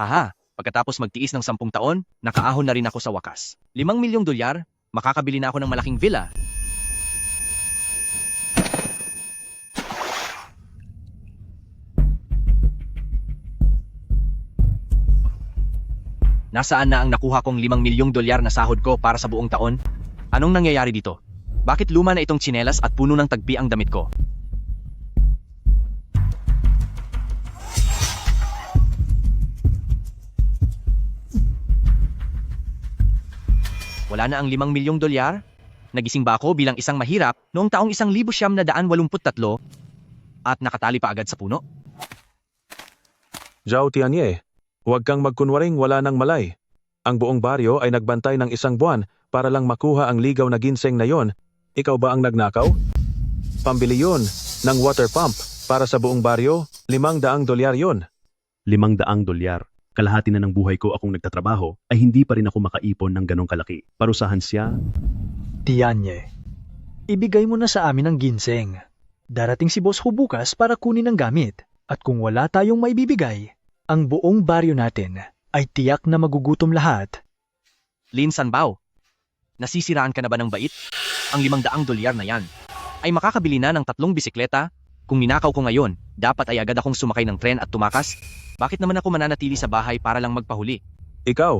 Haha, pagkatapos magtiis ng 10 taon, nakaahon na rin ako sa wakas. 5 milyong dolyar, makakabili na ako ng malaking villa. Nasaan na ang nakuha kong 5 milyong dolyar na sahod ko para sa buong taon? Anong nangyayari dito? Bakit luma na itong tsinelas at puno ng tagpi ang damit ko? Wala na ang 5 milyong dolyar? Nagising ba ako bilang isang mahirap noong taong 1983 at nakatali pa agad sa puno? Zhao Tianye, huwag kang magkunwaring wala ng malay. Ang buong baryo ay nagbantay ng 1 buwan para lang makuha ang ligaw na ginseng na yon. Ikaw ba ang nagnakaw? Pambili yun ng water pump para sa buong baryo, 500 dolyar yon. 500 dolyar. Kalahati na ng buhay ko akong nagtatrabaho ay hindi pa rin ako makaipon ng ganong kalaki. Parusahan siya. Tianye, ibigay mo na sa amin ang ginseng. Darating si Boss Ho bukas para kunin ang gamit. At kung wala tayong maibibigay, ang buong baryo natin ay tiyak na magugutom lahat. Lin Sanbao, nasisiraan ka na ba ng bait? Ang 500 dolyar na yan ay makakabili na ng 3 bisikleta. Kung ninakaw ko ngayon, dapat ay agad akong sumakay ng tren at tumakas. Bakit naman ako mananatili sa bahay para lang magpahuli? Ikaw,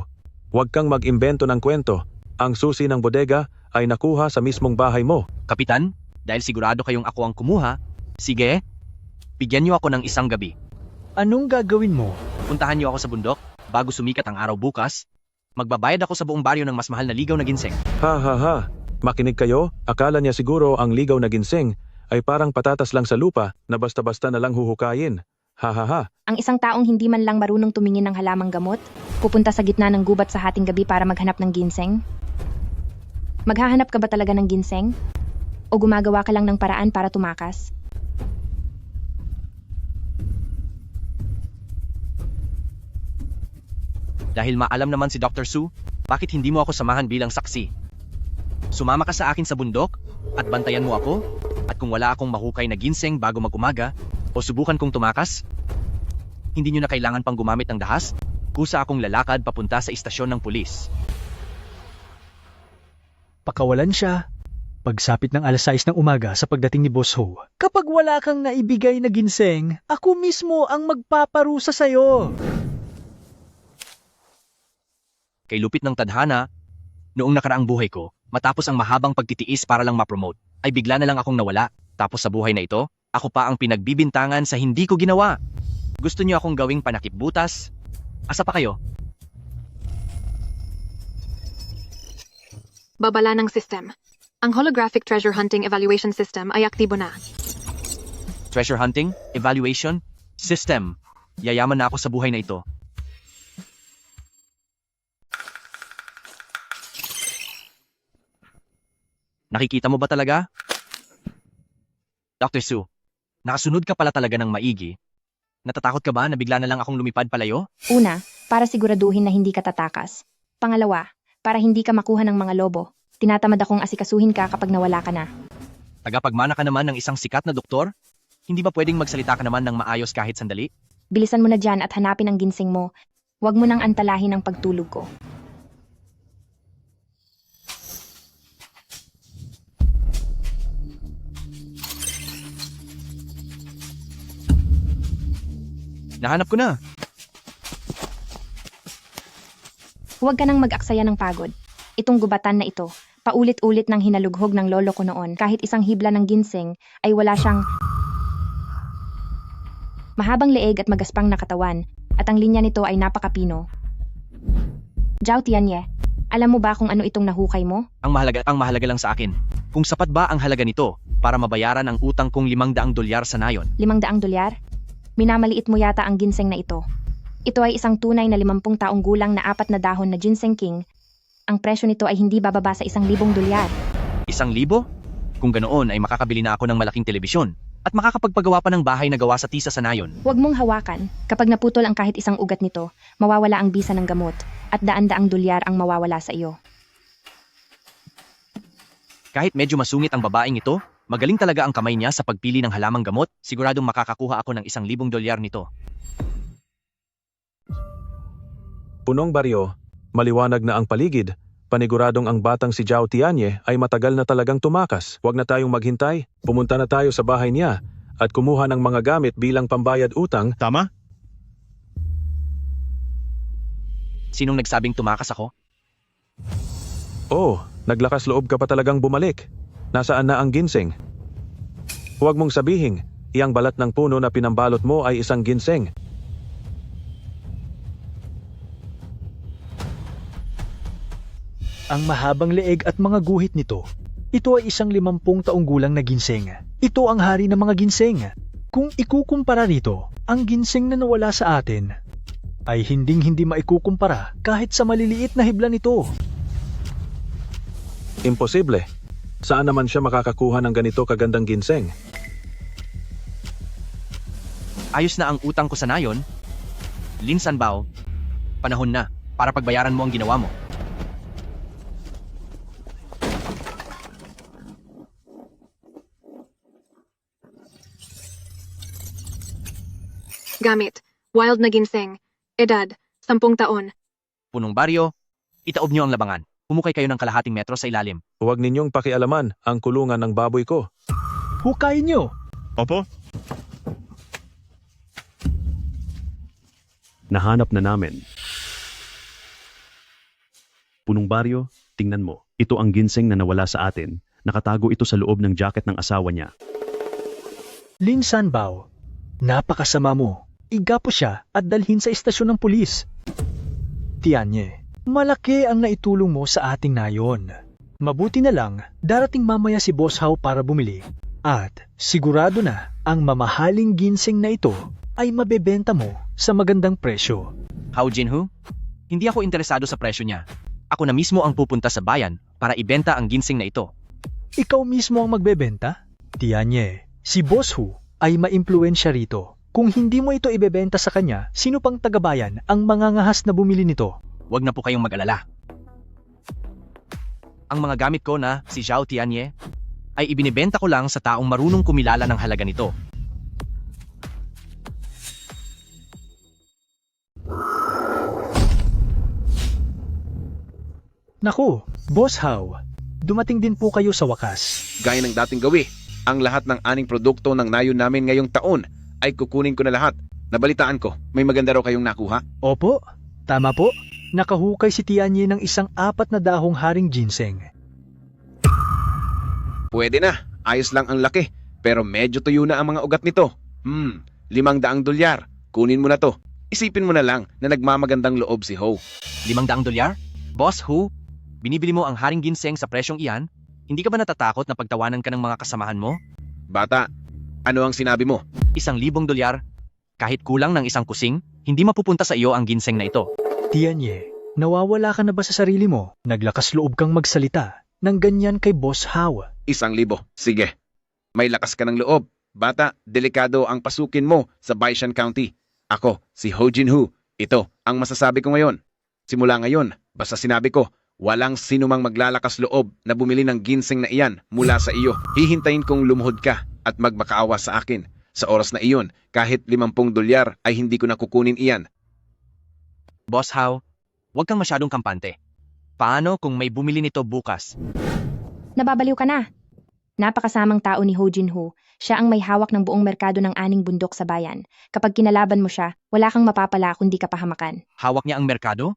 huwag kang mag-imbento ng kwento. Ang susi ng bodega ay nakuha sa mismong bahay mo. Kapitan, dahil sigurado kayong ako ang kumuha, sige, bigyan niyo ako ng 1 gabi. Anong gagawin mo? Puntahan niyo ako sa bundok bago sumikat ang araw bukas. Magbabayad ako sa buong baryo ng mas mahal na ligaw na ginseng. Ha ha ha, makinig kayo, akala niya siguro ang ligaw na ginseng ay parang patatas lang sa lupa na basta-basta na lang huhukayin. Ha ha ha. Ang isang taong hindi man lang marunong tumingin ng halamang gamot, pupunta sa gitna ng gubat sa hating gabi para maghanap ng ginseng? Maghahanap ka ba talaga ng ginseng? O gumagawa ka lang ng paraan para tumakas? Dahil maalam naman si Dr. Su, bakit hindi mo ako samahan bilang saksi? Sumama ka sa akin sa bundok at bantayan mo ako? At kung wala akong mahukay na ginseng bago mag-umaga, o subukan kong tumakas, hindi nyo na kailangan pang gumamit ng dahas? Kusa akong lalakad papunta sa istasyon ng pulis. Pakawalan siya. Pagsapit ng 6:00 ng umaga sa pagdating ni Boss Ho. Kapag wala kang naibigay na ginseng, ako mismo ang magpaparusa sa'yo. Kay lupit ng tadhana, noong nakaraang buhay ko, matapos ang mahabang pagtitiis para lang ma-promote, ay bigla na lang akong nawala. Tapos sa buhay na ito, ako pa ang pinagbibintangan sa hindi ko ginawa. Gusto niyo akong gawing panakipbutas? Asa pa kayo? Babala ng system. Ang Holographic Treasure Hunting Evaluation System ay aktibo na. Treasure hunting? Evaluation? System. Yayaman na ako sa buhay na ito. Nakikita mo ba talaga? Dr. Su, nakasunod ka pala talaga ng maigi. Natatakot ka ba na bigla na lang akong lumipad palayo? Una, para siguraduhin na hindi ka tatakas. Pangalawa, para hindi ka makuha ng mga lobo. Tinatamad akong asikasuhin ka kapag nawala ka na. Tagapagmana ka naman ng isang sikat na doktor? Hindi ba pwedeng magsalita ka naman ng maayos kahit sandali? Bilisan mo na dyan at hanapin ang ginseng mo. Huwag mo nang antalahin ang pagtulog ko. Nahanap ko na. Huwag ka nang mag-aksaya ng pagod. Itong gubatan na ito, paulit-ulit ng hinalughog ng lolo ko noon kahit isang hibla ng ginseng ay wala siyang mahabang leeg at magaspang na katawan at ang linya nito ay napakapino. Zhao Tianye, alam mo ba kung ano itong nahukay mo? Ang mahalaga lang sa akin. Kung sapat ba ang halaga nito para mabayaran ang utang kong 500 dolyar sa nayon? 500 dolyar? Minamaliit mo yata ang ginseng na ito. Ito ay isang tunay na 50 taong gulang na 4 na dahon na ginseng king. Ang presyo nito ay hindi bababa sa 1,000 dolyar. 1,000? Kung ganoon ay makakabili na ako ng malaking telebisyon at makakapagpagawa pa ng bahay na gawa sa tisa sa nayon. Huwag mong hawakan. Kapag naputol ang kahit isang ugat nito, mawawala ang bisa ng gamot at daan-daang dolyar ang mawawala sa iyo. Kahit medyo masungit ang babaeng ito, magaling talaga ang kamay niya sa pagpili ng halamang gamot. Siguradong makakakuha ako ng 1,000 dolyar nito. Punong baryo, maliwanag na ang paligid, paniguradong ang batang si Zhao Tianye ay matagal na talagang tumakas. Huwag na tayong maghintay, pumunta na tayo sa bahay niya at kumuha ng mga gamit bilang pambayad utang. Tama? Sinong nagsabing tumakas ako? Oh, naglakas loob ka pa talagang bumalik. Nasaan na ang ginseng? Huwag mong sabihin, iyang balat ng puno na pinambalot mo ay isang ginseng. Ang mahabang leeg at mga guhit nito, ito ay isang 50 taong gulang na ginseng. Ito ang hari ng mga ginseng. Kung ikukumpara rito, ang ginseng na nawala sa atin ay hinding-hindi maikukumpara kahit sa maliliit na hibla nito. Imposible. Saan naman siya makakakuha ng ganito kagandang ginseng? Ayos na ang utang ko sa nayon. Lin Sanbao, panahon na para pagbayaran mo ang ginawa mo. Gamit. Wild na ginseng. Edad. 10 taon. Punong baryo, itaob niyo ang labangan. Humukay kayo ng kalahating metro sa ilalim. Huwag ninyong pakialaman ang kulungan ng baboy ko. Hukayin nyo! Opo. Nahanap na namin. Punong baryo, tingnan mo. Ito ang ginseng na nawala sa atin. Nakatago ito sa loob ng jacket ng asawa niya. Lin Sanbao, napakasama mo. Igapo siya at dalhin sa istasyon ng pulis. Tianye, malaki ang naitulong mo sa ating nayon. Mabuti na lang, darating mamaya si Boss Hao para bumili. At sigurado na ang mamahaling ginseng na ito ay mabebenta mo sa magandang presyo. Hao Jinhu, hindi ako interesado sa presyo niya. Ako na mismo ang pupunta sa bayan para ibenta ang ginseng na ito. Ikaw mismo ang magbebenta? Tianye, si Boss Hu ay maimpluwensya rito. Kung hindi mo ito ibebenta sa kanya, sino pang tagabayan ang mangangahas na bumili nito? Huwag na po kayong mag-alala. Ang mga gamit ko na si Zhao Tianye ay ibinibenta ko lang sa taong marunong kumilala ng halaga nito. Naku, Boss Hao, dumating din po kayo sa wakas. Gaya ng dating gawi, ang lahat ng aning produkto ng nayon namin ngayong taon ay kukunin ko na lahat. Nabalitaan ko, may maganda raw kayong nakuha. Opo, tama po. Nakahukay si Tianye ng isang 4 na dahong haring ginseng. Pwede na, ayos lang ang laki, pero medyo tuyo na ang mga ugat nito. $500. Kunin mo na to. Isipin mo na lang na nagmamagandang loob si Ho. $500? Boss Hu, binibili mo ang haring ginseng sa presyong iyan? Hindi ka ba natatakot na pagtawanan ka ng mga kasamahan mo? Bata, ano ang sinabi mo? $1,000? Kahit kulang ng isang kusing, hindi mapupunta sa iyo ang ginseng na ito. Tianye, nawawala ka na ba sa sarili mo? Naglakas loob kang magsalita ng ganyan kay Boss Hao. 1,000. Sige. May lakas ka ng loob. Bata, delikado ang pasukin mo sa Baishan County. Ako, si Ho Jinhu. Ito ang masasabi ko ngayon. Simula ngayon, basta sinabi ko, walang sinumang maglalakas loob na bumili ng ginseng na iyan mula sa iyo. Hihintayin kong lumuhod ka at magmakaawa sa akin. Sa oras na iyon, kahit $50 ay hindi ko na kukunin iyan. Boss Hao, huwag kang masyadong kampante. Paano kung may bumili nito bukas? Nababaliw ka na. Napakasamang tao ni Ho Jinhu. Siya ang may hawak ng buong merkado ng aning bundok sa bayan. Kapag kinalaban mo siya, wala kang mapapala kundi kapahamakan. Hawak niya ang merkado?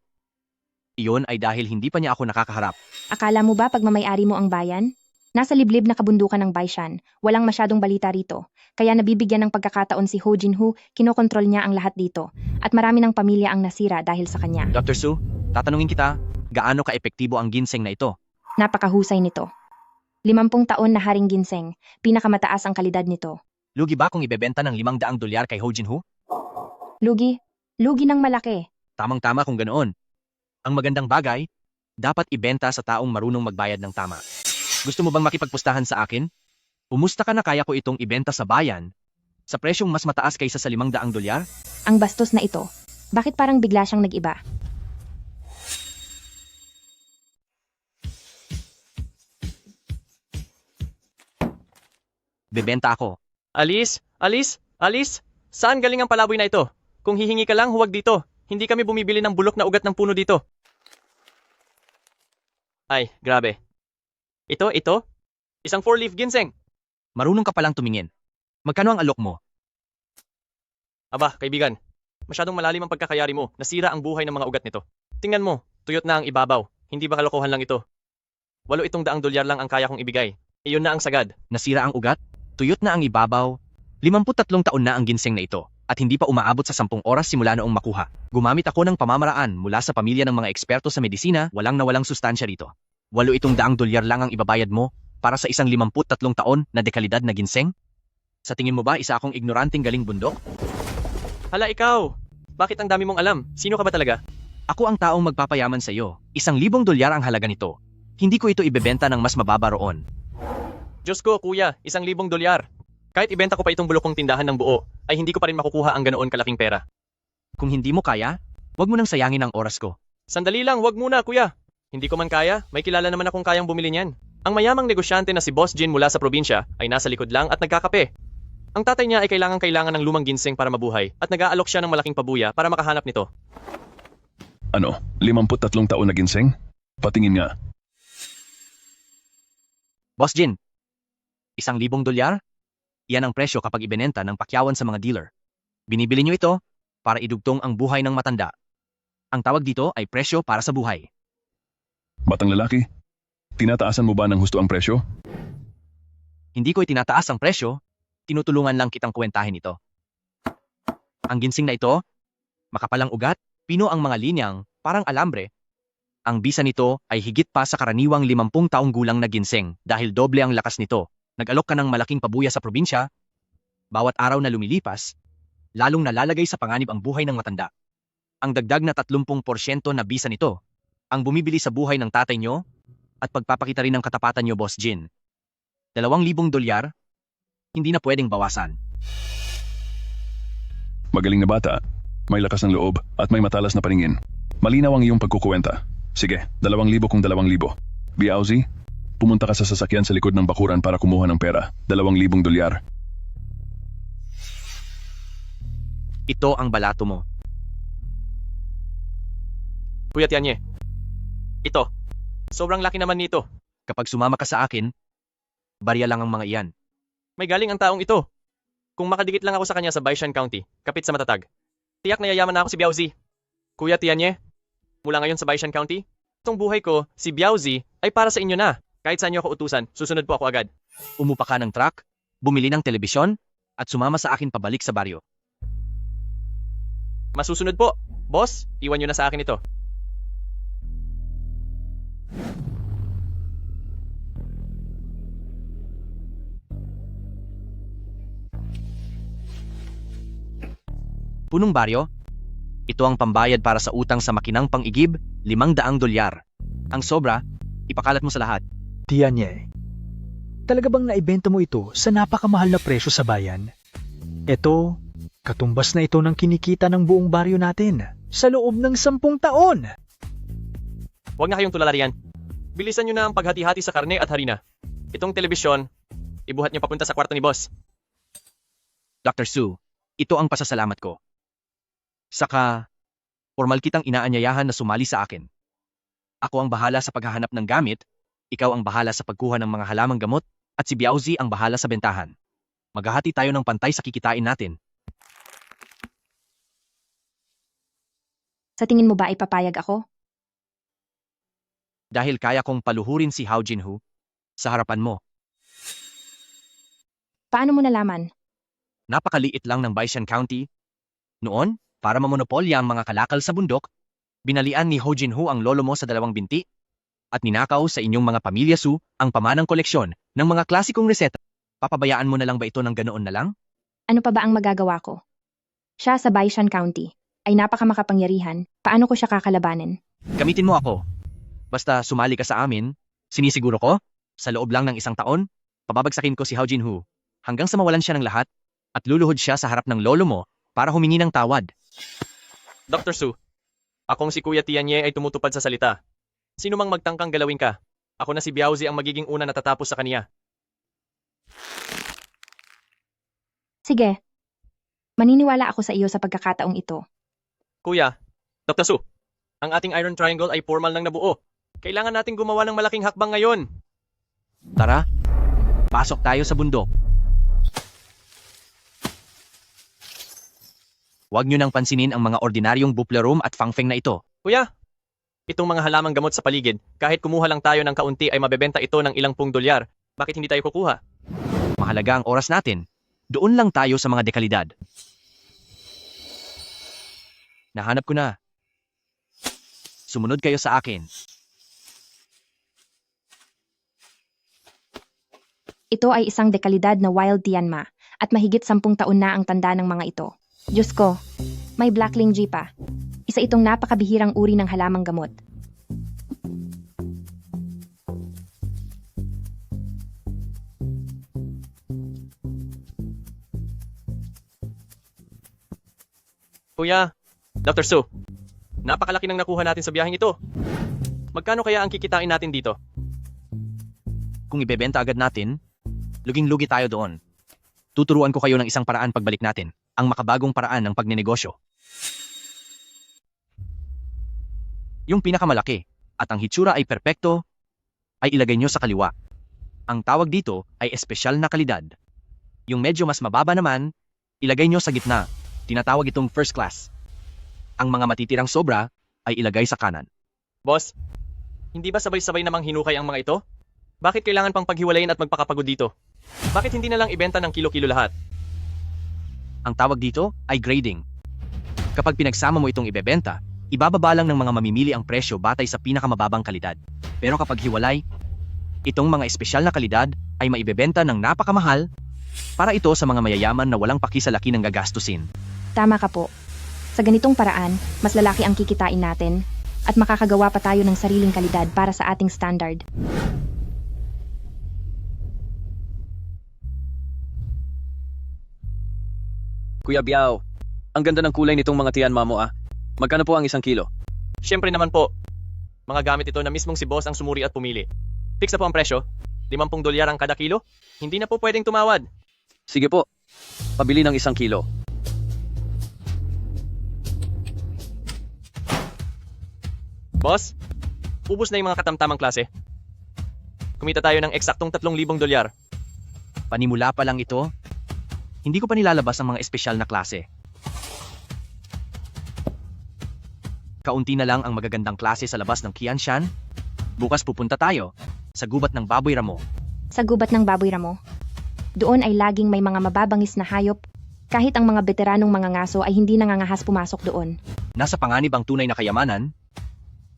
Iyon ay dahil hindi pa niya ako nakakaharap. Akala mo ba pagmamayari mo ang bayan? Nasa liblib na kabundukan ng Baishan. Walang masyadong balita rito. Kaya nabibigyan ng pagkakataon si Ho Jinhu, kinokontrol niya ang lahat dito. At marami ng pamilya ang nasira dahil sa kanya. Dr. Su, tatanungin kita, gaano ka-epektibo ang ginseng na ito? Napakahusay nito. 50 taon na haring ginseng, pinakamataas ang kalidad nito. Lugi ba kung ibebenta ng $500 kay Ho Jinhu? Lugi ng malaki. Tamang-tama kung ganoon. Ang magandang bagay, dapat ibenta sa taong marunong magbayad ng tama. Gusto mo bang makipagpustahan sa akin? Umusta ka na kaya ko itong ibenta sa bayan sa presyong mas mataas kaysa sa $500? Ang bastos na ito. Bakit parang bigla siyang nag-iba? Bebenta ako. Alice! Alice! Alice! Saan galing ang palaboy na ito? Kung hihingi ka lang, huwag dito. Hindi kami bumibili ng bulok na ugat ng puno dito. Ay, grabe. Ito? Isang 4-leaf ginseng. Marunong ka palang tumingin. Magkano ang alok mo? Aba, kaibigan. Masyadong malalim ang pagkakayari mo. Nasira ang buhay ng mga ugat nito. Tingnan mo, tuyot na ang ibabaw. Hindi ba kalokohan lang ito? $800 lang ang kaya kong ibigay. Iyon na ang sagad. Nasira ang ugat? Tuyot na ang ibabaw? 53 taon na ang ginseng na ito at hindi pa umaabot sa 10 oras simula noong makuha. Gumamit ako ng pamamaraan mula sa pamilya ng mga eksperto sa medisina, walang nawalang sustansya rito. $800 lang ang ibabayad mo para sa isang 53 taon na dekalidad na ginseng? Sa tingin mo ba isa akong ignoranting galing bundok? Hala ikaw! Bakit ang dami mong alam? Sino ka ba talaga? Ako ang taong magpapayaman sa iyo. $1,000 ang halaga nito. Hindi ko ito ibebenta ng mas mababa roon. Diyos ko, kuya, $1,000. Kahit ibenta ko pa itong bulok kong tindahan ng buo, ay hindi ko pa rin makukuha ang ganoon kalaking pera. Kung hindi mo kaya, wag mo nang sayangin ang oras ko. Sandali lang, wag muna, kuya. Hindi ko man kaya, may kilala naman akong kayang bumili niyan. Ang mayamang negosyante na si Boss Jin mula sa probinsya ay nasa likod lang at nagkakape. Ang tatay niya ay kailangan ng lumang ginseng para mabuhay at nag-aalok siya ng malaking pabuya para makahanap nito. Ano, 53 taon na ginseng? Patingin nga. Boss Jin, $1,000? Yan ang presyo kapag ibinenta ng pakyawan sa mga dealer. Binibili nyo ito para idugtong ang buhay ng matanda. Ang tawag dito ay presyo para sa buhay. Batang lalaki, tinataasan mo ba ng husto ang presyo? Hindi ko itinataas ang presyo, tinutulungan lang kitang kuwentahin ito. Ang ginseng na ito, makapalang ugat, pino ang mga linyang, parang alambre. Ang bisa nito ay higit pa sa karaniwang 50 taong gulang na ginseng dahil doble ang lakas nito. Nag-alok ka ng malaking pabuya sa probinsya, bawat araw na lumilipas, lalong nalalagay sa panganib ang buhay ng matanda. Ang dagdag na 30% na bisa nito, ang bumibili sa buhay ng tatay nyo at pagpapakita rin ng katapatan nyo, Boss Jin. $2,000, hindi na pwedeng bawasan. Magaling na bata, may lakas ng loob at may matalas na paningin. Malinaw ang iyong pagkukuwenta. Sige, 2,000 kung 2,000. Biauzi, pumunta ka sa sasakyan sa likod ng bakuran para kumuha ng pera. $2,000. Ito ang balato mo. Kuya Tianye, ito. Sobrang laki naman nito. Kapag sumama ka sa akin, barya lang ang mga iyan. May galing ang taong ito. Kung makadikit lang ako sa kanya sa Baishan County, kapit sa matatag, tiyak na yayaman na ako si Biauzi. Kuya Tianye, mula ngayon sa Baishan County, itong buhay ko, si Biauzi, ay para sa inyo na. Kahit saan niyo ako utusan, susunod po ako agad. Umupa ka ng truck, bumili ng telebisyon, at sumama sa akin pabalik sa baryo. Masusunod po. Boss, iwan niyo na sa akin ito. Punong baryo, ito ang pambayad para sa utang sa makinang pang-igib, $500. Ang sobra, ipakalat mo sa lahat. Tianye, talaga bang naibenta mo ito sa napakamahal na presyo sa bayan? Ito, katumbas na ito ng kinikita ng buong baryo natin sa loob ng 10 taon. Huwag na kayong tulala riyan. Bilisan nyo na ang paghati-hati sa karne at harina. Itong telebisyon, ibuhat nyo papunta sa kwarto ni boss. Dr. Su, ito ang pasasalamat ko. Saka, formal kitang inaanyayahan na sumali sa akin. Ako ang bahala sa paghahanap ng gamit, ikaw ang bahala sa pagkuha ng mga halamang gamot, at si Biauzi ang bahala sa bentahan. Maghahati tayo ng pantay sa kikitain natin. Sa tingin mo ba ay papayag ako? Dahil kaya kong paluhurin si Hao Jinhu sa harapan mo. Paano mo nalaman? Napakaliit lang ng Baishan County. Noon, para mamonopolya ang mga kalakal sa bundok, binalian ni Ho Jinhu ang lolo mo sa 2 binti at ninakaw sa inyong mga pamilya Su ang pamanang koleksyon ng mga klasikong reseta. Papabayaan mo na lang ba ito ng ganoon na lang? Ano pa ba ang magagawa ko? Siya sa Baishan County ay napakamakapangyarihan. Paano ko siya kakalabanin? Gamitin mo ako. Basta sumali ka sa amin, sinisiguro ko, sa loob lang ng 1 taon, pababagsakin ko si Hao Jinhu hanggang sa mawalan siya ng lahat at luluhod siya sa harap ng lolo mo para humingi ng tawad. Dr. Su, akong si Kuya Tianye ay tumutupad sa salita. Sino mang magtangkang galawin ka, ako na si Biauzi ang magiging una natatapos sa kaniya. Sige. Maniniwala ako sa iyo sa pagkakataong ito. Kuya, Dr. Su, ang ating Iron Triangle ay formal nang nabuo. Kailangan nating gumawa ng malaking hakbang ngayon. Tara, pasok tayo sa bundok. Huwag nyo nang pansinin ang mga ordinaryong buplerum at fangfeng na ito. Kuya, itong mga halamang gamot sa paligid, kahit kumuha lang tayo ng kaunti ay mabebenta ito ng ilang pung dolyar. Bakit hindi tayo kukuha? Mahalaga ang oras natin. Doon lang tayo sa mga dekalidad. Nahanap ko na. Sumunod kayo sa akin. Ito ay isang dekalidad na wild Tianma at mahigit 10 taon na ang tanda ng mga ito. Diyos ko, may Blackling G pa. Isa itong napakabihirang uri ng halamang gamot. Kuya, Dr. Su, napakalaki ng nakuha natin sa biyaheng ito. Magkano kaya ang kikitain natin dito? Kung ibebenta agad natin, luging-lugi tayo doon. Tuturuan ko kayo ng isang paraan pagbalik natin, ang makabagong paraan ng pagnenegosyo. Yung pinakamalaki at ang hitsura ay perpekto, ay ilagay nyo sa kaliwa. Ang tawag dito ay espesyal na kalidad. Yung medyo mas mababa naman, ilagay nyo sa gitna. Tinatawag itong first class. Ang mga matitirang sobra ay ilagay sa kanan. Boss, hindi ba sabay-sabay namang hinukay ang mga ito? Bakit kailangan pang paghiwalayin at magpakapagod dito? Bakit hindi na lang ibenta ng kilo-kilo lahat? Ang tawag dito ay grading. Kapag pinagsama mo itong ibebenta, ibababa lang ng mga mamimili ang presyo batay sa pinakamababang kalidad. Pero kapag hiwalay, itong mga espesyal na kalidad ay maibebenta ng napakamahal para ito sa mga mayayaman na walang paki sa laki ng gagastusin. Tama ka po. Sa ganitong paraan, mas lalaki ang kikitain natin at makakagawa pa tayo ng sariling kalidad para sa ating standard. Kuya Biao, ang ganda ng kulay nitong mga tiyan mamo ah. Magkano po ang 1 kilo? Siyempre naman po. Mga gamit ito na mismong si boss ang sumuri at pumili. Fix na po ang presyo. 50 dolyar ang kada kilo. Hindi na po pwedeng tumawad. Sige po. Pabili ng 1 kilo. Boss, ubos na yung mga katamtamang klase. Kumita tayo ng eksaktong 3,000 dolyar. Panimula pa lang ito. Hindi ko pa nilalabas ang mga espesyal na klase. Kaunti na lang ang magagandang klase sa labas ng Qianshan. Bukas pupunta tayo sa gubat ng baboy ramo. Sa gubat ng baboy ramo, doon ay laging may mga mababangis na hayop. Kahit ang mga veteranong mga ngaso ay hindi nangangahas pumasok doon. Nasa panganib ang tunay na kayamanan.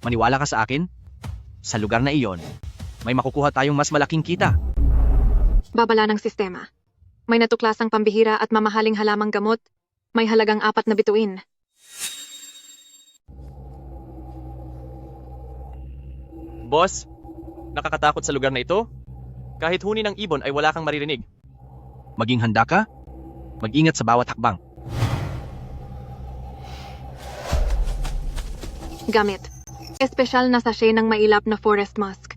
Maniwala ka sa akin? Sa lugar na iyon, may makukuha tayong mas malaking kita. Babala ng sistema. May natuklasang pambihira at mamahaling halamang gamot. May halagang 4 na bituin. Boss, nakakatakot sa lugar na ito. Kahit huni ng ibon ay wala kang maririnig. Maging handa ka, mag-ingat sa bawat hakbang. Gamit. Espesyal na sachet ng mailap na forest musk.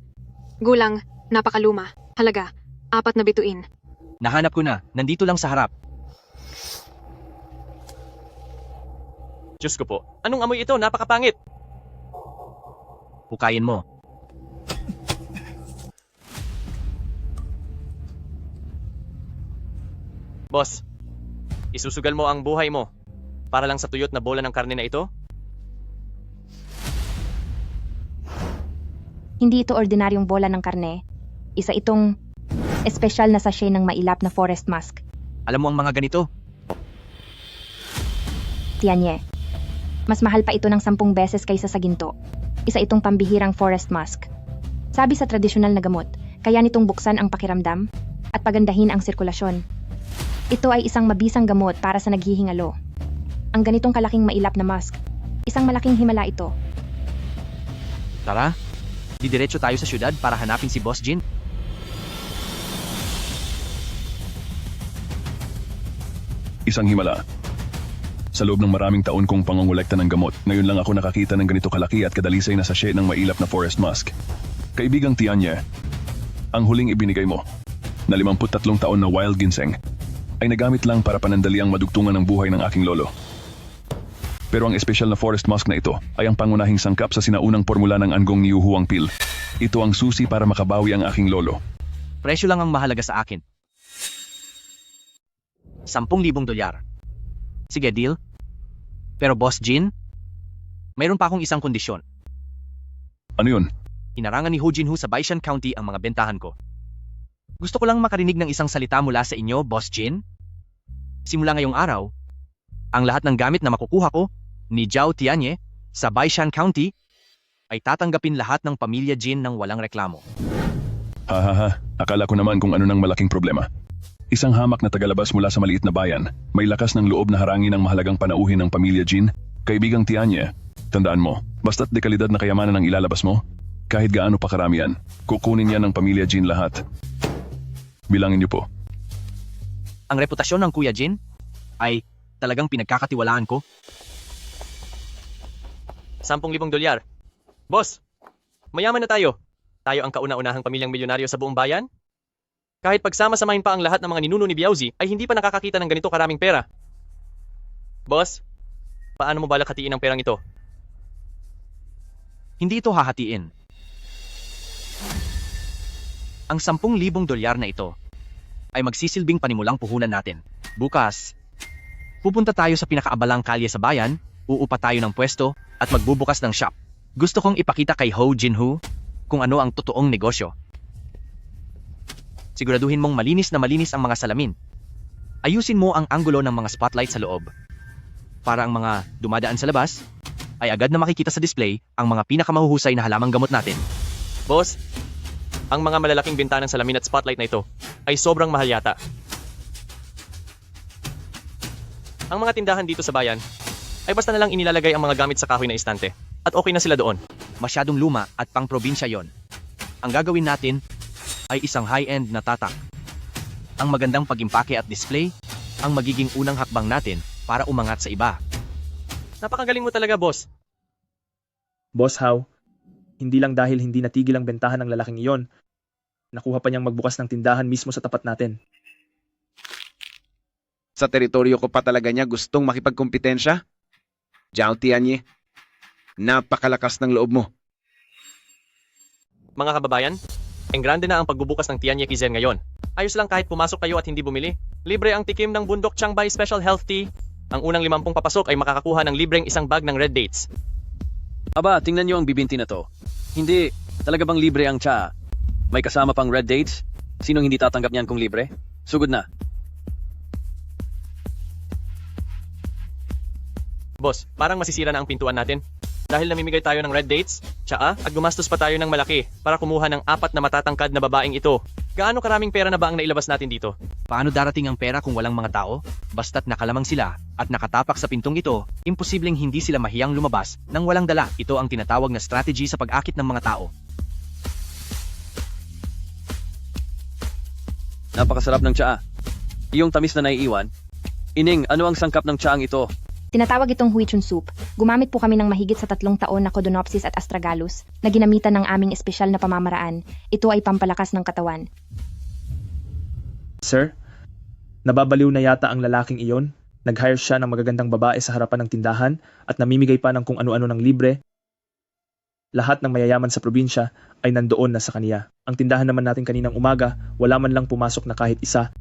Gulang, napakaluma. Halaga, 4 na bituin. Nahanap ko na, nandito lang sa harap. Diyos ko po, anong amoy ito? Napakapangit! Hukayin mo. Boss, isusugal mo ang buhay mo para lang sa tuyot na bola ng karne na ito? Hindi ito ordinaryong bola ng karne. Isa itong espesyal na sachet ng mailap na forest musk. Alam mo ang mga ganito? Tianye. Mas mahal pa ito ng 10 beses kaysa sa ginto. Isa itong pambihirang forest musk. Sabi sa tradisyonal na gamot, kaya nitong buksan ang pakiramdam at pagandahin ang sirkulasyon. Ito ay isang mabisang gamot para sa naghihingalo. Ang ganitong kalaking mailap na musk, isang malaking himala ito. Tara, didiretso tayo sa syudad para hanapin si Boss Jin. Isang himala. Sa loob ng maraming taon kong pangongolekta ng gamot, ngayon lang ako nakakita ng ganito kalaki at kadalisay na sachet ng mailap na forest musk. Kaibigang Tianye, ang huling ibinigay mo, na 53 taon na wild ginseng, ay nagamit lang para panandali ang madugtungan ng buhay ng aking lolo. Pero ang espesyal na forest musk na ito ay ang pangunahing sangkap sa sinaunang formula ng Anggong Niu Huang Pil. Ito ang susi para makabawi ang aking lolo. Presyo lang ang mahalaga sa akin. 10,000 dolyar. Sige, deal. Pero Boss Jin, mayroon pa akong isang kondisyon. Ano yun? Inarangan ni Ho Jin Ho sa Baishan County ang mga bentahan ko. Gusto ko lang makarinig ng isang salita mula sa inyo, Boss Jin. Simula ngayong araw, ang lahat ng gamit na makukuha ko ni Zhao Tianye sa Baishan County ay tatanggapin lahat ng pamilya Jin ng walang reklamo. Ha, akala ko naman kung ano ng malaking problema. Isang hamak na tagalabas mula sa maliit na bayan, may lakas ng loob na harangin ang mahalagang panauhin ng pamilya Jin, kaibigang Tianye. Tandaan mo, basta't dekalidad na kayamanan ang ilalabas mo, kahit gaano pa karamihan, kukunin yan ng pamilya Jin lahat. Bilangin niyo po. Ang reputasyon ng Kuya Jin ay talagang pinagkakatiwalaan ko. 10,000 dolyar. Boss, mayaman na tayo. Tayo ang kauna-unahang pamilyang milyonaryo sa buong bayan. Kahit pagsama-samahin pa ang lahat ng mga ninuno ni Biaozi ay hindi pa nakakakita ng ganito karaming pera. Boss, paano mo balak hatiin ang perang ito? Hindi ito hahatiin. Ang 10,000 dolyar na ito ay magsisilbing panimulang puhunan natin. Bukas, pupunta tayo sa pinakaabalang kalye sa bayan, uupa tayo ng pwesto at magbubukas ng shop. Gusto kong ipakita kay Ho Jin Ho kung ano ang totoong negosyo. Siguraduhin mong malinis na malinis ang mga salamin. Ayusin mo ang anggulo ng mga spotlight sa loob. Para ang mga dumadaan sa labas, ay agad na makikita sa display ang mga pinakamahuhusay na halamang gamot natin. Boss, ang mga malalaking bintana ng salamin at spotlight na ito ay sobrang mahal yata. Ang mga tindahan dito sa bayan ay basta na lang inilalagay ang mga gamit sa kahoy na istante at okay na sila doon. Masyadong luma at pang probinsya yon. Ang gagawin natin ay isang high-end na tatak. Ang magandang pag-impake at display ang magiging unang hakbang natin para umangat sa iba. Napakagaling mo talaga, boss. Boss How, hindi lang dahil hindi natigil ang bentahan ng lalaking iyon, nakuha pa niyang magbukas ng tindahan mismo sa tapat natin. Sa teritoryo ko pa talaga niya gustong makipagkompetensya? Zhao Tianye, napakalakas ng loob mo. Mga kababayan, grande na ang pagbubukas ng Tianye Kizen ngayon. Ayos lang kahit pumasok kayo at hindi bumili. Libre ang tikim ng Bundok Changbay Special Health Tea. Ang unang 50 papasok ay makakakuha ng libreng isang bag ng red dates. Aba, tingnan niyo ang bibinti na to. Hindi, talaga bang libre ang tsa? May kasama pang red dates? Sinong hindi tatanggap niyan kung libre? Sugod na. Boss, parang masisira na ang pintuan natin. Dahil namimigay tayo ng red dates, tsaa, at gumastos pa tayo ng malaki para kumuha ng 4 na matatangkad na babaeng ito. Gaano karaming pera na ba ang nailabas natin dito? Paano darating ang pera kung walang mga tao? Basta't nakalamang sila at nakatapak sa pintong ito, imposibleng hindi sila mahiyang lumabas nang walang dala. Ito ang tinatawag na strategy sa pag-akit ng mga tao. Napakasarap ng tsaa. Iyong tamis na naiiwan. Ining, ano ang sangkap ng tsaang ito? Tinatawag itong huichun soup. Gumamit po kami ng mahigit sa 3 taon na Codonopsis at Astragalus na ginamitan ng aming espesyal na pamamaraan. Ito ay pampalakas ng katawan. Sir, nababaliw na yata ang lalaking iyon. Nag-hire siya ng magagandang babae sa harapan ng tindahan at namimigay pa ng kung ano-ano ng libre. Lahat ng mayayaman sa probinsya ay nandoon na sa kaniya. Ang tindahan naman natin kaninang umaga, wala man lang pumasok na kahit isa.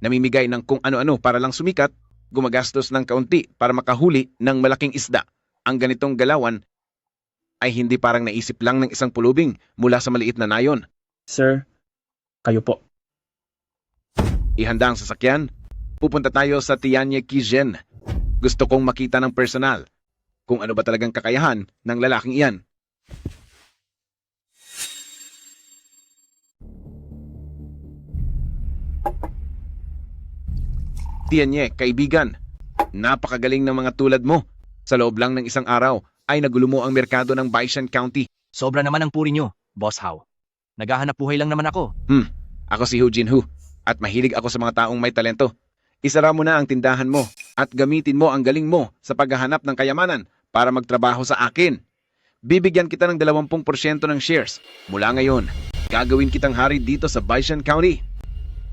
Namimigay ng kung ano-ano para lang sumikat, gumagastos ng kaunti para makahuli ng malaking isda. Ang ganitong galawan ay hindi parang naisip lang ng isang pulubing mula sa maliit na nayon. Sir, kayo po. Ihanda ang sasakyan. Pupunta tayo sa Tianye Kizen. Gusto kong makita ng personal kung ano ba talagang kakayahan ng lalaking iyan. Tianye, kaibigan, napakagaling ng mga tulad mo. Sa loob lang ng isang araw ay nagulo mo ang merkado ng Baishan County. Sobra naman ang puri nyo, Boss How. Naghahanap buhay lang naman ako. Ako si Ho Jin Ho at mahilig ako sa mga taong may talento. Isara mo na ang tindahan mo at gamitin mo ang galing mo sa paghahanap ng kayamanan para magtrabaho sa akin. Bibigyan kita ng 20% ng shares. Mula ngayon, gagawin kitang hari dito sa Baishan County.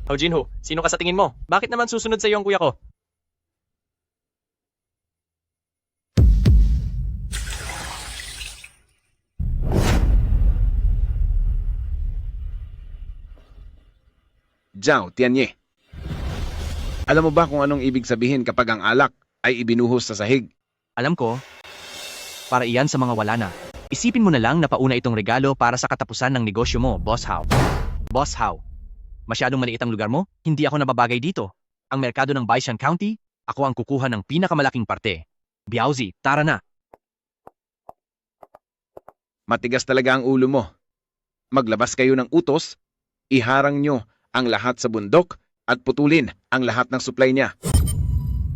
Ho Jin Ho, sino ka sa tingin mo? Bakit naman susunod sa iyo ang kuya ko? Zhao Tianye. Alam mo ba kung anong ibig sabihin kapag ang alak ay ibinuhos sa sahig? Alam ko, para iyan sa mga wala na. Isipin mo na lang na pauna itong regalo para sa katapusan ng negosyo mo, Boss Hao. Boss Hao, masyadong maliit ang lugar mo? Hindi ako nababagay dito. Ang merkado ng Baishan County, ako ang kukuha ng pinakamalaking parte. Biaozi, tara na. Matigas talaga ang ulo mo. Maglabas kayo ng utos, iharang nyo ang lahat sa bundok at putulin ang lahat ng supply niya.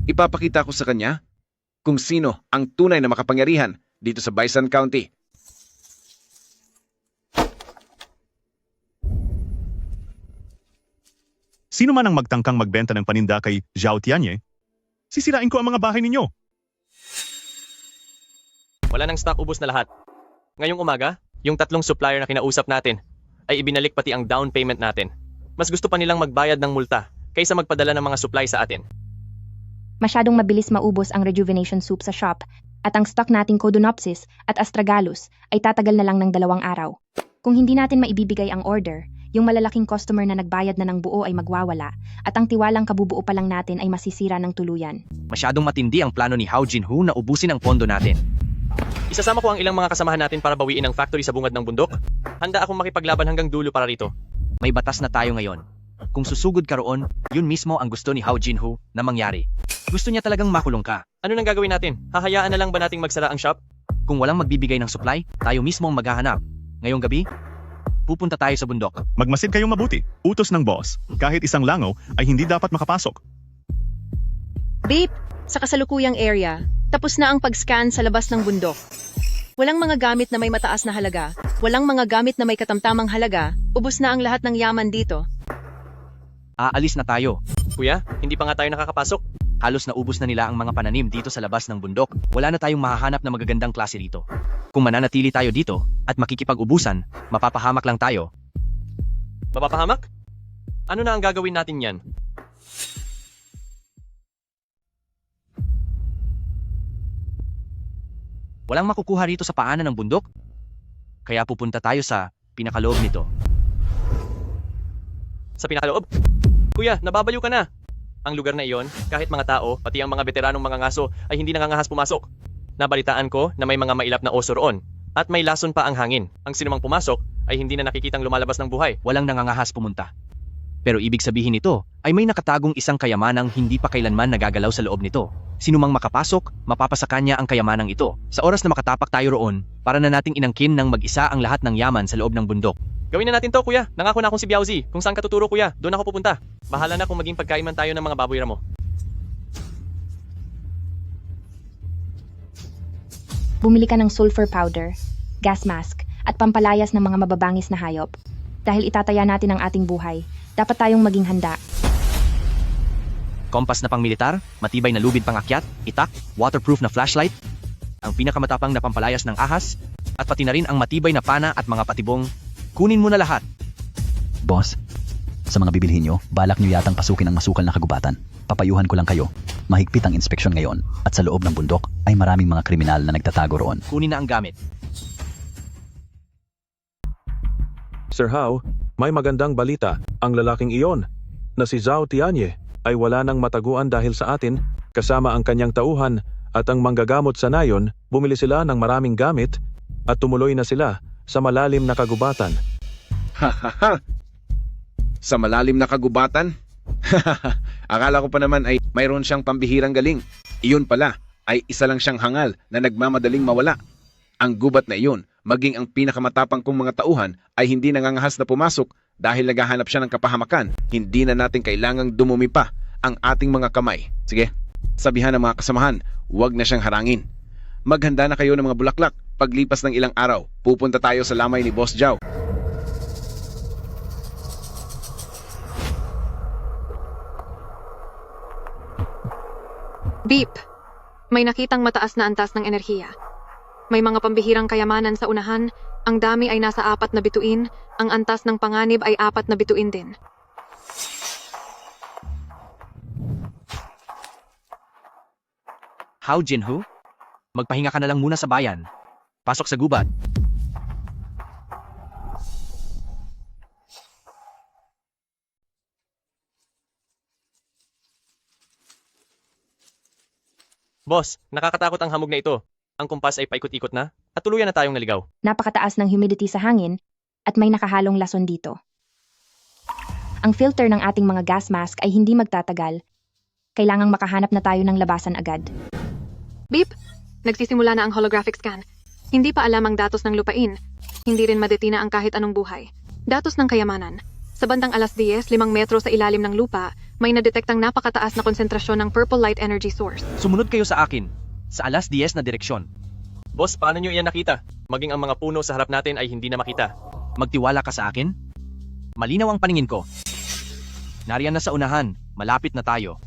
Ipapakita ko sa kanya kung sino ang tunay na makapangyarihan dito sa Baisan County. Sino man ang magtangkang magbenta ng paninda kay Zhao Tianye, sisirain ko ang mga bahay ninyo. Wala nang stock, ubos na lahat. Ngayong umaga, yung 3 supplier na kinausap natin ay ibinalik pati ang down payment natin. Mas gusto pa nilang magbayad ng multa kaysa magpadala ng mga supply sa atin. Masyadong mabilis maubos ang rejuvenation soup sa shop at ang stock nating Codonopsis at Astragalus ay tatagal na lang ng 2 araw. Kung hindi natin maibibigay ang order, yung malalaking customer na nagbayad na ng buo ay magwawala at ang tiwalang kabubuo pa lang natin ay masisira ng tuluyan. Masyadong matindi ang plano ni Hao Jinhu na ubusin ang pondo natin. Isasama ko ang ilang mga kasamahan natin para bawiin ang factory sa bungad ng bundok. Handa akong makipaglaban hanggang dulo para rito. May batas na tayo ngayon. Kung susugod ka roon, yun mismo ang gusto ni Hao Jinhu na mangyari. Gusto niya talagang makulong ka. Ano nang gagawin natin? Hahayaan na lang ba nating magsara ang shop? Kung walang magbibigay ng supply, tayo mismo ang maghahanap. Ngayong gabi, pupunta tayo sa bundok. Magmasid kayong mabuti. Utos ng boss, kahit isang langaw ay hindi dapat makapasok. Babe, sa kasalukuyang area, tapos na ang pag-scan sa labas ng bundok. Walang mga gamit na may mataas na halaga, walang mga gamit na may katamtamang halaga, ubos na ang lahat ng yaman dito. Aalis na tayo. Kuya, hindi pa nga tayo nakakapasok. Halos naubos na nila ang mga pananim dito sa labas ng bundok. Wala na tayong mahahanap na magagandang klase dito. Kung mananatili tayo dito at makikipag-ubusan, mapapahamak lang tayo. Mapapahamak? Ano na ang gagawin natin yan? Walang makukuha rito sa paanan ng bundok. Kaya pupunta tayo sa pinakaloob nito. Sa pinakaloob? Kuya, nababaliw ka na. Ang lugar na iyon, kahit mga tao, pati ang mga veteranong mga ngaso ay hindi nangangahas pumasok. Nabalitaan ko na may mga mailap na oso roon at may lason pa ang hangin. Ang sinumang pumasok ay hindi na nakikitang lumalabas ng buhay. Walang nangangahas pumunta. Pero ibig sabihin nito ay may nakatagong isang kayamanang hindi pa kailanman nagagalaw sa loob nito. Sinumang makapasok, mapapasa kanya ang kayamanang ito. Sa oras na makatapak tayo roon, para na nating inangkin ng mag-isa ang lahat ng yaman sa loob ng bundok. Gawin na natin to, kuya. Nangako na akong si Biaozi. Kung saan ka tuturo, kuya, doon ako pupunta. Bahala na kung maging pagkaiman tayo ng mga baboy ramo. Bumili ka ng sulfur powder, gas mask, at pampalayas ng mga mababangis na hayop. Dahil itataya natin ang ating buhay, dapat tayong maging handa. Kompas na pang-militar, matibay na lubid pang-akyat, itak, waterproof na flashlight, ang pinakamatapang na pampalayas ng ahas, at pati na rin ang matibay na pana at mga patibong. Kunin mo na lahat. Boss, sa mga bibilhin nyo, balak nyo yatang pasukin ang masukal na kagubatan. Papayuhan ko lang kayo. Mahigpit ang inspeksyon ngayon at sa loob ng bundok ay maraming mga kriminal na nagtatago roon. Kunin na ang gamit. Sir Hao, may magandang balita. Ang lalaking iyon, na si Zhao Tianye, ay wala nang mataguan dahil sa atin, kasama ang kanyang tauhan at ang manggagamot sa nayon, bumili sila ng maraming gamit at tumuloy na sila sa malalim na kagubatan. Hahaha! Sa malalim na kagubatan? Akala ko pa naman ay mayroon siyang pambihirang galing. Iyon pala ay isa lang siyang hangal na nagmamadaling mawala. Ang gubat na iyon, maging ang pinakamatapang kong mga tauhan ay hindi nangangahas na pumasok dahil naghahanap siya ng kapahamakan. Hindi na natin kailangang dumumi pa ang ating mga kamay. Sige, sabihan ng mga kasamahan, huwag na siyang harangin. Maghanda na kayo ng mga bulaklak. Paglipas ng ilang araw, pupunta tayo sa lamay ni Boss Zhao. Beep, may nakitang mataas na antas ng enerhiya. May mga pambihirang kayamanan sa unahan, ang dami ay nasa 4 na bituin, ang antas ng panganib ay 4 na bituin din. Hao Jinhu? Magpahinga ka na lang muna sa bayan. Pasok sa gubat. Boss, nakakatakot ang hamog na ito. Ang kumpas ay paikot-ikot na at tuluyan na tayong naligaw. Napakataas ng humidity sa hangin at may nakahalong lason dito. Ang filter ng ating mga gas mask ay hindi magtatagal. Kailangang makahanap na tayo ng labasan agad. Beep, nagsisimula na ang holographic scan. Hindi pa alam ang datos ng lupain. Hindi rin madetina ang kahit anong buhay. Datos ng kayamanan. Sa bandang alas 10, 5 metro sa ilalim ng lupa, may nadetektang napakataas na konsentrasyon ng purple light energy source. Sumunod kayo sa akin, sa alas 10 na direksyon. Boss, paano nyo iyan nakita? Maging ang mga puno sa harap natin ay hindi na makita. Magtiwala ka sa akin? Malinaw ang paningin ko. Nariyan na sa unahan, malapit na tayo.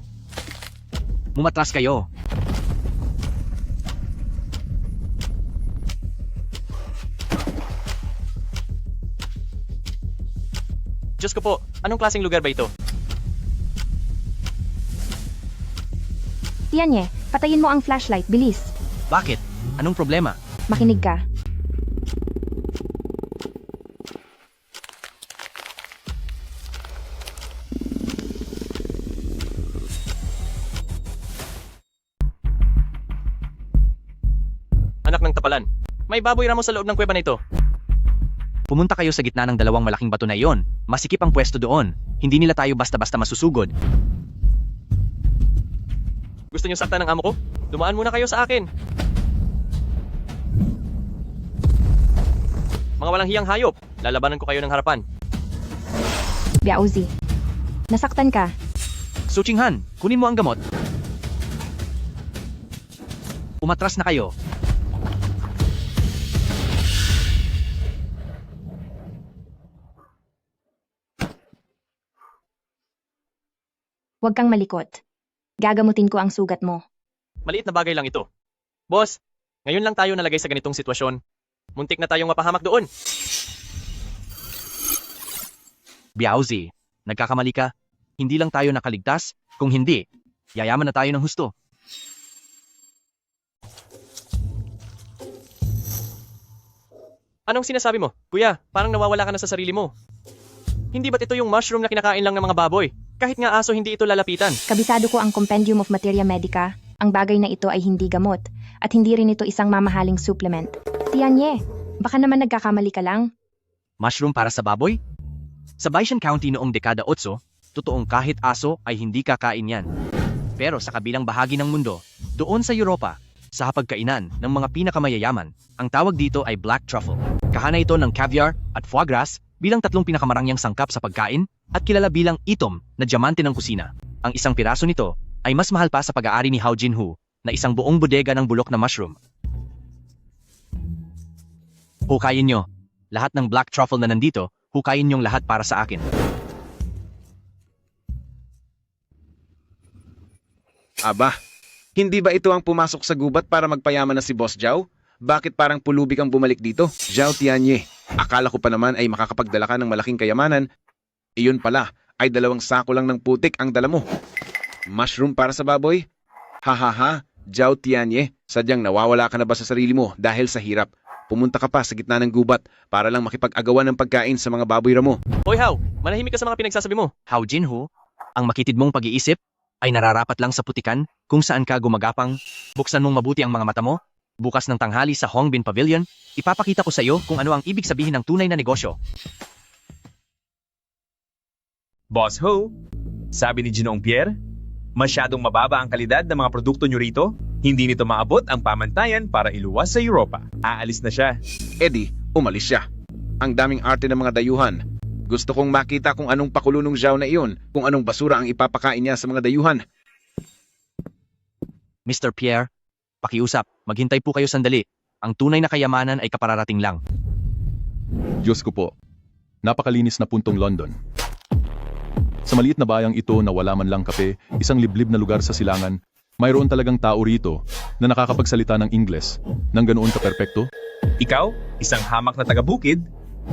Mumatras kayo. Diyos ko po, anong klaseng lugar ba ito? Tianye, patayin mo ang flashlight, bilis. Bakit? Anong problema? Makinig ka. Anak ng tapalan. May baboy ramo sa loob ng kuweba na ito. Pumunta kayo sa gitna ng dalawang malaking bato na iyon. Masikip ang pwesto doon. Hindi nila tayo basta-basta masusugod. Gusto niyo saktan ng amo ko? Dumaan muna kayo sa akin. Mga walang hiyang hayop, lalabanan ko kayo ng harapan. Biauzi. Nasaktan ka. Suchinghan, kunin mo ang gamot. Umatras na kayo. Huwag kang malikot. Gagamutin ko ang sugat mo. Maliit na bagay lang ito. Boss, ngayon lang tayo nalagay sa ganitong sitwasyon. Muntik na tayong mapahamak doon. Biauzi, nagkakamali ka. Hindi lang tayo nakaligtas. Kung hindi, yayaman na tayo ng husto. Anong sinasabi mo? Kuya, parang nawawala ka na sa sarili mo. Hindi ba't ito yung mushroom na kinakain lang ng mga baboy? Kahit nga aso hindi ito lalapitan. Kabisado ko ang Compendium of Materia Medica. Ang bagay na ito ay hindi gamot. At hindi rin ito isang mamahaling supplement. Tianye, baka naman nagkakamali ka lang. Mushroom para sa baboy? Sa Baishan County noong dekada 8, totoong kahit aso ay hindi kakain yan. Pero sa kabilang bahagi ng mundo, doon sa Europa, sa hapagkainan ng mga pinakamayayaman, ang tawag dito ay black truffle. Kahana ito ng caviar at foie gras bilang tatlong pinakamarangyang sangkap sa pagkain at kilala bilang itom na diamante ng kusina. Ang isang piraso nito ay mas mahal pa sa pag-aari ni Hao Jinhu na isang buong bodega ng bulok na mushroom. Hukayin nyo. Lahat ng black truffle na nandito, hukayin nyong lahat para sa akin. Aba, hindi ba ito ang pumasok sa gubat para magpayaman na si Boss Zhao? Bakit parang pulubig ang bumalik dito? Zhao Tianye, akala ko pa naman ay makakapagdala ka ng malaking kayamanan. Iyon pala, ay 2 sako lang ng putik ang dala mo. Mushroom para sa baboy? Hahaha, Zhao Tianye, sadyang nawawala ka na ba sa sarili mo dahil sa hirap? Pumunta ka pa sa gitna ng gubat para lang makipag-agawan ng pagkain sa mga baboy ramo. Hoy Hao, manahimik ka sa mga pinagsasabi mo. Hao Jinhu, ang makitid mong pag-iisip ay nararapat lang sa putikan kung saan ka gumagapang. Buksan mong mabuti ang mga mata mo. Bukas ng tanghali sa Hongbin Pavilion, ipapakita ko sa iyo kung ano ang ibig sabihin ng tunay na negosyo. Boss Ho, sabi ni Ginoong Pierre, masyadong mababa ang kalidad ng mga produkto nyo rito. Hindi nito maabot ang pamantayan para iluwas sa Europa. Aalis na siya. Eddie, umalis siya. Ang daming arte ng mga dayuhan. Gusto kong makita kung anong pakulo ng Zhao na iyon, kung anong basura ang ipapakain niya sa mga dayuhan. Mr. Pierre, pakiusap, maghintay po kayo sandali. Ang tunay na kayamanan ay kapararating lang. Diyos ko po, napakalinis na puntong London. Sa maliit na bayang ito na wala man lang kape, isang liblib na lugar sa silangan, mayroon talagang tao rito na nakakapagsalita ng Ingles nang ganoon ka-perpekto. Ikaw, isang hamak na taga-bukid,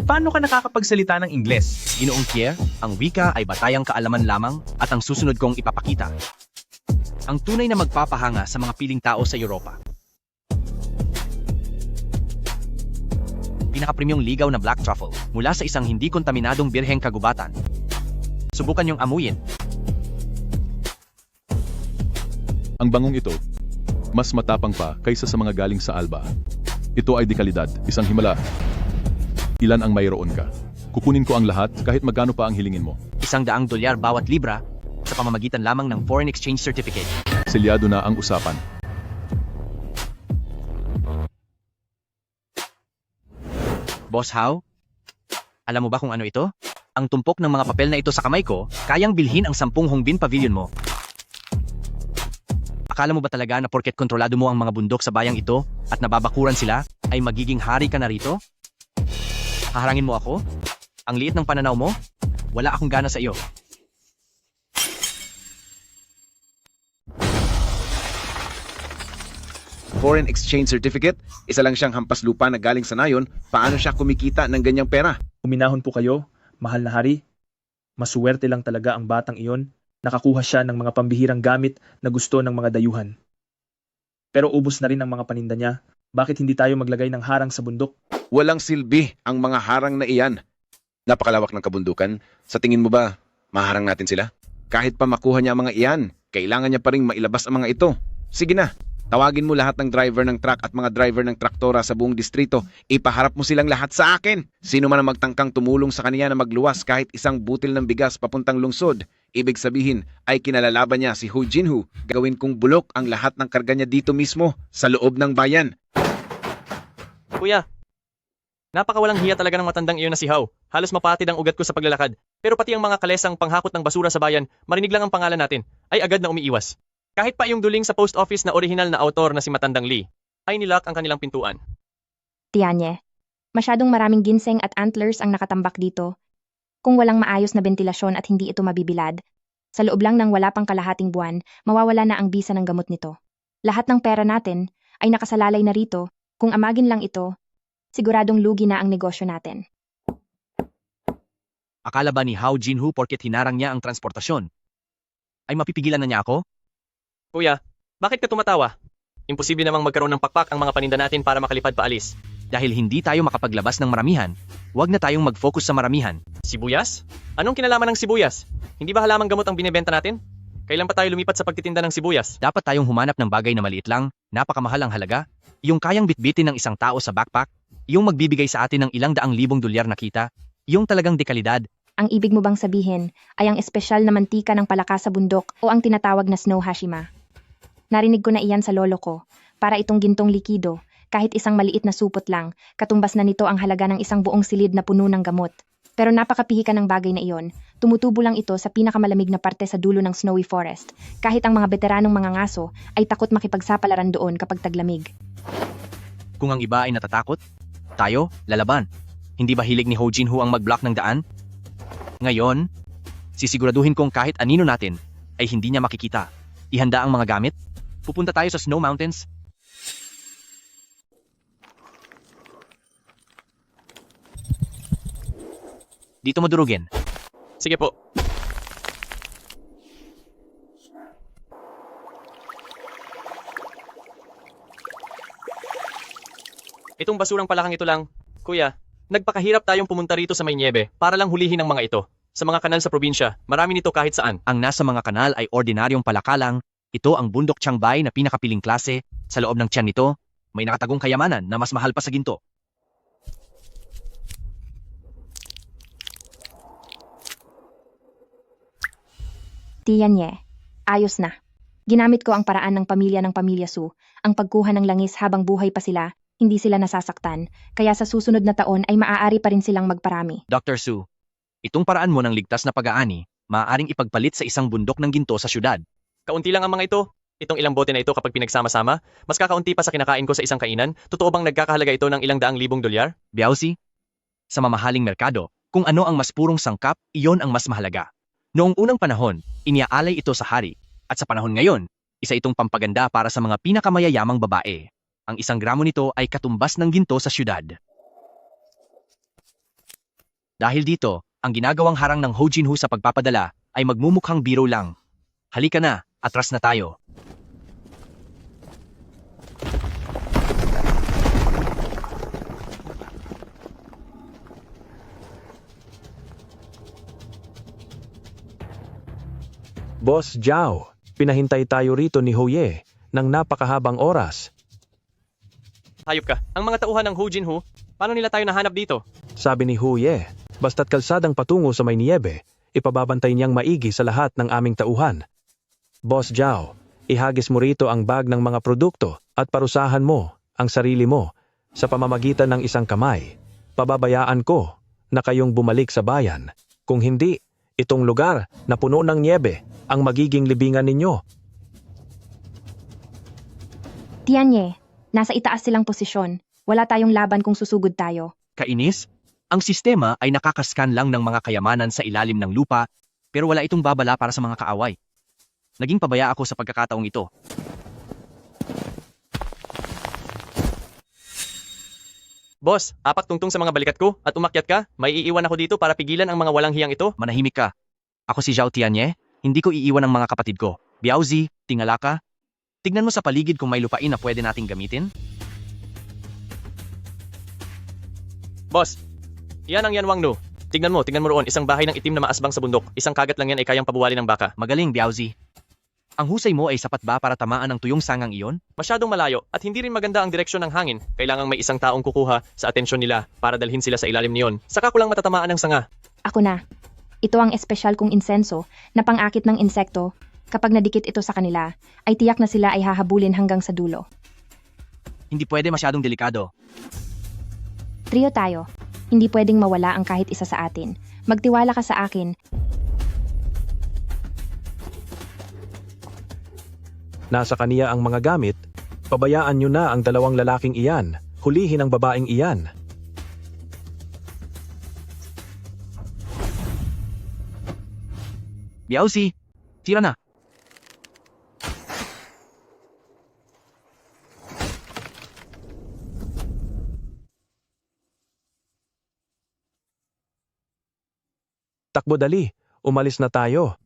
paano ka nakakapagsalita ng Ingles? Ginoong Pierre, ang wika ay batayang kaalaman lamang at ang susunod kong ipapakita. Ang tunay na magpapahanga sa mga piling tao sa Europa. Pinakapremyong ligaw na black truffle mula sa isang hindi kontaminadong birheng kagubatan. Subukan niyong amuyin. Ang bangong ito, Mas matapang pa kaysa sa mga galing sa Alba. Ito ay dekalidad, isang himala. Ilan ang mayroon ka? Kukunin ko ang lahat kahit magkano pa ang hilingin mo. $100 bawat libra sa pamamagitan lamang ng foreign exchange certificate. Selyado na ang usapan. Boss How? Alam mo ba kung ano ito? Ang tumpok ng mga papel na ito sa kamay ko, kayang bilhin ang 10 Hongbin Pavilion mo. Akala mo ba talaga na porket kontrolado mo ang mga bundok sa bayang ito at nababakuran sila, ay magiging hari ka na rito? Haharangin mo ako? Ang liit ng pananaw mo? Wala akong gana sa iyo. Foreign exchange certificate? Isa lang siyang hampas lupa na galing sa nayon. Paano siya kumikita ng ganyang pera? Uminahon po kayo, mahal na hari. Masuwerte lang talaga ang batang iyon. Nakakuha siya ng mga pambihirang gamit na gusto ng mga dayuhan. Pero ubos na rin ang mga paninda niya. Bakit hindi tayo maglagay ng harang sa bundok? Walang silbi ang mga harang na iyan. Napakalawak ng kabundukan. Sa tingin mo ba, maharang natin sila? Kahit pa makuha niya ang mga iyan, kailangan niya pa rin mailabas ang mga ito. Sige na, tawagin mo lahat ng driver ng truck at mga driver ng traktora sa buong distrito. Ipaharap mo silang lahat sa akin. Sino man ang magtangkang tumulong sa kanya na magluwas kahit isang butil ng bigas papuntang lungsod, ibig sabihin ay kinalalaban niya si Ho Jinhu. Gagawin kong bulok ang lahat ng karga niya dito mismo sa loob ng bayan. Kuya, napakawalang hiya talaga ng matandang iyon na si How. Halos mapatid ang ugat ko sa paglalakad. Pero pati ang mga kalesang panghakot ng basura sa bayan, marinig lang ang pangalan natin, ay agad na umiiwas. Kahit pa yung duling sa post office na orihinal na autor na si Matandang Lee, ay nilak ang kanilang pintuan. Tianye, masyadong maraming ginseng at antlers ang nakatambak dito. Kung walang maayos na bentilasyon at hindi ito mabibilad, sa loob lang ng wala pang kalahating buwan, mawawala na ang bisa ng gamot nito. Lahat ng pera natin ay nakasalalay na rito. Kung amagin lang ito, siguradong lugi na ang negosyo natin. Akala ba ni Hao Jinhu porket hinarang niya ang transportasyon, ay mapipigilan na niya ako? Kuya, bakit ka tumatawa? Imposible namang magkaroon ng pakpak ang mga paninda natin para makalipad paalis. Dahil hindi tayo makapaglabas ng maramihan, huwag na tayong mag-focus sa maramihan. Sibuyas? Anong kinalaman ng sibuyas? Hindi ba halamang gamot ang binebenta natin? Kailan pa tayo lumipat sa pagtitinda ng sibuyas? Dapat tayong humanap ng bagay na maliit lang, napakamahal ang halaga, yung kayang bitbitin ng isang tao sa backpack, yung magbibigay sa atin ng ilang daang libong dolyar na kita, yung talagang dekalidad. Ang ibig mo bang sabihin ay ang espesyal na mantika ng palaka sa bundok o ang tinatawag na snow hashima? Narinig ko na iyan sa lolo ko, para itong gintong likido, kahit isang maliit na supot lang, katumbas na nito ang halaga ng isang buong silid na puno ng gamot. Pero napakapihikan ng bagay na iyon, tumutubo lang ito sa pinakamalamig na parte sa dulo ng snowy forest, kahit ang mga veteranong mga ngaso ay takot makipagsapalaran doon kapag taglamig. Kung ang iba ay natatakot, tayo, lalaban. Hindi ba hilig ni Ho Jinhu ang mag-block ng daan? Ngayon, sisiguraduhin kong kahit anino natin ay hindi niya makikita. Ihanda ang mga gamit. Pupunta tayo sa Snow Mountains. Dito mo durugin. Sige po. Itong basurang palakang ito lang. Kuya, nagpakahirap tayong pumunta rito sa may niebe para lang hulihin ang mga ito. Sa mga kanal sa probinsya, marami nito kahit saan. Ang nasa mga kanal ay ordinaryong palaka lang. Ito ang bundok Changbay na pinakapiling klase. Sa loob ng tiyan nito, may nakatagong kayamanan na mas mahal pa sa ginto. Tianye, ayos na. Ginamit ko ang paraan ng pamilya Su, ang pagkuha ng langis habang buhay pa sila, hindi sila nasasaktan, kaya sa susunod na taon ay maaari pa rin silang magparami. Dr. Su, itong paraan mo ng ligtas na pag-aani, maaaring ipagpalit sa isang bundok ng ginto sa syudad. Kaunti lang ang mga ito. Itong ilang bote na ito kapag pinagsama-sama, mas kakaunti pa sa kinakain ko sa isang kainan. Totoo bang nagkakahalaga ito ng ilang daang libong dolyar? Biausi, sa mamahaling merkado, kung ano ang mas purong sangkap, iyon ang mas mahalaga. Noong unang panahon, iniaalay ito sa hari. At sa panahon ngayon, isa itong pampaganda para sa mga pinakamayayamang babae. Ang 1 gramo nito ay katumbas ng ginto sa syudad. Dahil dito, ang ginagawang harang ng Ho Jinhu sa pagpapadala ay magmumukhang biro lang. Halika na, atras na tayo. Boss Zhao, pinahintay tayo rito ni Ho Ye. ng napakahabang oras. Hayop ka. Ang mga tauhan ng Ho Jin Ho, paano nila tayo nahanap dito? Sabi ni Huye, basta't kalsadang patungo sa may niyebe, ipababantay niyang maigi sa lahat ng aming tauhan. Boss Zhao, ihagis mo rito ang bag ng mga produkto at parusahan mo ang sarili mo sa pamamagitan ng isang kamay. Pababayaan ko na kayong bumalik sa bayan. Kung hindi, itong lugar na puno ng niebe ang magiging libingan ninyo. Tianye, nasa itaas silang posisyon. Wala tayong laban kung susugod tayo. Kainis? Ang sistema ay nakakaskan lang ng mga kayamanan sa ilalim ng lupa, pero wala itong babala para sa mga kaaway. Naging pabaya ako sa pagkakataong ito. Boss, apak tungtong sa mga balikat ko at umakyat ka, may iiwan ako dito para pigilan ang mga walang hiyang ito. Manahimik ka. Ako si Zhao Tianye, hindi ko iiwan ang mga kapatid ko. Biaozi, tingala ka. Tignan mo sa paligid kung may lupain na pwede nating gamitin. Boss, yan ang Yanwang No. Tignan mo roon, isang bahay ng itim na maasbang sa bundok. Isang kagat lang yan ay kayang pabuwali ng baka. Magaling, Biaozi. Ang husay mo ay sapat ba para tamaan ang tuyong sangang iyon? Masyadong malayo at hindi rin maganda ang direksyon ng hangin. Kailangang may isang taong kukuha sa atensyon nila para dalhin sila sa ilalim niyon. Saka ko lang matatamaan ng sanga. Ako na. Ito ang espesyal kong insenso na pang-akit ng insekto. Kapag nadikit ito sa kanila, ay tiyak na sila ay hahabulin hanggang sa dulo. Hindi pwede, masyadong delikado. Trio tayo. Hindi pwedeng mawala ang kahit isa sa atin. Magtiwala ka sa akin. Nasa kaniya ang mga gamit, pabayaan nyo na ang dalawang lalaking iyan. Hulihin ang babaeng iyan. Biaozi, tira na. Takbo dali, umalis na tayo.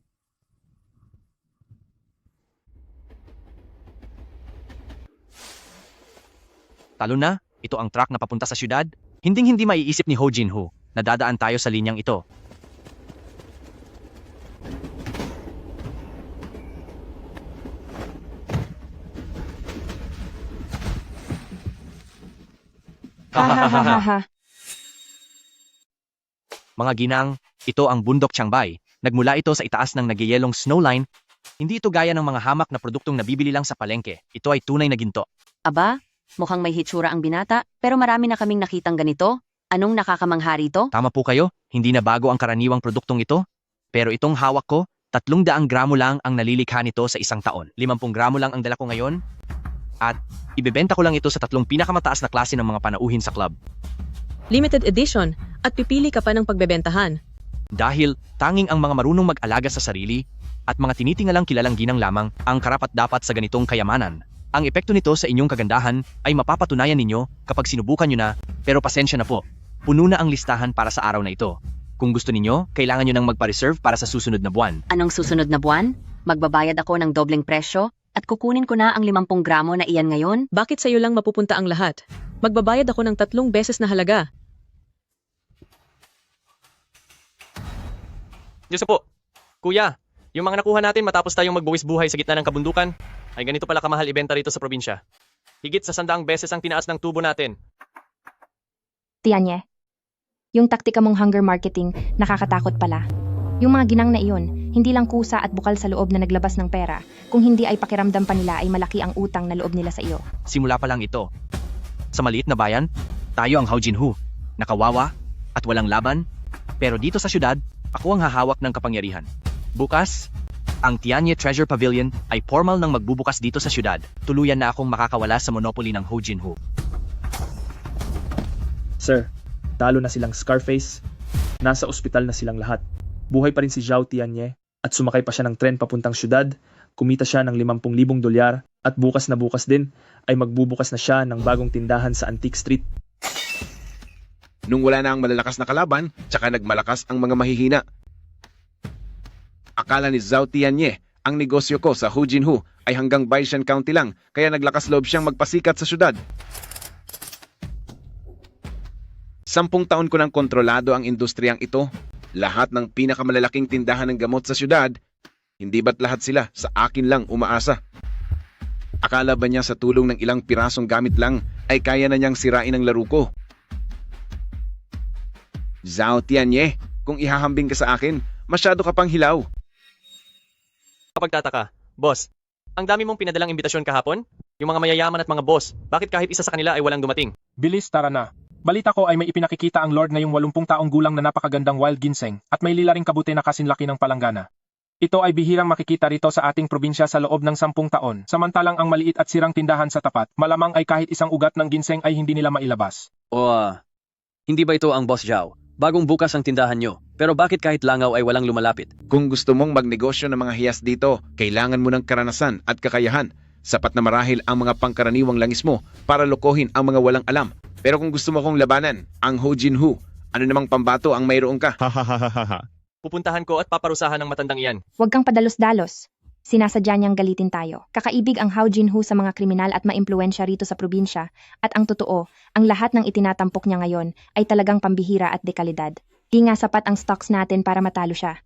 Talo na, ito ang truck na papunta sa syudad. Hinding-hindi maiisip ni Ho Jin Ho na dadaan tayo sa linyang ito. Ha. Mga ginang, ito ang bundok Changbay. Nagmula ito sa itaas ng nagyayelong snowline. Hindi ito gaya ng mga hamak na produktong nabibili lang sa palengke. Ito ay tunay na ginto. Aba, mukhang may hitsura ang binata, pero marami na kaming nakitang ganito. Anong nakakamangha rito? Tama po kayo, hindi na bago ang karaniwang produktong ito. Pero itong hawak ko, 300 gramo lang ang nalilikha nito sa isang taon. 50 gramo lang ang dala ko ngayon. At ibebenta ko lang ito sa 3 pinakamataas na klase ng mga panauhin sa club. Limited edition at pipili ka pa ng pagbebentahan. Dahil tanging ang mga marunong mag-alaga sa sarili at mga tinitingalang kilalang ginang lamang ang karapat-dapat sa ganitong kayamanan. Ang epekto nito sa inyong kagandahan ay mapapatunayan ninyo kapag sinubukan nyo na, pero pasensya na po. Puno na ang listahan para sa araw na ito. Kung gusto ninyo, kailangan nyo nang magpa-reserve para sa susunod na buwan. Anong susunod na buwan? Magbabayad ako ng dobleng presyo at kukunin ko na ang 50 gramo na iyan ngayon? Bakit sa'yo lang mapupunta ang lahat? Magbabayad ako ng 3 beses na halaga. Diyos po, kuya, yung mga nakuha natin matapos tayong magbuwis buhay sa gitna ng kabundukan, ay ganito pala kamahal ibenta rito sa probinsya. Higit sa 100 beses ang tinaas ng tubo natin. Tianye, yung taktika mong hunger marketing, nakakatakot pala. Yung mga ginang na iyon, hindi lang kusa at bukal sa loob na naglabas ng pera, kung hindi ay pakiramdam pa nila ay malaki ang utang na loob nila sa iyo. Simula pa lang ito. Sa maliit na bayan, tayo ang Ho Jin Ho, nakawawa at walang laban, pero dito sa syudad, ako ang hahawak ng kapangyarihan. Bukas, ang Tianye Treasure Pavilion ay formal nang magbubukas dito sa syudad. Tuluyan na akong makakawala sa monopoly ng Ho Jin Ho. Sir, talo na silang Scarface. Nasa ospital na silang lahat. Buhay pa rin si Zhao Tianye at sumakay pa siya ng tren papuntang syudad. Kumita siya ng $50,000 at bukas na bukas din ay magbubukas na siya ng bagong tindahan sa Antique Street. Nung wala na ang malalakas na kalaban, tsaka nagmalakas ang mga mahihina. Akala ni Zhao Tianye, ang negosyo ko sa Ho Jin Ho ay hanggang Baishan County lang, kaya naglakas loob siyang magpasikat sa syudad. 10 taon ko nang kontrolado ang industriyang ito. Lahat ng pinakamalalaking tindahan ng gamot sa syudad, hindi ba't lahat sila sa akin lang umaasa? Akala ba niya sa tulong ng ilang pirasong gamit lang ay kaya na niyang sirain ang laro ko? Zhao Tianye, kung ihahambing ka sa akin, masyado ka pang hilaw. Kapagtataka, boss, ang dami mong pinadalang imbitasyon kahapon? Yung mga mayayaman at mga boss, bakit kahit isa sa kanila ay walang dumating? Bilis, tara na. Balita ko ay may ipinakikita ang Lord ngayong 80 taong gulang na napakagandang wild ginseng at may lilaring kabuti na kasinlaki ng palanggana. Ito ay bihirang makikita rito sa ating probinsya sa loob ng 10 taon, samantalang ang maliit at sirang tindahan sa tapat, malamang ay kahit isang ugat ng ginseng ay hindi nila mailabas. Hindi ba ito ang Boss Zhao? Bagong bukas ang tindahan nyo, pero bakit kahit langaw ay walang lumalapit? Kung gusto mong magnegosyo ng mga hiyas dito, kailangan mo ng karanasan at kakayahan. Sapat na marahil ang mga pangkaraniwang langis mo para lokohin ang mga walang alam. Pero kung gusto mo kong labanan, ang Ho Jin Hu, ano namang pambato ang mayroon ka? Pupuntahan ko at paparusahan ng matandang iyan. Huwag kang padalos-dalos. Sinasadya niyang galitin tayo. Kakaibig ang Hao Jinhu sa mga kriminal at maimpluwensya rito sa probinsya. At ang totoo, ang lahat ng itinatampok niya ngayon ay talagang pambihira at dekalidad. Di nga sapat ang stocks natin para matalo siya.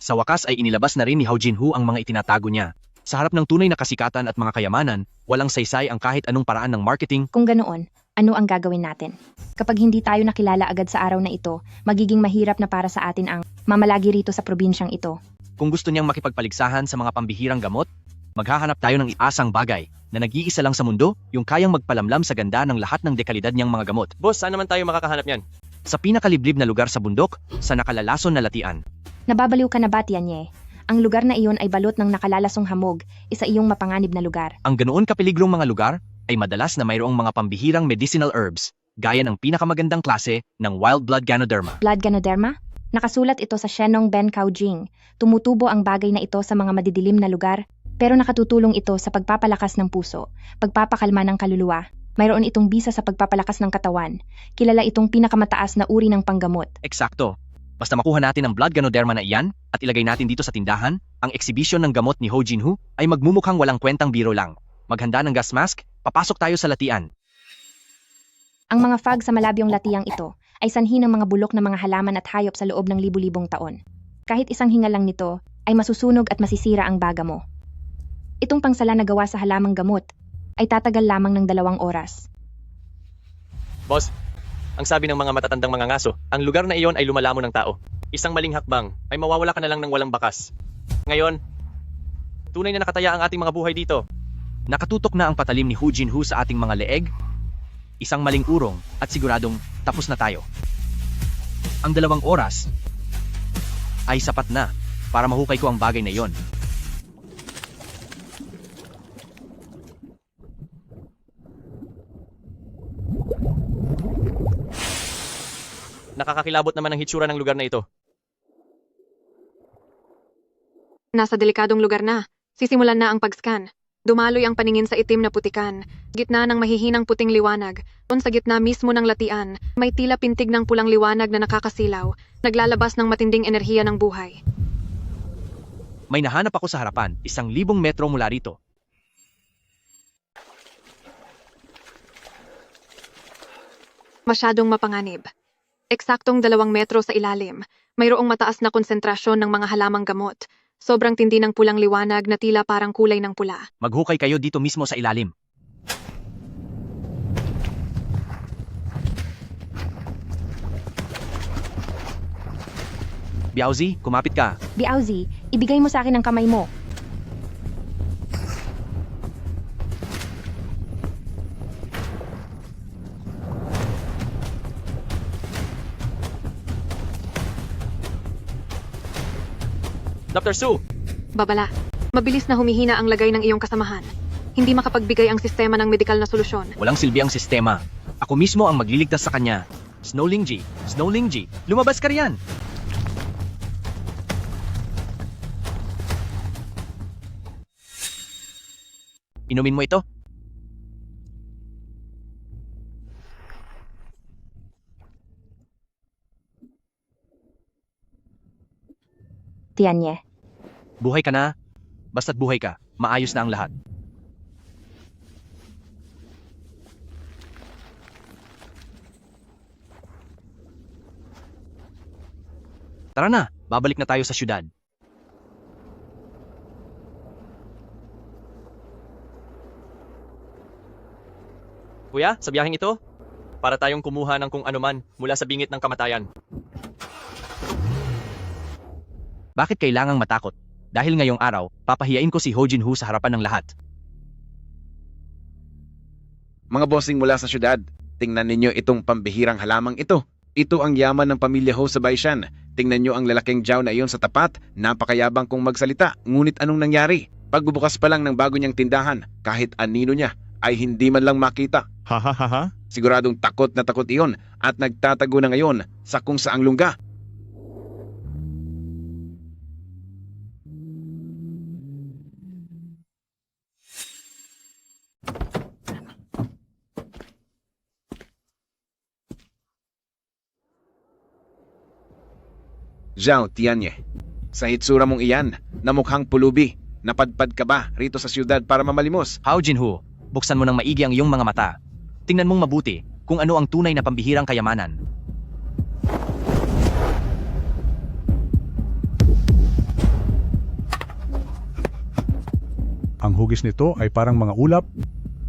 Sa wakas ay inilabas na rin ni Hao Jinhu ang mga itinatago niya. Sa harap ng tunay na kasikatan at mga kayamanan, walang saysay ang kahit anong paraan ng marketing. Kung ganoon, ano ang gagawin natin? Kapag hindi tayo nakilala agad sa araw na ito, magiging mahirap na para sa atin ang mamalagi rito sa probinsyang ito. Kung gusto niyang makipagpaligsahan sa mga pambihirang gamot, maghahanap tayo ng iasang bagay na nag-iisa lang sa mundo, yung kayang magpalamlam sa ganda ng lahat ng dekalidad niyang mga gamot. Boss, saan naman tayo makakahanap yan? Sa pinakaliblib na lugar sa bundok, sa nakalalason na latian. Nababaliw ka na ba, Tianye? Ang lugar na iyon ay balot ng nakalalasong hamog, isa iyong mapanganib na lugar. Ang ganoon kapiligrong mga lugar ay madalas na mayroong mga pambihirang medicinal herbs, gaya ng pinakamagandang klase ng wild blood Ganoderma. Blood Ganoderma? Nakasulat ito sa Shenong Ben Kaojing. Tumutubo ang bagay na ito sa mga madidilim na lugar, pero nakatutulong ito sa pagpapalakas ng puso, pagpapakalma ng kaluluwa. Mayroon itong bisa sa pagpapalakas ng katawan. Kilala itong pinakamataas na uri ng panggamot. Eksakto. Basta makuha natin ang blood Ganoderma na iyan at ilagay natin dito sa tindahan, ang exhibition ng gamot ni Ho Jinhu ay magmumukhang walang kwentang biro lang. Maghanda ng gas mask, papasok tayo sa latian. Ang mga fog sa malabyong latiang ito ay sanhi ng mga bulok na mga halaman at hayop sa loob ng libu-libong taon. Kahit isang hinga lang nito ay masusunog at masisira ang baga mo. Itong pangsala na gawa sa halamang gamot ay tatagal lamang ng 2 oras. Boss, ang sabi ng mga matatandang mga ngaso, ang lugar na iyon ay lumalamon ng tao. Isang maling hakbang ay mawawala ka na lang ng walang bakas. Ngayon, tunay na nakataya ang ating mga buhay dito. Nakatutok na ang patalim ni Ho Jinhu sa ating mga leeg, isang maling urong at siguradong tapos na tayo. Ang 2 oras ay sapat na para mahukay ko ang bagay na iyon. Nakakakilabot naman ang hitsura ng lugar na ito. Nasa delikadong lugar na. Sisimulan na ang pag-scan. Dumaloy ang paningin sa itim na putikan. Gitna ng mahihinang puting liwanag. Sa gitna mismo ng latian, may tila pintig ng pulang liwanag na nakakasilaw. Naglalabas ng matinding enerhiya ng buhay. May nahanap ako sa harapan, 1,000 metro mula rito. Masyadong mapanganib. Eksaktong 2 metro sa ilalim. Mayroong mataas na konsentrasyon ng mga halamang gamot. Sobrang tindi ng pulang liwanag na tila parang kulay ng pula. Maghukay kayo dito mismo sa ilalim. Biaozi, kumapit ka. Biaozi, ibigay mo sa akin ang kamay mo. Dr. Su! Babala, mabilis na humihina ang lagay ng iyong kasamahan. Hindi makapagbigay ang sistema ng medikal na solusyon. Walang silbi ang sistema. Ako mismo ang magliligtas sa kanya. Snowlingji, Snowlingji, lumabas ka riyan! Inumin mo ito? Tianye. Buhay ka na. Basta't buhay ka, maayos na ang lahat. Tara na, babalik na tayo sa syudad. Kuya, sa biyaheng ito, para tayong kumuha ng kung anuman mula sa bingit ng kamatayan. Bakit kailangang matakot? Dahil ngayong araw, papahiyain ko si Ho Jin-Woo sa harapan ng lahat. Mga bossing mula sa syudad, tingnan ninyo itong pambihirang halamang ito. Ito ang yaman ng pamilya Ho sa Baishan. Tingnan nyo ang lalaking Zhao na iyon sa tapat. Napakayabang kong magsalita. Ngunit anong nangyari? Pagbubukas pa lang ng bago niyang tindahan, kahit anino niya, ay hindi man lang makita. Ha ha ha ha? Siguradong takot na takot iyon at nagtatago na ngayon sa kung saang lungga. Zhao Tianye, sa hitsura mong iyan na mukhang pulubi, napadpad ka ba rito sa siyudad para mamalimos? Ho Jin-Woo, buksan mo ng maigi ang iyong mga mata. Tingnan mong mabuti kung ano ang tunay na pambihirang kayamanan. Ang hugis nito ay parang mga ulap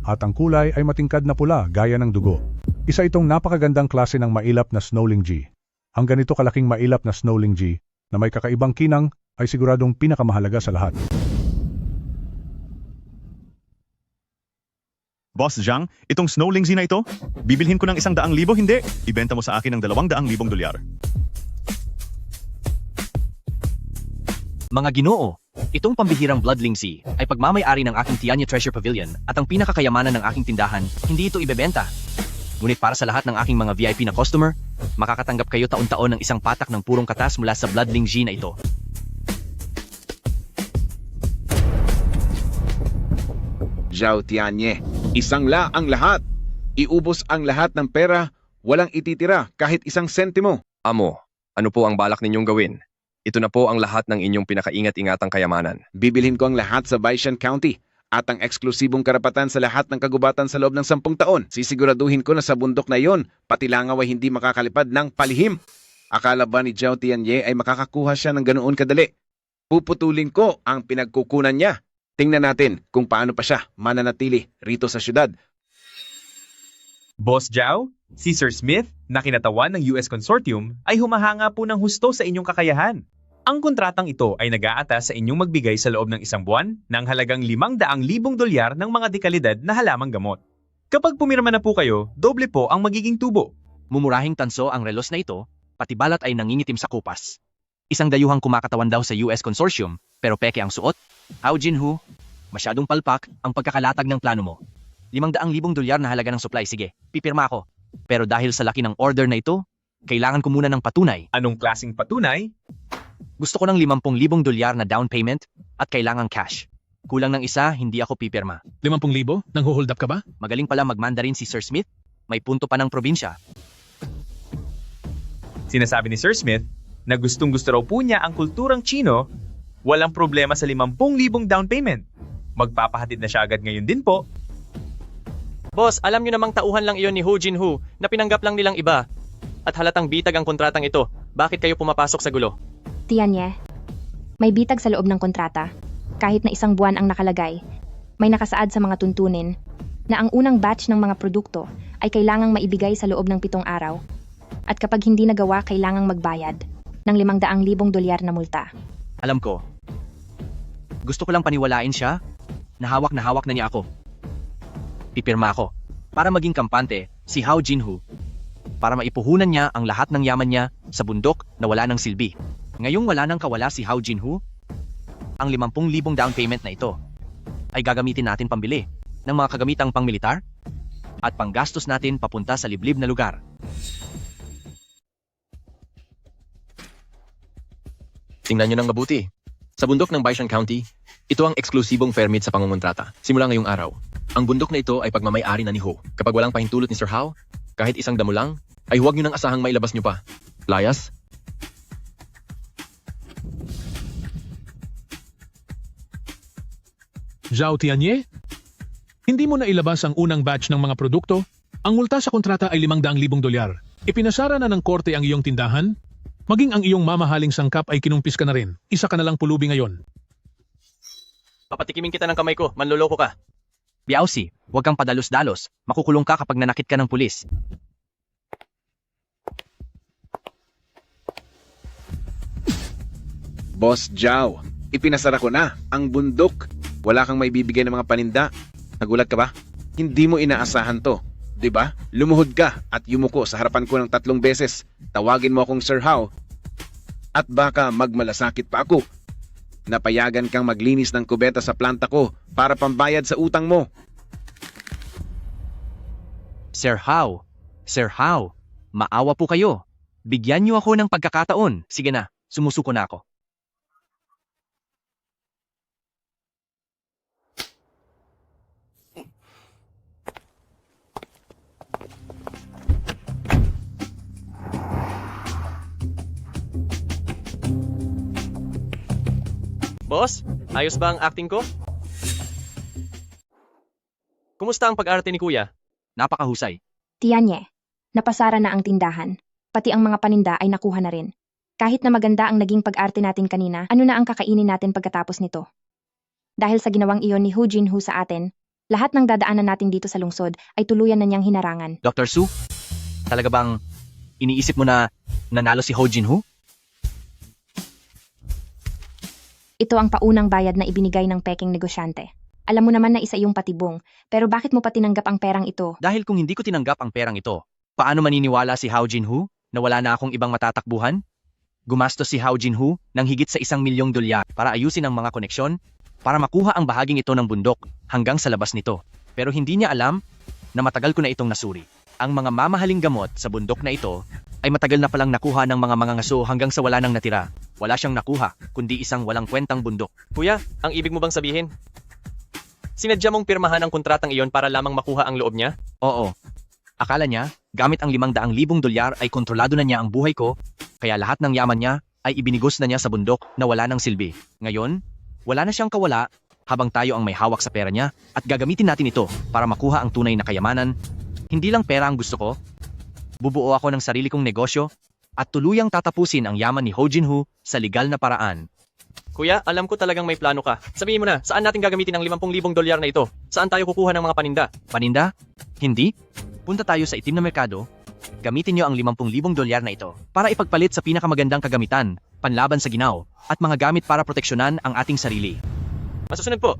at ang kulay ay matingkad na pula gaya ng dugo. Isa itong napakagandang klase ng mailap na Snowling-G. Ang ganito kalaking mailap na Snowling-G na may kakaibang kinang ay siguradong pinakamahalaga sa lahat. Boss Zhang, itong Snowling-Z na ito, bibilhin ko ng 100,000, hindi? Ibenta mo sa akin ng 200,000 dolyar. Mga Ginoo, itong pambihirang Bloodling-Z ay pagmamay-ari ng aking Tianya Treasure Pavilion at ang pinakakayamanan ng aking tindahan, hindi ito ibebenta. Ngunit para sa lahat ng aking mga VIP na customer, makakatanggap kayo taon-taon ng isang patak ng purong katas mula sa Bloodling-Z na ito. Zhao Tianye, isang la ang lahat. Iubos ang lahat ng pera, walang ititira kahit 1 sentimo. Amo, ano po ang balak ninyong gawin? Ito na po ang lahat ng inyong pinakaingat-ingatang kayamanan. Bibilhin ko ang lahat sa Baishan County at ang eksklusibong karapatan sa lahat ng kagubatan sa loob ng 10 taon. Sisiguraduhin ko na sa bundok na iyon, pati langaw ay hindi makakalipad ng palihim. Akala ba ni Zhao Tianye ay makakakuha siya ng ganoon kadali? Puputulin ko ang pinagkukunan niya. Tingnan natin kung paano pa siya mananatili rito sa syudad. Boss Zhao, si Sir Smith, na kinatawan ng US Consortium, ay humahanga po ng husto sa inyong kakayahan. Ang kontratang ito ay nag-aatas sa inyong magbigay sa loob ng 1 buwan ng halagang 500,000 dolyar ng mga dekalidad na halamang gamot. Kapag pumirma na po kayo, doble po ang magiging tubo. Mumurahing tanso ang relos na ito, pati balat ay nangingitim sa kupas. Isang dayuhang kumakatawan daw sa US Consortium, pero peke ang suot. Ho Jin-Woo, masyadong palpak ang pagkakalatag ng plano mo. 500,000 dolyar na halaga ng supply, sige, pipirma ako. Pero dahil sa laki ng order na ito, kailangan ko muna ng patunay. Anong klaseng patunay? Gusto ko ng 50,000 dolyar na down payment at kailangang cash. Kulang ng isa, hindi ako pipirma. 50,000? Nang hold up ka ba? Magaling pala mag-Mandarin si Sir Smith. May punto pa ng probinsya. Sinasabi ni Sir Smith na gustong-gusto raw po niya ang kulturang Chino, walang problema sa 50,000 down payment. Magpapahatid na siya agad ngayon din po. Boss, alam nyo namang tauhan lang iyon ni Ho Jin-Woo na pinanggap lang nilang iba. At halatang bitag ang kontratang ito. Bakit kayo pumapasok sa gulo? Tianye, may bitag sa loob ng kontrata. Kahit na 1 buwan ang nakalagay, may nakasaad sa mga tuntunin na ang unang batch ng mga produkto ay kailangang maibigay sa loob ng 7 araw. At kapag hindi nagawa, kailangang magbayad ng 500,000 dolyar na multa. Alam ko. Gusto ko lang paniwalain siya na hawak na niya ako. Pipirma ako para maging kampante si Ho Jin-Woo para maipuhunan niya ang lahat ng yaman niya sa bundok na wala ng silbi. Ngayong wala nang kawala si Ho Jin-Woo, ang 50,000 down payment na ito ay gagamitin natin pambili ng mga kagamitang pangmilitar at panggastos natin papunta sa liblib na lugar. Tingnan nyo ng mabuti. Sa bundok ng Baishan County, ito ang eksklusibong permit sa pangungontrata. Simula ngayong araw, ang bundok na ito ay pagmamay-ari na ni Ho. Kapag walang pahintulot ni Sir Ho, kahit 1 damo lang, ay huwag nyo nang asahang mailabas nyo pa. Layas? Zhao Tianye? Hindi mo na ilabas ang unang batch ng mga produkto? Ang multa sa kontrata ay 500,000 dolyar. Ipinasara na ng korte ang iyong tindahan? Maging ang iyong mamahaling sangkap ay kinumpis ka na rin. Isa ka na lang pulubi ngayon. Papatikimin kita ng kamay ko, manloloko ka. Biausi, huwag kang padalos-dalos. Makukulong ka kapag nanakit ka ng pulis. Boss Zhao, ipinasara ko na ang bundok. Wala kang may bibigay ng mga paninda. Nagulat ka ba? Hindi mo inaasahan to. 'Di ba? Lumuhod ka at yumuko sa harapan ko ng 3 beses. Tawagin mo akong Sir Hao. At baka magmalasakit pa ako. Napayagan kang maglinis ng kubeta sa planta ko para pambayad sa utang mo. Sir Hao, maawa po kayo. Bigyan niyo ako ng pagkakataon. Sige na, sumusuko na ako. Boss, ayos ba ang acting ko? Kumusta ang pag-arte ni Kuya? Napakahusay. Tianye, napasara na ang tindahan. Pati ang mga paninda ay nakuha na rin. Kahit na maganda ang naging pag-arte natin kanina, ano na ang kakainin natin pagkatapos nito? Dahil sa ginawang iyon ni Hu Jinhu sa atin, lahat ng dadaanan natin dito sa lungsod ay tuluyan na niyang hinarangan. Dr. Su, talaga bang iniisip mo na nanalo si Ho Jinhu? Ito ang paunang bayad na ibinigay ng peking negosyante. Alam mo naman na isa iyong patibong, pero bakit mo pa tinanggap ang perang ito? Dahil kung hindi ko tinanggap ang perang ito, paano maniniwala si Hao Jinhu na wala na akong ibang matatakbuhan? Gumastos si Hao Jinhu ng higit sa $1,000,000 para ayusin ang mga koneksyon, para makuha ang bahaging ito ng bundok hanggang sa labas nito. Pero hindi niya alam na matagal ko na itong nasuri. Ang mga mamahaling gamot sa bundok na ito ay matagal na palang nakuha ng mga mangangaso hanggang sa wala nang natira. Wala siyang nakuha, kundi isang walang kwentang bundok. Kuya, ang ibig mo bang sabihin? Sinadya mong pirmahan ang kontratang iyon para lamang makuha ang loob niya? Oo. Akala niya, gamit ang $500,000 ay kontrolado na niya ang buhay ko, kaya lahat ng yaman niya ay ibinigos na niya sa bundok na wala ng silbi. Ngayon, wala na siyang kawala habang tayo ang may hawak sa pera niya at gagamitin natin ito para makuha ang tunay na kayamanan. Hindi lang pera ang gusto ko. Bubuo ako ng sarili kong negosyo at tuluyang tatapusin ang yaman ni Ho Jinhu sa legal na paraan. Kuya, alam ko talagang may plano ka. Sabihin mo na, saan natin gagamitin ang $50,000 na ito? Saan tayo kukuha ng mga paninda? Paninda? Hindi? Punta tayo sa itim na merkado. Gamitin niyo ang $50,000 na ito para ipagpalit sa pinakamagandang kagamitan, panlaban sa ginaw, at mga gamit para proteksyonan ang ating sarili. Masusunod po.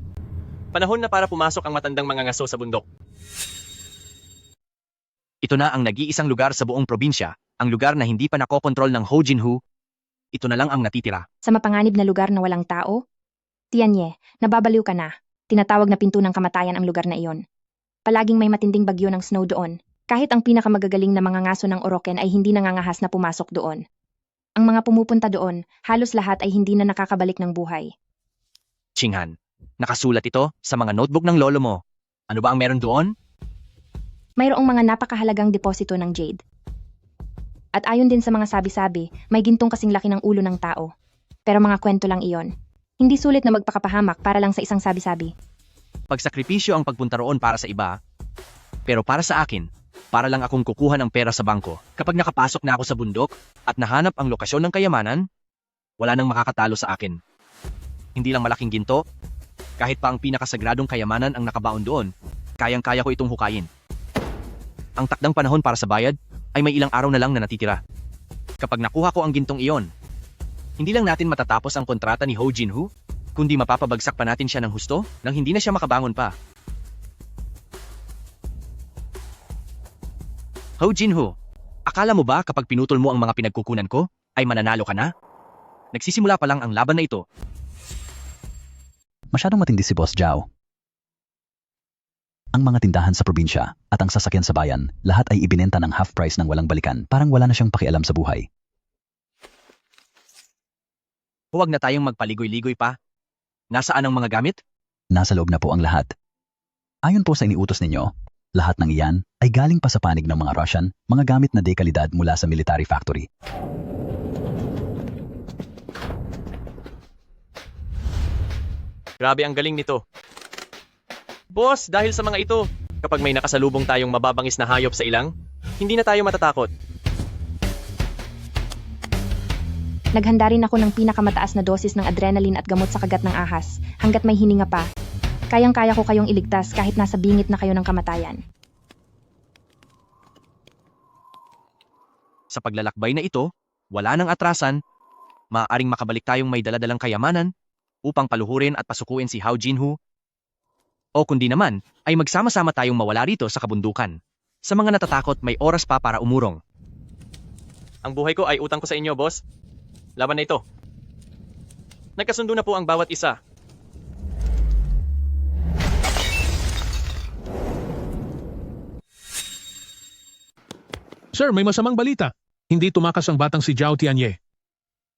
Panahon na para pumasok ang matandang mga ngaso sa bundok. Ito na ang nag-iisang lugar sa buong probinsya, ang lugar na hindi pa nakokontrol ng Ho Jinhu. Ito na lang ang natitira. Sa mapanganib na lugar na walang tao? Tianye, nababaliw ka na. Tinatawag na pinto ng kamatayan ang lugar na iyon. Palaging may matinding bagyo ng snow doon. Kahit ang pinakamagagaling na mga ngaso ng Oroken ay hindi nangangahas na pumasok doon. Ang mga pumupunta doon, halos lahat ay hindi na nakakabalik ng buhay. Chinghan, nakasulat ito sa mga notebook ng lolo mo. Ano ba ang meron doon? Mayroong mga napakahalagang deposito ng jade. At ayon din sa mga sabi-sabi, may gintong kasing laki ng ulo ng tao. Pero mga kwento lang iyon. Hindi sulit na magpakapahamak para lang sa isang sabi-sabi. Pagsakripisyo ang pagpunta roon para sa iba. Pero para sa akin, para lang akong kukuha ng pera sa bangko. Kapag nakapasok na ako sa bundok at nahanap ang lokasyon ng kayamanan, wala nang makakatalo sa akin. Hindi lang malaking ginto, kahit pa ang pinakasagradong kayamanan ang nakabaon doon, kayang-kaya ko itong hukayin. Ang takdang panahon para sa bayad ay may ilang araw na lang na natitira. Kapag nakuha ko ang gintong iyon, hindi lang natin matatapos ang kontrata ni Ho Jinhu, kundi mapapabagsak pa natin siya ng husto nang hindi na siya makabangon pa. Ho Jinhu, akala mo ba kapag pinutol mo ang mga pinagkukunan ko, ay mananalo ka na? Nagsisimula pa lang ang laban na ito. Masyadong matindi si Boss Zhao. Ang mga tindahan sa probinsya at ang sasakyan sa bayan, lahat ay ibinenta ng half price ng walang balikan. Parang wala na siyang pakialam sa buhay. Huwag na tayong magpaligoy-ligoy pa. Nasaan ang mga gamit? Nasa loob na po ang lahat. Ayon po sa iniutos ninyo, lahat ng iyan ay galing pa sa panig ng mga Russian, mga gamit na dekalidad mula sa military factory. Grabe ang galing nito. Boss, dahil sa mga ito, kapag may nakasalubong tayong mababangis na hayop sa ilang, hindi na tayo matatakot. Naghanda rin ako ng pinakamataas na dosis ng adrenaline at gamot sa kagat ng ahas, hanggat may hininga pa. Kayang-kaya ko kayong iligtas kahit nasa bingit na kayo ng kamatayan. Sa paglalakbay na ito, wala nang atrasan, maaaring makabalik tayong may daladalang kayamanan upang paluhurin at pasukuin si Hao Jinhu. O kundi naman, ay magsama-sama tayong mawala rito sa kabundukan. Sa mga natatakot, may oras pa para umurong. Ang buhay ko ay utang ko sa inyo, boss. Laban na ito. Nagkasundo na po ang bawat isa. Sir, may masamang balita. Hindi tumakas ang batang si Zhao Tianye.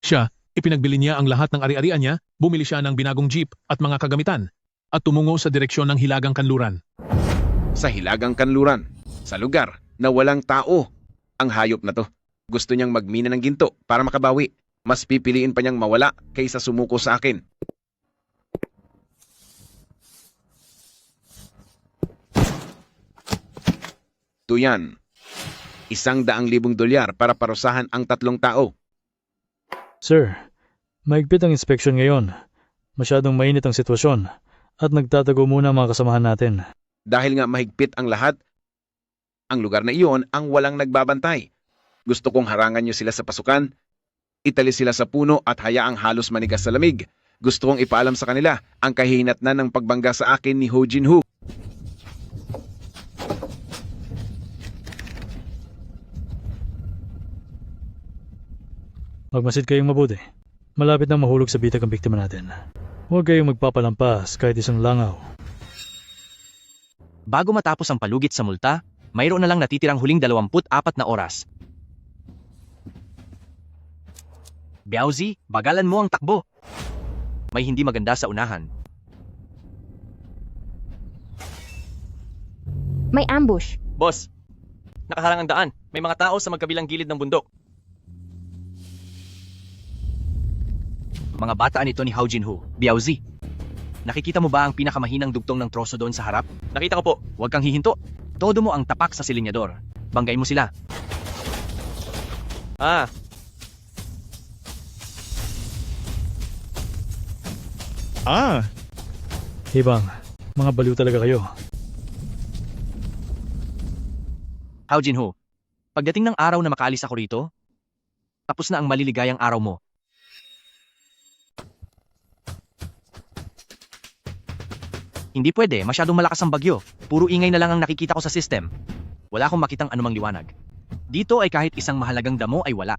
Siya, ipinagbili niya ang lahat ng ari-arian niya, bumili siya ng binagong jeep at mga kagamitan, at tumungo sa direksyon ng Hilagang Kanluran. Sa Hilagang Kanluran, sa lugar na walang tao. Ang hayop na to. Gusto niyang magmina ng ginto para makabawi. Mas pipiliin pa niyang mawala kaysa sumuko sa akin. Tuyan. $100,000 para parusahan ang 3 tao. Sir, mahigpit ang inspeksyon ngayon. Masyadong mainit ang sitwasyon at nagtatago muna ang mga kasamahan natin. Dahil nga mahigpit ang lahat, ang lugar na iyon ang walang nagbabantay. Gusto kong harangan niyo sila sa pasukan, itali sila sa puno at hayaang halos manigas sa lamig. Gusto kong ipaalam sa kanila ang kahihinatnan ng pagbangga sa akin ni Ho Jinhu. Magmasid kayong mabuti. Malapit na mahulog sa bitag ang biktima natin. Huwag kayong magpapalampas kahit isang langaw. Bago matapos ang palugit sa multa, mayroon na lang natitirang huling 24 na oras. Biaozi, bagalan mo ang takbo. May hindi maganda sa unahan. May ambush. Boss, nakaharang ang daan. May mga tao sa magkabilang gilid ng bundok. Mga bataan ito ni Hao Jinhu. Biaozi, nakikita mo ba ang pinakamahinang dugtong ng troso doon sa harap? Nakita ko po. Huwag kang hihinto. Todo mo ang tapak sa silinyador. Banggay mo sila. Hibang, mga baliw talaga kayo. Hao Jinhu, pagdating ng araw na makaalis ako rito, tapos na ang maliligayang araw mo. Hindi pwede, masyadong malakas ang bagyo. Puro ingay na lang ang nakikita ko sa system. Wala akong makitang anumang liwanag. Dito ay kahit isang mahalagang damo ay wala.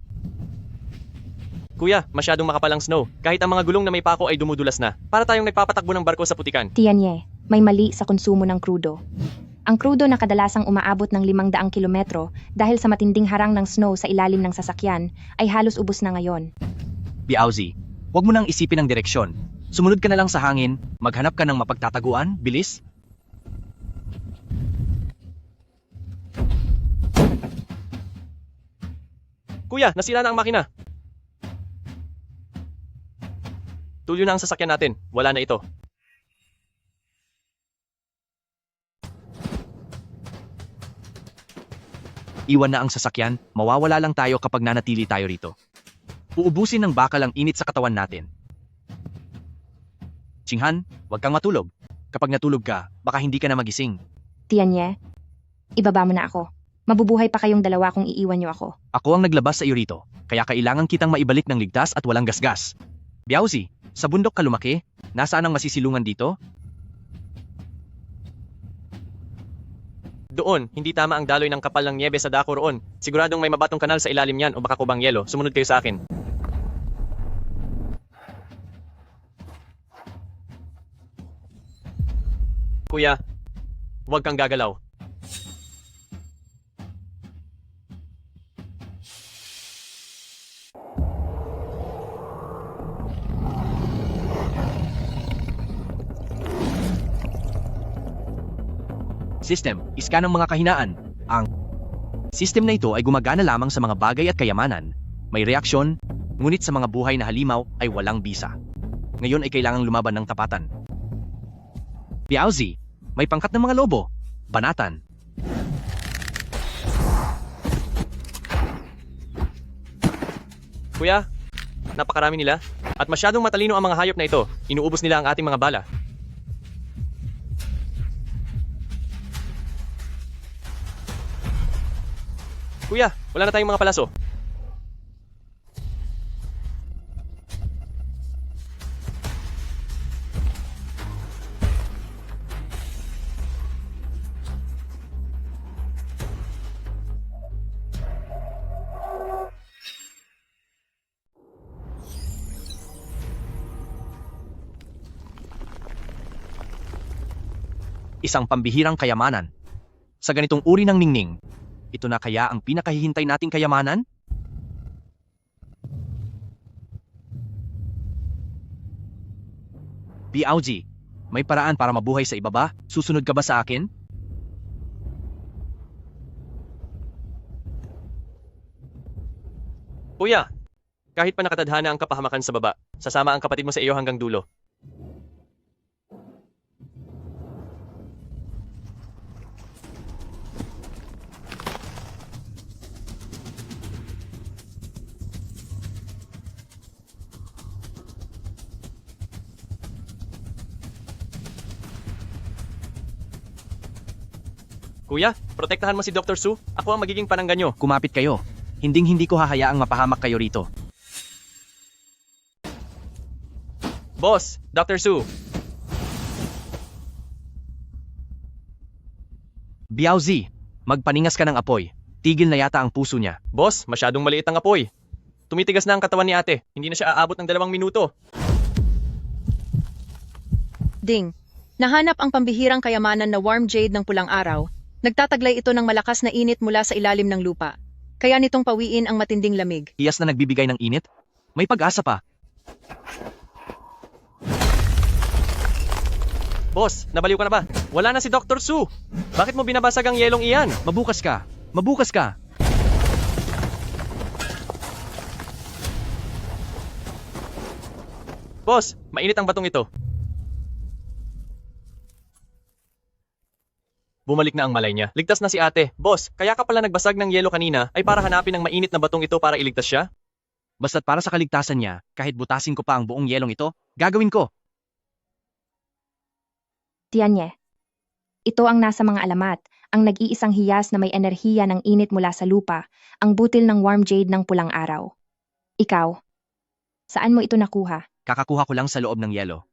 Kuya, masyadong makapalang snow. Kahit ang mga gulong na may pako ay dumudulas na. Para tayong nagpapatakbo ng barko sa putikan. Tianye, may mali sa konsumo ng krudo. Ang krudo na kadalasang umaabot ng 500 kilometro dahil sa matinding harang ng snow sa ilalim ng sasakyan ay halos ubos na ngayon. Biaozi, huwag mo nang isipin ang direksyon. Sumunod ka na lang sa hangin, maghanap ka ng mapagtataguan, bilis. Kuya, nasira na ang makina. Tulyo na ang sasakyan natin. Wala na ito. Iwan na ang sasakyan, mawawala lang tayo kapag nanatili tayo rito. Uubusin ng bakal ang init sa katawan natin. Chinghan, huwag kang matulog. Kapag natulog ka, baka hindi ka na magising. Tianye, ibaba mo na ako. Mabubuhay pa kayong dalawa kung iiwan niyo ako. Ako ang naglabas sa iyo rito, kaya kailangan kitang maibalik ng ligtas at walang gasgas. Biaozi, sa bundok ka lumaki? Nasaan ang masisilungan dito? Doon, hindi tama ang daloy ng kapal ng niebe sa dako roon. Siguradong may mabatong kanal sa ilalim niyan o baka kubang yelo. Sumunod kayo sa akin. Kuya, huwag kang gagalaw. System, iskan ng mga kahinaan. Ang system na ito ay gumagana lamang sa mga bagay at kayamanan. May reaksyon, ngunit sa mga buhay na halimaw ay walang bisa. Ngayon ay kailangang lumaban ng tapatan. Biaozi, may pangkat ng mga lobo. Banatan. Kuya, napakarami nila. At masyadong matalino ang mga hayop na ito. Inuubos nila ang ating mga bala. Kuya, wala na tayong mga palaso. Isang pambihirang kayamanan. Sa ganitong uri ng ningning, ito na kaya ang pinakahihintay nating kayamanan? Biauji, may paraan para mabuhay sa ibaba? Susunod ka ba sa akin? Kuya, kahit pa nakatadhana ang kapahamakan sa baba, sasama ang kapatid mo sa iyo hanggang dulo. Kuya, protektahan mo si Dr. Su. Ako ang magiging panangga nyo. Kumapit kayo. Hinding-hindi ko hahayaang mapahamak kayo rito. Boss, Dr. Su. Biauzi, magpaningas ka ng apoy. Tigil na yata ang puso niya. Boss, masyadong maliit ang apoy. Tumitigas na ang katawan ni ate. Hindi na siya aabot ng 2 minuto. Ding, nahanap ang pambihirang kayamanan na warm jade ng pulang araw. Nagtataglay ito ng malakas na init mula sa ilalim ng lupa. Kaya nitong pawiin ang matinding lamig. Hiyas na nagbibigay ng init? May pag-asa pa. Boss, nabaliw ka na ba? Wala na si Dr. Su. Bakit mo binabasag ang yelong iyan? Mabukas ka. Mabukas ka. Boss, mainit ang batong ito. Bumalik na ang malay niya. Ligtas na si ate. Boss, kaya ka pala nagbasag ng yelo kanina ay para hanapin ang mainit na batong ito para iligtas siya? Basta't para sa kaligtasan niya, kahit butasin ko pa ang buong yelong ito, gagawin ko. Tianye. Ito ang nasa mga alamat, ang nag-iisang hiyas na may enerhiya ng init mula sa lupa, ang butil ng warm jade ng pulang araw. Ikaw, saan mo ito nakuha? Kakakuha ko lang sa loob ng yelo.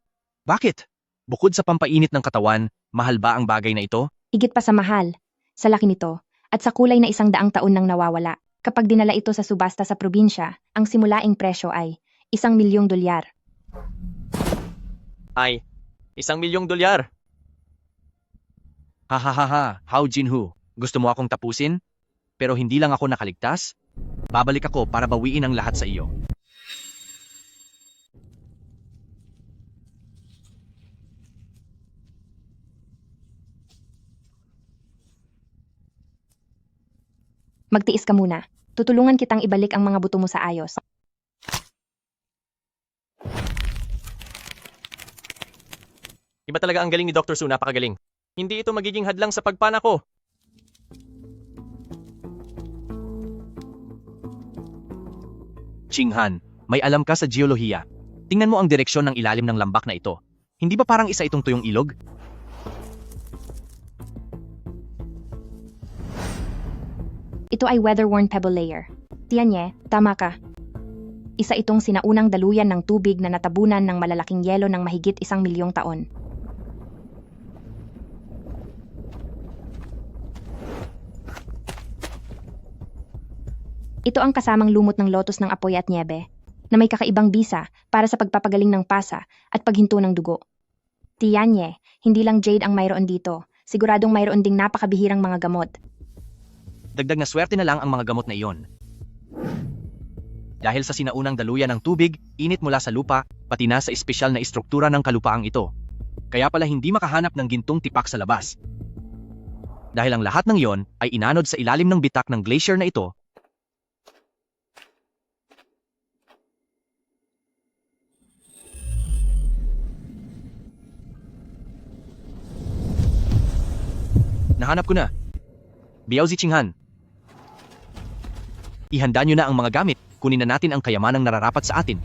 Bakit? Bukod sa pampainit ng katawan, mahal ba ang bagay na ito? Higit pa sa mahal, sa laki nito, at sa kulay na 100 taon nang nawawala. Kapag dinala ito sa subasta sa probinsya, ang simulaing presyo ay $1,000,000. Ay, $1,000,000. Hahaha, Hao Jinhu, gusto mo akong tapusin? Pero hindi lang ako nakaligtas? Babalik ako para bawiin ang lahat sa iyo. Magtiis ka muna. Tutulungan kitang ibalik ang mga buto mo sa ayos. Iba talaga ang galing ni Dr. Su, napakagaling. Hindi ito magiging hadlang sa pagpana ko. Chinghan, may alam ka sa geolohiya. Tingnan mo ang direksyon ng ilalim ng lambak na ito. Hindi ba parang isa itong tuyong ilog? Ito ay weather-worn pebble layer. Tianye, tama ka. Isa itong sinaunang daluyan ng tubig na natabunan ng malalaking yelo ng mahigit 1,000,000 taon. Ito ang kasamang lumot ng lotus ng apoy at niebe, na may kakaibang bisa para sa pagpapagaling ng pasa at paghinto ng dugo. Tianye, hindi lang jade ang mayroon dito, siguradong mayroon ding napakabihirang mga gamot. Dagdag na swerte na lang ang mga gamot na iyon. Dahil sa sinaunang daluyan ng tubig, init mula sa lupa, pati na sa espesyal na istruktura ng kalupaang ito. Kaya pala hindi makahanap ng gintong tipak sa labas. Dahil ang lahat ng iyon ay inanod sa ilalim ng bitak ng glacier na ito. Nahanap ko na. Biauzi Chinghan. Ihanda nyo na ang mga gamit, kunin na natin ang kayamanang nararapat sa atin.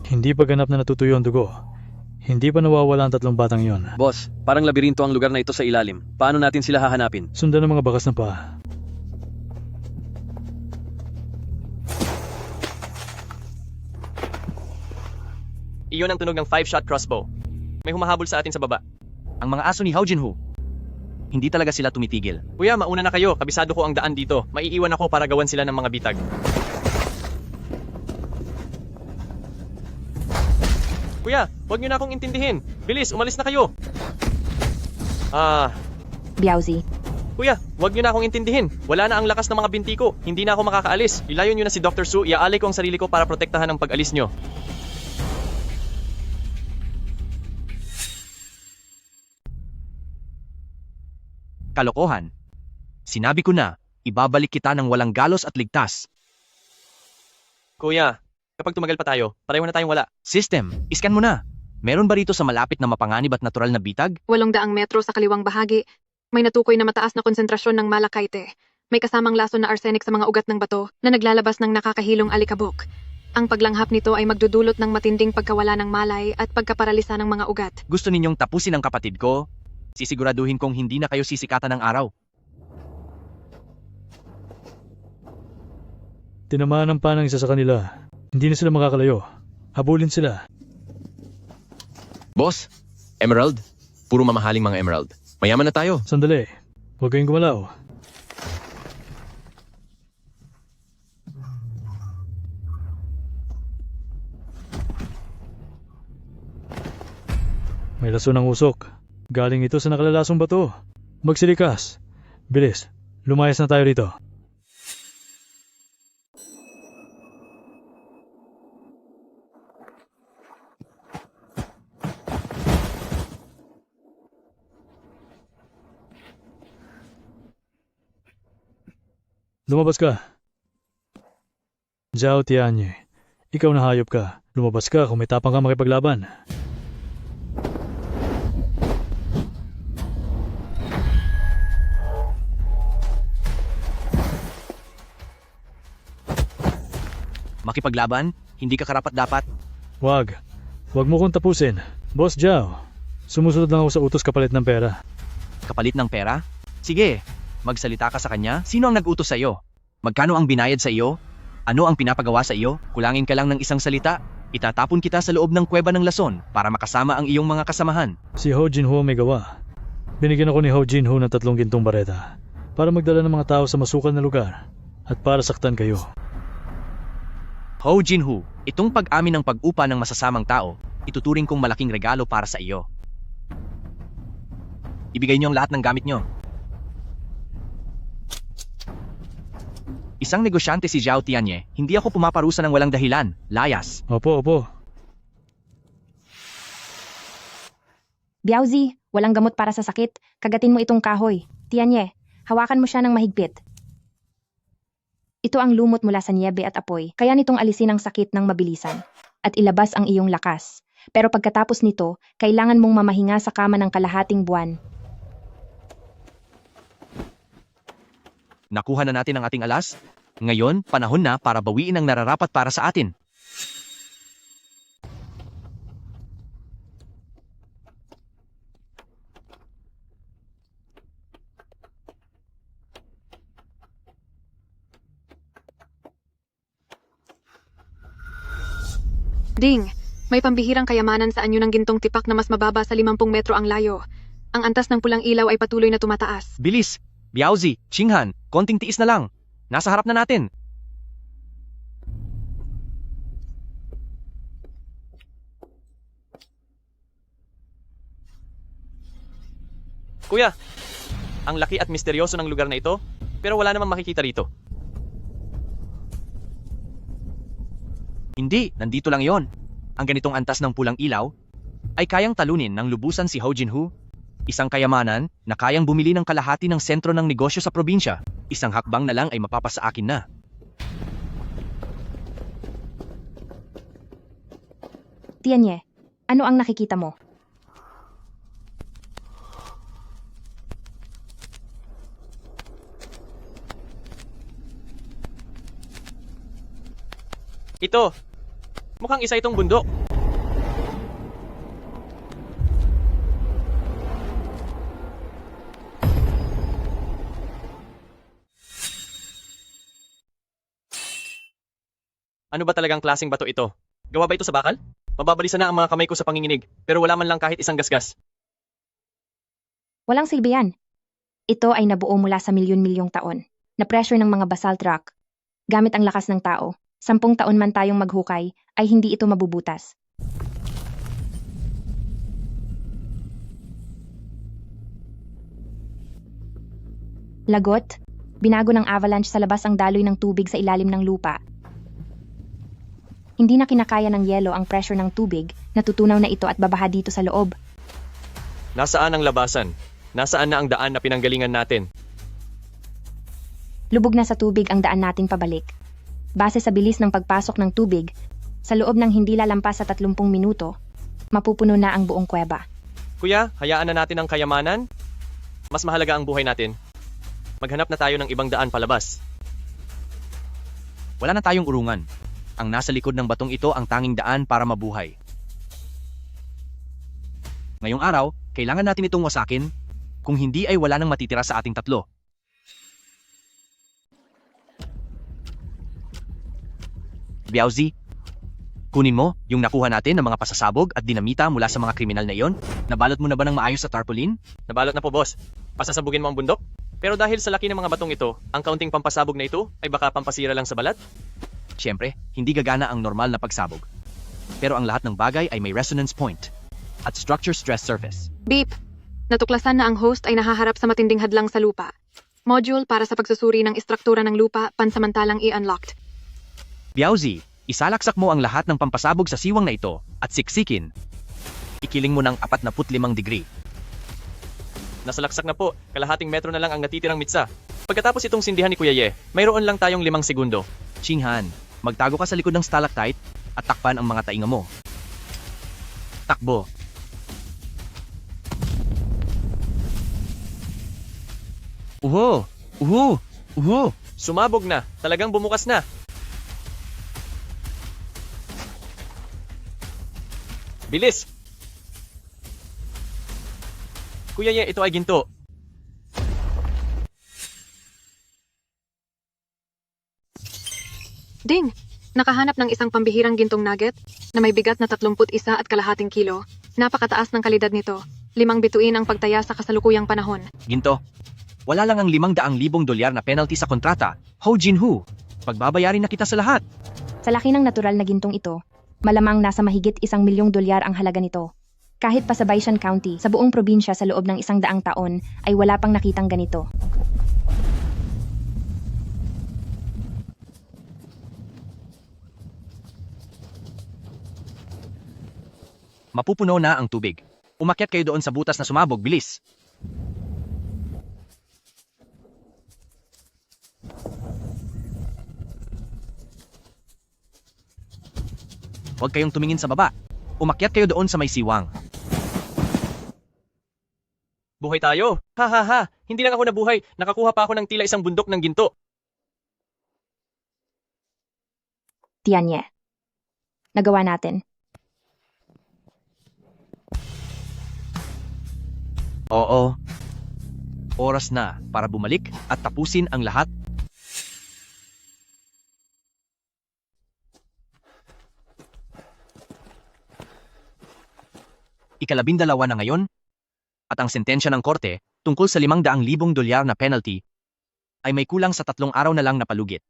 Hindi pa ganap na natutuyo ang dugo. Hindi pa nawawala ang tatlong batang yon. Boss, parang labirinto ang lugar na ito sa ilalim. Paano natin sila hahanapin? Sundan ng mga bakas na paa. Iyon ang tunog ng 5-shot crossbow. May humahabol sa atin sa baba. Ang mga aso ni Hao Jinhu. Hindi talaga sila tumitigil. Kuya, mauna na kayo. Kabisado ko ang daan dito. Maiiwan ako para gawan sila ng mga bitag. Kuya, huwag niyo na akong intindihin. Bilis, umalis na kayo. Biaozi. Kuya, huwag niyo na akong intindihin. Wala na ang lakas ng mga binti ko. Hindi na ako makakaalis. Ilayo niyo na si Dr. Su. Iaalay ko ang sarili ko para protektahan ang pag-alis niyo. Kalokohan. Sinabi ko na, ibabalik kita ng walang galos at ligtas. Kuya, kapag tumagal pa tayo, pareho na tayong wala. System, iskan mo na. Meron ba rito sa malapit na mapanganib at natural na bitag? 800 metro sa kaliwang bahagi. May natukoy na mataas na konsentrasyon ng malachite. May kasamang lason na arsenic sa mga ugat ng bato na naglalabas ng nakakahilong alikabok. Ang paglanghap nito ay magdudulot ng matinding pagkawala ng malay at pagkaparalisa ng mga ugat. Gusto ninyong tapusin ang kapatid ko? Sisiguraduhin kong hindi na kayo sisikatan ng araw. Tinamaan ng panang isa sa kanila. Hindi na sila makakalayo. Habulin sila. Boss, Emerald. Puro mamahaling mga emerald. Mayaman na tayo. Sandali. Huwag kayong gumalaw. May lason ng usok. Galing ito sa nakalalasong bato. Magsilikas. Bilis. Lumayas na tayo rito. Lumabas ka. Zhao Tianye, ikaw na hayop ka. Lumabas ka kung may tapang ka makipaglaban. Makipaglaban? Hindi ka karapat-dapat? Wag. Wag mo kong tapusin. Boss Zhao, sumusunod lang ako sa utos kapalit ng pera. Kapalit ng pera? Sige, magsalita ka sa kanya. Sino ang nag-utos sa iyo? Magkano ang binayad sa iyo? Ano ang pinapagawa sa iyo? Kulangin ka lang ng isang salita. Itatapon kita sa loob ng kuweba ng lason para makasama ang iyong mga kasamahan. Si Hao Jinhu may gawa. Binigyan ako ni Hao Jinhu ng 3 gintong bareta para magdala ng mga tao sa masukal na lugar at para saktan kayo. Hao Jinhu, itong pag-amin ng pag-upa ng masasamang tao, ituturing kong malaking regalo para sa iyo. Ibigay niyo ang lahat ng gamit niyo. Isang negosyante si Zhao Tianye, hindi ako pumaparusa ng walang dahilan. Layas. Opo. Biaozi, walang gamot para sa sakit. Kagatin mo itong kahoy. Tianye, hawakan mo siya ng mahigpit. Ito ang lumot mula sa niebe at apoy, kaya nitong alisin ang sakit ng mabilisan at ilabas ang iyong lakas. Pero pagkatapos nito, kailangan mong mamahinga sa kama ng kalahating buwan. Nakuha na natin ang ating alas. Ngayon, panahon na para bawiin ang nararapat para sa atin. Ding, may pambihirang kayamanan sa anyo ng gintong tipak na mas mababa sa 50 metro ang layo. Ang antas ng pulang ilaw ay patuloy na tumataas. Bilis! Biaozi, Qinghan, konting tiis na lang. Nasa harap na natin. Kuya, ang laki at misteryoso ng lugar na ito, pero wala namang makikita rito. Hindi, nandito lang yon. Ang ganitong antas ng pulang ilaw ay kayang talunin ng lubusan si Hao Jinhu. Isang kayamanan na kayang bumili ng kalahati ng sentro ng negosyo sa probinsya. Isang hakbang na lang ay mapapasa akin na. Tianye, ano ang nakikita mo? Ito, mukhang isa itong bundok. Ano ba talagang klaseng bato ito? Gawa ba ito sa bakal? Mababalisa na ang mga kamay ko sa panginginig, pero wala man lang kahit isang gasgas. Walang silbi yan. Ito ay nabuo mula sa milyon-milyong taon, na pressure ng mga basalt rock. Gamit ang lakas ng tao, 10 taon man tayong maghukay, ay hindi ito mabubutas. Lagot, binago ng avalanche sa labas ang daloy ng tubig sa ilalim ng lupa. Hindi na kinakaya ng yelo ang pressure ng tubig, natutunaw na ito at babaha dito sa loob. Nasaan ang labasan? Nasaan na ang daan na pinanggalingan natin? Lubog na sa tubig ang daan natin pabalik. Base sa bilis ng pagpasok ng tubig, sa loob ng hindi lalampas sa 30 minuto, mapupuno na ang buong kuweba. Kuya, hayaan na natin ang kayamanan? Mas mahalaga ang buhay natin. Maghanap na tayo ng ibang daan palabas. Wala na tayong urungan. Ang nasa likod ng batong ito ang tanging daan para mabuhay. Ngayong araw, kailangan natin itong wasakin. Kung hindi ay wala nang matitira sa ating tatlo. Biaozi, kunin mo yung nakuha natin ng mga pasasabog at dinamita mula sa mga kriminal na iyon. Nabalot mo na ba ng maayos sa tarpaulin? Nabalot na po, boss. Pasasabugin mo ang bundok? Pero dahil sa laki ng mga batong ito, ang kaunting pampasabog na ito ay baka pampasira lang sa balat? Siyempre, hindi gagana ang normal na pagsabog. Pero ang lahat ng bagay ay may resonance point at structure stress surface. Beep, natuklasan na ang host ay nahaharap sa matinding hadlang sa lupa. Module para sa pagsusuri ng istruktura ng lupa pansamantalang i-unlocked. Biaozi, isalaksak mo ang lahat ng pampasabog sa siwang na ito at siksikin. Ikiling mo ng 45 degree. Nasalaksak na po, kalahating metro na lang ang natitirang mitsa. Pagkatapos itong sindihan ni Kuya Ye, mayroon lang tayong 5 segundo. Chinghan, magtago ka sa likod ng stalactite at takpan ang mga tainga mo. Takbo. Uho! Uho! Uho! Sumabog na, talagang bumukas na. Bilis! Kuya Ye, ito ay ginto. Ding! Nakahanap ng isang pambihirang gintong nugget na may bigat na 31 at kalahating kilo. Napakataas ng kalidad nito. 5 bituin ang pagtaya sa kasalukuyang panahon. Ginto, wala lang ang 500,000 dolyar na penalty sa kontrata. Ho Jinhu, pagbabayarin na kita sa lahat. Sa laki ng natural na gintong ito, malamang nasa mahigit 1 milyong dolyar ang halaga nito. Kahit pa sa Baishan County, sa buong probinsya sa loob ng 100 taon, ay wala pang nakitang ganito. Mapupuno na ang tubig. Umakyat kayo doon sa butas na sumabog, bilis. Huwag kayong tumingin sa baba. Umakyat kayo doon sa may siwang. Buhay tayo! Ha ha ha! Hindi lang ako nabuhay, nakakuha pa ako ng tila isang bundok ng ginto. Tianye. Nagawa natin. Oo. Oras na para bumalik at tapusin ang lahat. ika-12 na ngayon, at ang sentensya ng korte tungkol sa 500,000 dolyar na penalty ay may kulang sa 3 araw na lang na palugit.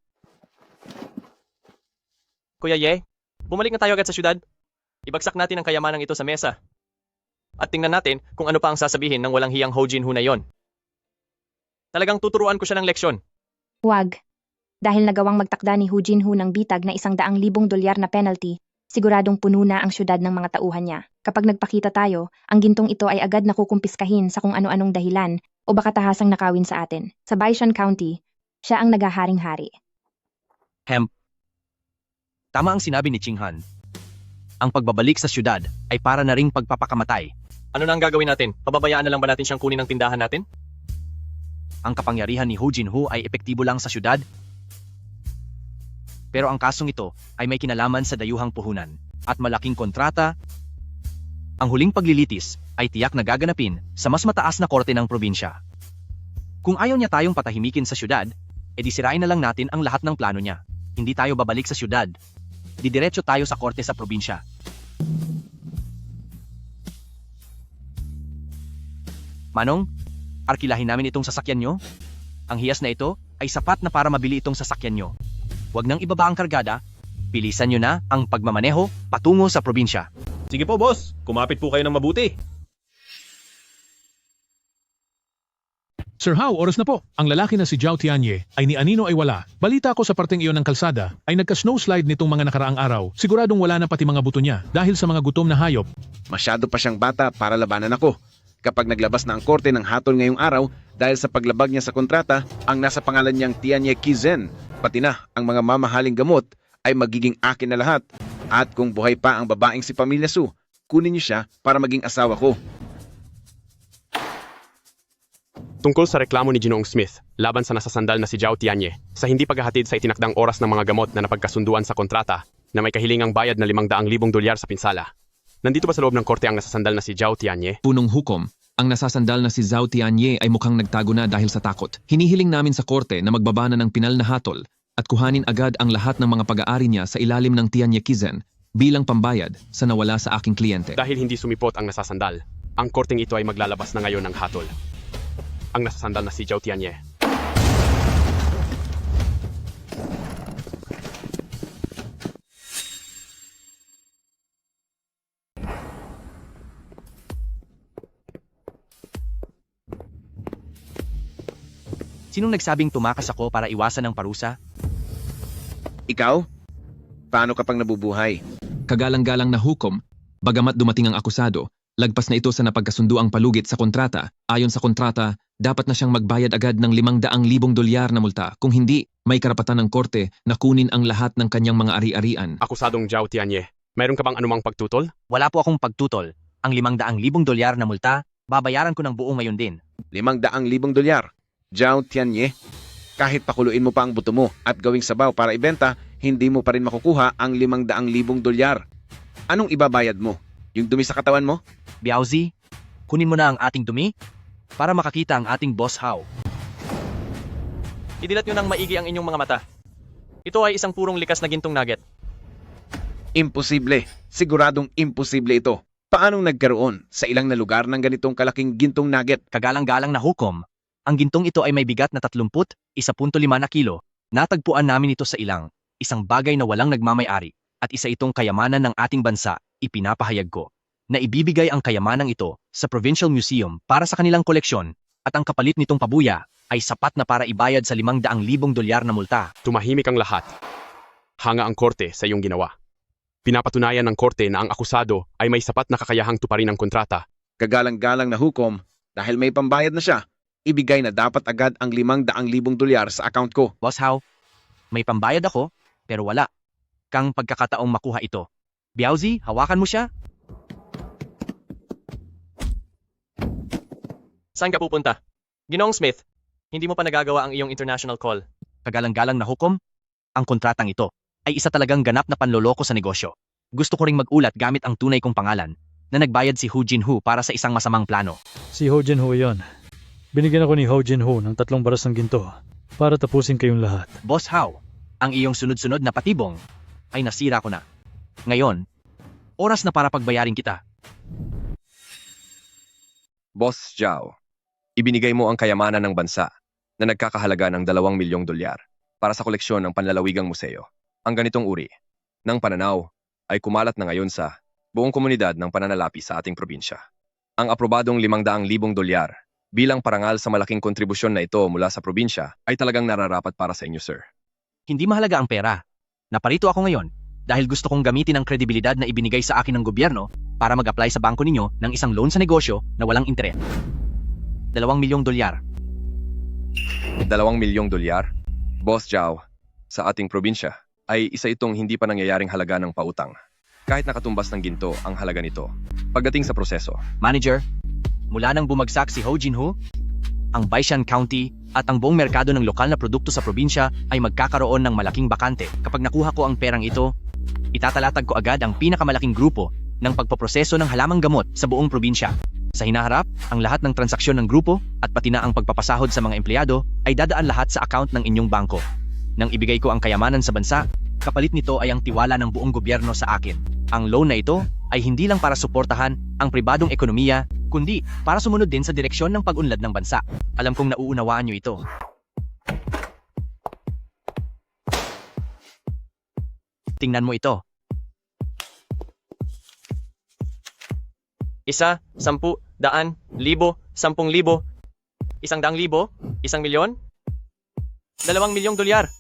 Kuya Ye, bumalik na tayo agad sa syudad. Ibagsak natin ang kayamanang ito sa mesa. At tingnan natin kung ano pa ang sasabihin ng walang hiyang Ho Jinhu na yon. Talagang tuturuan ko siya ng leksyon. Huwag. Dahil nagawang magtakda ni Ho Jinhu ng bitag na 100,000 dolyar na penalty, siguradong puno na ang syudad ng mga tauhan niya. Kapag nagpakita tayo, ang gintong ito ay agad nakukumpiskahin sa kung ano-anong dahilan o baka tahasang nakawin sa atin. Sa Baishan County, siya ang nagaharing-hari. Tama ang sinabi ni Chinghan. Ang pagbabalik sa syudad ay para na ring pagpapakamatay. Ano na ang gagawin natin? Pababayaan na lang ba natin siyang kunin ng tindahan natin? Ang kapangyarihan ni Ho Jinhu ay epektibo lang sa syudad. Pero ang kasong ito ay may kinalaman sa dayuhang puhunan at malaking kontrata. Ang huling paglilitis ay tiyak na gaganapin sa mas mataas na korte ng probinsya. Kung ayaw niya tayong patahimikin sa syudad, edi sirain na lang natin ang lahat ng plano niya. Hindi tayo babalik sa syudad. didiretso tayo sa korte sa probinsya. Manong, arkilahin namin itong sasakyan nyo. Ang hiyas na ito ay sapat na para mabili itong sasakyan nyo. Huwag nang ibaba ang kargada, bilisan nyo na ang pagmamaneho patungo sa probinsya. Sige po, boss. Kumapit po kayo ng mabuti. Sir Hao, oras na po. Ang lalaki na si Zhao Tianye ay ni Anino ay wala. Balita ko sa parteng iyon ng kalsada ay nagka-snowslide nitong mga nakaraang araw. Siguradong wala na pati mga buto niya dahil sa mga gutom na hayop. Masyado pa siyang bata para labanan ako. Kapag naglabas na ang korte ng hatol ngayong araw dahil sa paglabag niya sa kontrata, ang nasa pangalan niyang Tianye Kizen, pati na ang mga mamahaling gamot ay magiging akin na lahat. At kung buhay pa ang babaeng si Pamilya Su, kunin niyo siya para maging asawa ko. Tungkol sa reklamo ni Ginoong Smith laban sa nasasandal na si Zhao Tianye sa hindi paghahatid sa itinakdang oras ng mga gamot na napagkasunduan sa kontrata na may kahilingang bayad na $500,000 sa pinsala. Nandito ba sa loob ng korte ang nasasandal na si Zhao Tianye? Punong hukom, ang nasasandal na si Zhao Tianye ay mukhang nagtago na dahil sa takot. Hinihiling namin sa korte na magbaba na ng pinal na hatol at kuhanin agad ang lahat ng mga pag-aari niya sa ilalim ng Tianye Kizen bilang pambayad sa nawala sa aking kliyente. Dahil hindi sumipot ang nasasandal, ang korteng ito ay maglalabas na ngayon ng hatol. Ang nasasandal na si Zhao Tianye. Sinong nagsabing tumakas ako para iwasan ng parusa? Ikaw? Paano ka pang nabubuhay? Kagalang-galang na hukom, bagamat dumating ang akusado, lagpas na ito sa napagkasunduang palugit sa kontrata. Ayon sa kontrata, dapat na siyang magbayad agad ng $500,000 na multa. Kung hindi, may karapatan ng korte na kunin ang lahat ng kanyang mga ari-arian. Akusadong Zhao Tianye, mayroon ka bang anumang pagtutol? Wala po akong pagtutol. Ang $500,000 na multa, babayaran ko ng buo ngayon din. $500,000? Zhao Tianye, kahit pakuluin mo pa ang buto mo at gawing sabaw para ibenta, hindi mo pa rin makukuha ang $500,000. Anong ibabayad mo? Yung dumi sa katawan mo? Biaozi, kunin mo na ang ating dumi para makakita ang ating boss Hao. Idilat nyo ng maigi ang inyong mga mata. Ito ay isang purong likas na gintong nugget. Imposible. Siguradong imposible ito. Paanong nagkaroon sa ilang na lugar ng ganitong kalaking gintong nugget? Kagalang-galang na hukom, ang gintong ito ay may bigat na 31.5 na kilo. Natagpuan namin ito sa ilang, isang bagay na walang nagmamay-ari, at isa itong kayamanan ng ating bansa. Ipinapahayag ko na ibibigay ang kayamanang ito sa Provincial Museum para sa kanilang koleksyon, at ang kapalit nitong pabuya ay sapat na para ibayad sa $500,000 na multa. Tumahimik ang lahat. Hanga ang korte sa iyong ginawa. Pinapatunayan ng korte na ang akusado ay may sapat na kakayahang tuparin ang kontrata. Kagalang-galang na hukom, dahil may pambayad na siya, ibigay na dapat agad ang $500,000 sa account ko. Boss Hao, may pambayad ako, pero wala kang pagkakataong makuha ito. Biaozi, hawakan mo siya. Saan ka pupunta? Ginoong Smith, hindi mo pa nagagawa ang iyong international call. Kagalang-galang na hukom, ang kontratang ito ay isa talagang ganap na panloloko sa negosyo. Gusto ko ring mag-ulat gamit ang tunay kong pangalan na nagbayad si Ho Jinho para sa isang masamang plano. Si Ho Jinho yon. Binigyan ako ni Ho Jinho ng 3 baras ng ginto para tapusin kayong lahat. Boss Hao, ang iyong sunod-sunod na patibong ay nasira ko na. Ngayon, oras na para pagbayarin kita. Boss Zhao, ibinigay mo ang kayamanan ng bansa na nagkakahalaga ng $2 milyong para sa koleksyon ng panlalawigang museo. Ang ganitong uri ng pananaw ay kumalat na ngayon sa buong komunidad ng pananalapi sa ating probinsya. Ang aprobadong $500,000 bilang parangal sa malaking kontribusyon na ito mula sa probinsya ay talagang nararapat para sa inyo, sir. Hindi mahalaga ang pera. Naparito ako ngayon dahil gusto kong gamitin ang kredibilidad na ibinigay sa akin ng gobyerno para mag-apply sa bangko ninyo ng isang loan sa negosyo na walang interes. $2 milyong. $2 milyong? Boss Zhao, sa ating probinsya ay isa itong hindi pa nangyayaring halaga ng pautang. Kahit nakatumbas ng ginto ang halaga nito. Pagdating sa proseso. Manager, mula nang bumagsak si Ho Jinho, ang Baishan County at ang buong merkado ng lokal na produkto sa probinsya ay magkakaroon ng malaking bakante. Kapag nakuha ko ang perang ito, itatalatag ko agad ang pinakamalaking grupo ng pagpoproseso ng halamang gamot sa buong probinsya. Sa hinaharap, ang lahat ng transaksyon ng grupo at pati na ang pagpapasahod sa mga empleyado ay dadaan lahat sa account ng inyong bangko. Nang ibigay ko ang kayamanan sa bansa, Kapalit nito ay ang tiwala ng buong gobyerno sa akin. Ang loan na ito ay hindi lang para suportahan ang pribadong ekonomiya, kundi para sumunod din sa direksyon ng pag-unlad ng bansa. Alam kong nauunawaan niyo ito. Tingnan mo ito. 1, 10, 100, 10,000, 10,000, 100,000, 1,000,000, 2,000,000 dolyar.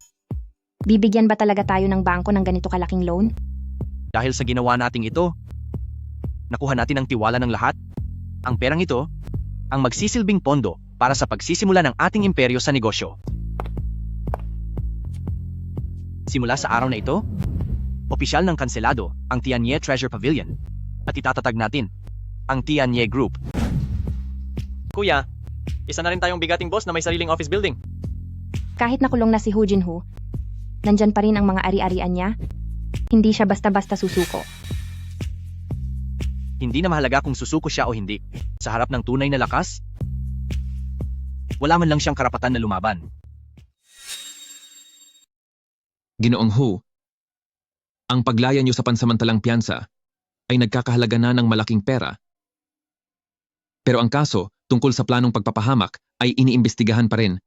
Bibigyan ba talaga tayo ng bangko ng ganito kalaking loan? Dahil sa ginawa nating ito, nakuha natin ang tiwala ng lahat. Ang perang ito, ang magsisilbing pondo para sa pagsisimula ng ating imperyo sa negosyo. Simula sa araw na ito, opisyal ng kanselado ang Tianye Treasure Pavilion at itatatag natin ang Tianye Group. Kuya, isa na rin tayong bigating boss na may sariling office building. Kahit nakulong na si Ho Jinho, nandyan pa rin ang mga ari-arian niya. Hindi siya basta-basta susuko. Hindi na mahalaga kung susuko siya o hindi. Sa harap ng tunay na lakas, wala man lang siyang karapatan na lumaban. Ginoong Hu, ang paglaya niyo sa pansamantalang piyansa ay nagkakahalaga na ng malaking pera. Pero ang kaso tungkol sa planong pagpapahamak ay iniimbestigahan pa rin.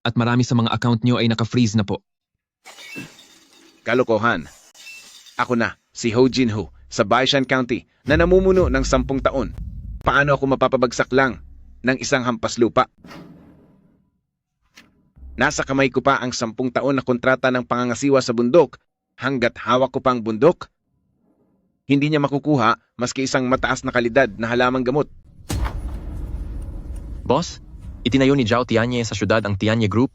At marami sa mga account niyo ay naka-freeze na po. Kalokohan. Ako na, si Ho Jinho sa Baishan County na namumuno ng 10 taon. Paano ako mapapabagsak lang ng isang hampas lupa? Nasa kamay ko pa ang 10 taon na kontrata ng pangangasiwa sa bundok hanggat hawak ko pang bundok. Hindi niya makukuha maski isang mataas na kalidad na halamang gamot. Boss, itinayo ni Zhao Tianye sa syudad ang Tianye Group.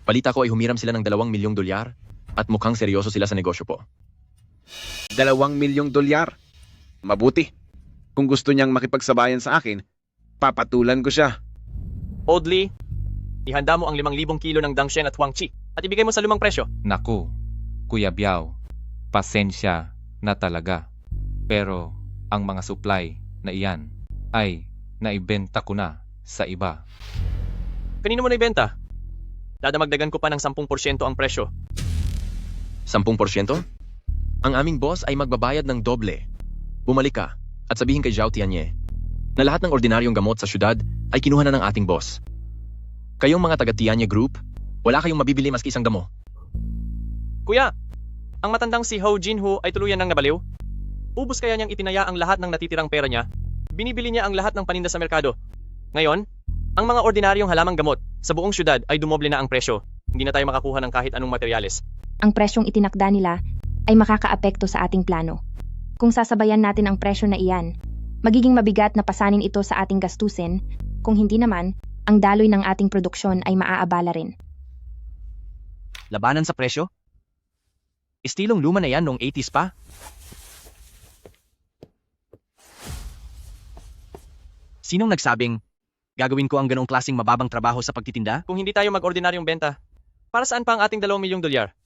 Balita ko ay humiram sila ng 2,000,000 dolyar at mukhang seryoso sila sa negosyo po. 2,000,000 dolyar? Mabuti. Kung gusto niyang makipagsabayan sa akin, papatulan ko siya. Oddly, ihanda mo ang 5,000 kilo ng Dangshen at Huangchi at ibigay mo sa lumang presyo. Naku, Kuya Biao, pasensya na talaga. Pero ang mga supply na iyan ay naibenta ko na sa iba. Kanino mo na ibenta? Dadamagdagan ko pa ng 10% ang presyo. 10%? Ang aming boss ay magbabayad ng doble. Bumalik ka at sabihin kay Zhao Tianye na lahat ng ordinaryong gamot sa syudad ay kinuha na ng ating boss. Kayong mga taga Tianye Group, wala kayong mabibili maski isang damo. Kuya, ang matandang si Ho Jinho ay tuluyan ng nabaliw. Ubus kaya niyang itinaya ang lahat ng natitirang pera niya. Binibili niya ang lahat ng paninda sa merkado. Ngayon, ang mga ordinaryong halamang gamot sa buong syudad ay dumoble na ang presyo. Hindi na tayo makakuha ng kahit anong materyales. Ang presyong itinakda nila ay makakaapekto sa ating plano. Kung sasabayan natin ang presyo na iyan, magiging mabigat na pasanin ito sa ating gastusin. Kung hindi naman, ang daloy ng ating produksyon ay maaabala rin. Labanan sa presyo? Estilong luma na yan noong 80s pa? Sinong nagsabing, gagawin ko ang ganong klaseng mababang trabaho sa pagtitinda? Kung hindi tayo mag-ordinaryong benta, para saan pa ang ating 2,000,000 dolyar?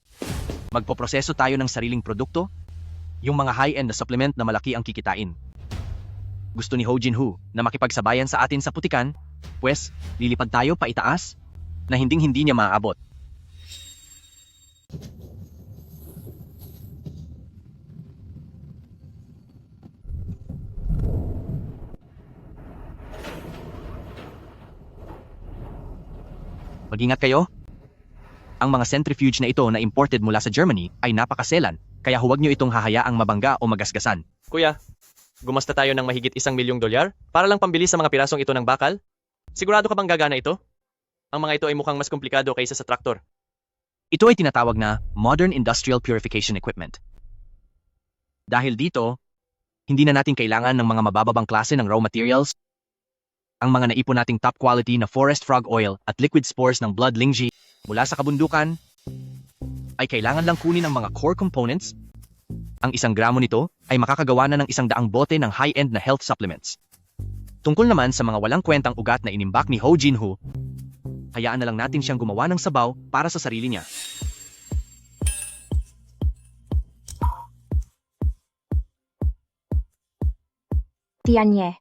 Magpoproseso tayo ng sariling produkto? Yung mga high-end na supplement na malaki ang kikitain. Gusto ni Ho Jinho na makipagsabayan sa atin sa putikan, pues lilipad tayo pa itaas na hinding-hindi niya maaabot. Mag-ingat kayo. Ang mga centrifuge na ito na imported mula sa Germany ay napakaselan, kaya huwag nyo itong hahayaang mabangga o magasgasan. Kuya, gumasta tayo ng mahigit 1,000,000 dolyar para lang pambili sa mga pirasong ito ng bakal? Sigurado ka bang gagana ito? Ang mga ito ay mukhang mas komplikado kaysa sa traktor. Ito ay tinatawag na Modern Industrial Purification Equipment. Dahil dito, hindi na natin kailangan ng mga mabababang klase ng raw materials. Ang mga naipon nating top quality na forest frog oil at liquid spores ng blood lingji mula sa kabundukan ay kailangan lang kunin ang mga core components. Ang 1 gramo nito ay makakagawa na ng 100 bote ng high-end na health supplements. Tungkol naman sa mga walang kwentang ugat na inimbak ni Ho Jinho, hayaan na lang natin siyang gumawa ng sabaw para sa sarili niya. Tianye,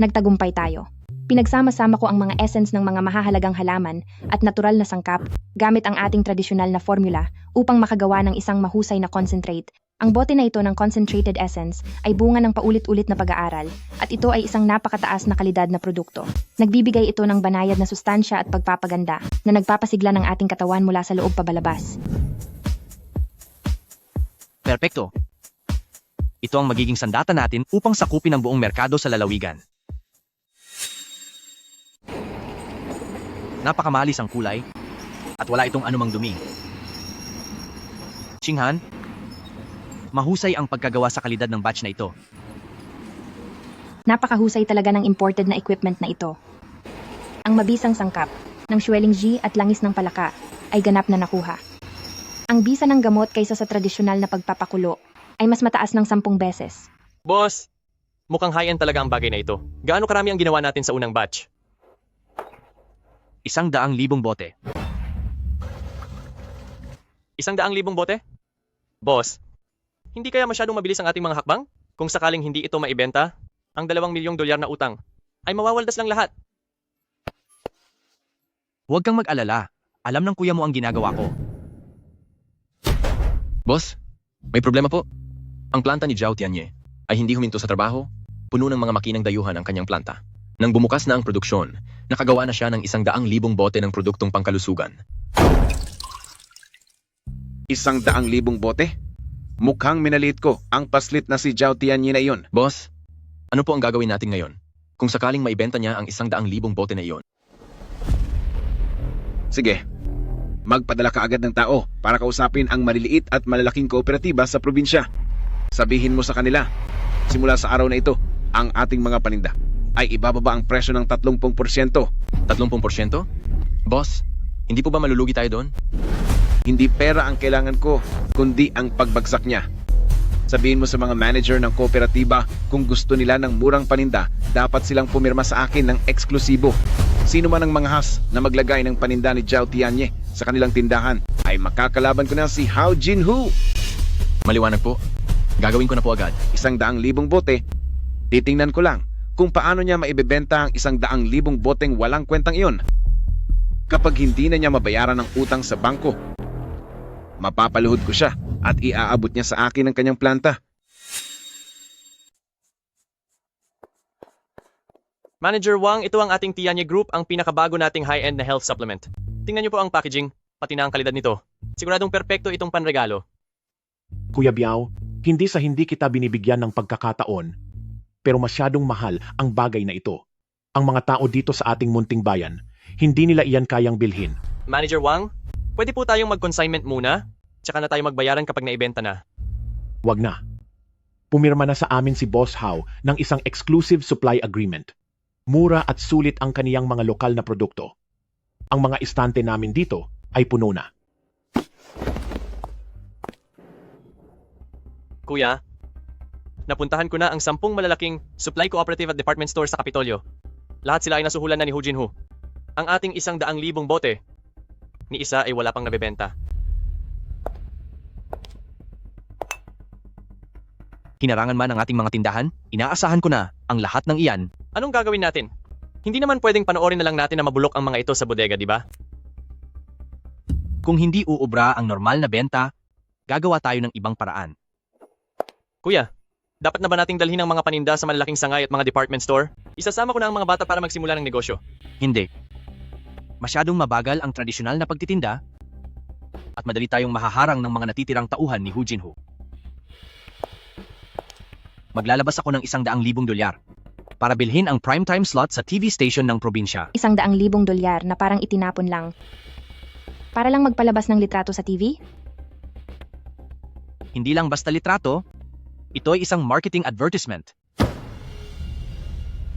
nagtagumpay tayo. Pinagsama-sama ko ang mga essence ng mga mahahalagang halaman at natural na sangkap gamit ang ating tradisyonal na formula upang makagawa ng isang mahusay na concentrate. Ang bote na ito ng concentrated essence ay bunga ng paulit-ulit na pag-aaral at ito ay isang napakataas na kalidad na produkto. Nagbibigay ito ng banayad na sustansya at pagpapaganda na nagpapasigla ng ating katawan mula sa loob pabalabas. Perpekto. Ito ang magiging sandata natin upang sakupin ang buong merkado sa lalawigan. Napakamalis ang kulay at wala itong anumang dumi. Chinghan, mahusay ang pagkagawa sa kalidad ng batch na ito. Napakahusay talaga ng imported na equipment na ito. Ang mabisang sangkap ng Schweling G at langis ng palaka ay ganap na nakuha. Ang bisa ng gamot kaysa sa tradisyonal na pagpapakulo ay mas mataas ng 10 beses. Boss, mukhang high-end talaga ang bagay na ito. Gaano karami ang ginawa natin sa unang batch? 100,000 bote. 100,000 bote? Boss, hindi kaya masyadong mabilis ang ating mga hakbang? Kung sakaling hindi ito maibenta, ang $2 milyong na utang ay mawawaldas lang lahat. Huwag kang mag-alala. Alam ng kuya mo ang ginagawa ko. Boss, may problema po. Ang planta ni Zhao Tianye ay hindi huminto sa trabaho, puno ng mga makinang dayuhan ang kanyang planta. Nang bumukas na ang produksyon, nakagawa na siya ng 100,000 bote ng produktong pangkalusugan. 100,000 bote? Mukhang minalit ko ang paslit na si Zhao Tianye na iyon. Boss, ano po ang gagawin natin ngayon? Kung sakaling maibenta niya ang 100,000 bote na iyon. Sige, magpadala ka agad ng tao para kausapin ang maliliit at malalaking kooperatiba sa probinsya. Sabihin mo sa kanila, simula sa araw na ito, ang ating mga paninda ay ibababa ang presyo ng 30%. 30%? Boss, hindi po ba malulugi tayo doon? Hindi pera ang kailangan ko, kundi ang pagbagsak niya. Sabihin mo sa mga manager ng kooperatiba kung gusto nila ng murang paninda, dapat silang pumirma sa akin ng eksklusibo. Sino man ang manghas na maglagay ng paninda ni Zhao Tianye sa kanilang tindahan ay makakalaban ko na si Hao Jinhu. Maliwanag po. Gagawin ko na po agad. 100,000 bote. Titingnan ko lang kung paano niya maibebenta ang 100,000 boteng walang kwentang iyon. Kapag hindi na niya mabayaran ang utang sa bangko, mapapaluhod ko siya at iaabot niya sa akin ang kanyang planta. Manager Wang, ito ang ating Tianye Group, ang pinakabago nating high-end na health supplement. Tingnan niyo po ang packaging, pati na ang kalidad nito. Siguradong perpekto itong panregalo. Kuya Biao, hindi sa hindi kita binibigyan ng pagkakataon, pero masyadong mahal ang bagay na ito. Ang mga tao dito sa ating munting bayan, hindi nila iyan kayang bilhin. Manager Wang, pwede po tayong mag-consignment muna, tsaka na tayo magbayaran kapag naibenta na. Wag na. Pumirma na sa amin si Boss Hao ng isang exclusive supply agreement. Mura at sulit ang kaniyang mga lokal na produkto. Ang mga istante namin dito ay puno na. Kuya, napuntahan ko na ang 10 malalaking supply cooperative at department store sa Kapitolyo. Lahat sila ay nasuhulan na ni Hu Jinhu. Ang ating 100,000 bote, ni isa ay wala pang nabebenta. Hinarangan man ang ating mga tindahan, inaasahan ko na ang lahat ng iyan. Anong gagawin natin? Hindi naman pwedeng panoorin na lang natin na mabulok ang mga ito sa bodega, di ba? Kung hindi uubra ang normal na benta, gagawa tayo ng ibang paraan. Kuya, dapat na ba nating dalhin ang mga paninda sa malalaking sangay at mga department store? Isasama ko na ang mga bata para magsimula ng negosyo. Hindi. Masyadong mabagal ang tradisyonal na pagtitinda at madali tayong mahaharang ng mga natitirang tauhan ni Hu Jinhu. Maglalabas ako ng $100,000 para bilhin ang primetime slot sa TV station ng probinsya. $100,000 na parang itinapon lang. Para lang magpalabas ng litrato sa TV? Hindi lang basta litrato, ito ay isang marketing advertisement.